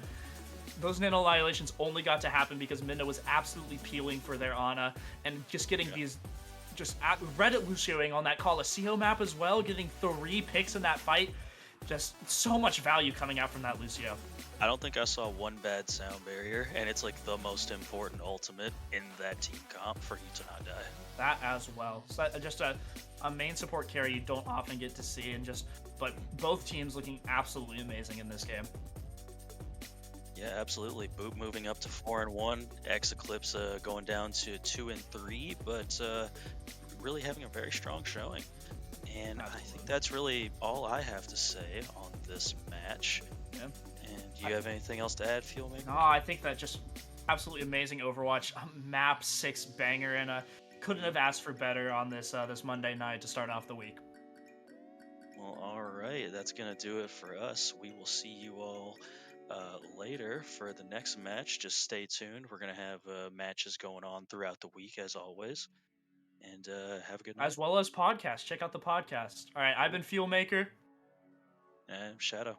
those Nano Annihilations only got to happen because Midna was absolutely peeling for their Ana and just getting these. Just Reddit Lucioing on that Coliseum map as well, getting 3 picks in that fight. Just so much value coming out from that Lucio. I don't think I saw one bad sound barrier, and it's like the most important ultimate in that team comp for you to not die. That as well. So just a main support carry you don't often get to see, and but both teams looking absolutely amazing in this game. Yeah, absolutely. Boop moving up to 4-1. Ex-Eclipse going down to 2-3, but really having a very strong showing. And I think that's really all I have to say on this match. Yeah. And do you have anything else to add, Fuelmaker? No, I think that just absolutely amazing Overwatch map 6 banger, and couldn't have asked for better on this this Monday night to start off the week. Well, all right. That's going to do it for us. We will see you all later for the next match. Just stay tuned. We're going to have matches going on throughout the week, as always. And have a good night. As well as podcasts. Check out the podcast. All right, I've been Fuelmaker. And Shadow.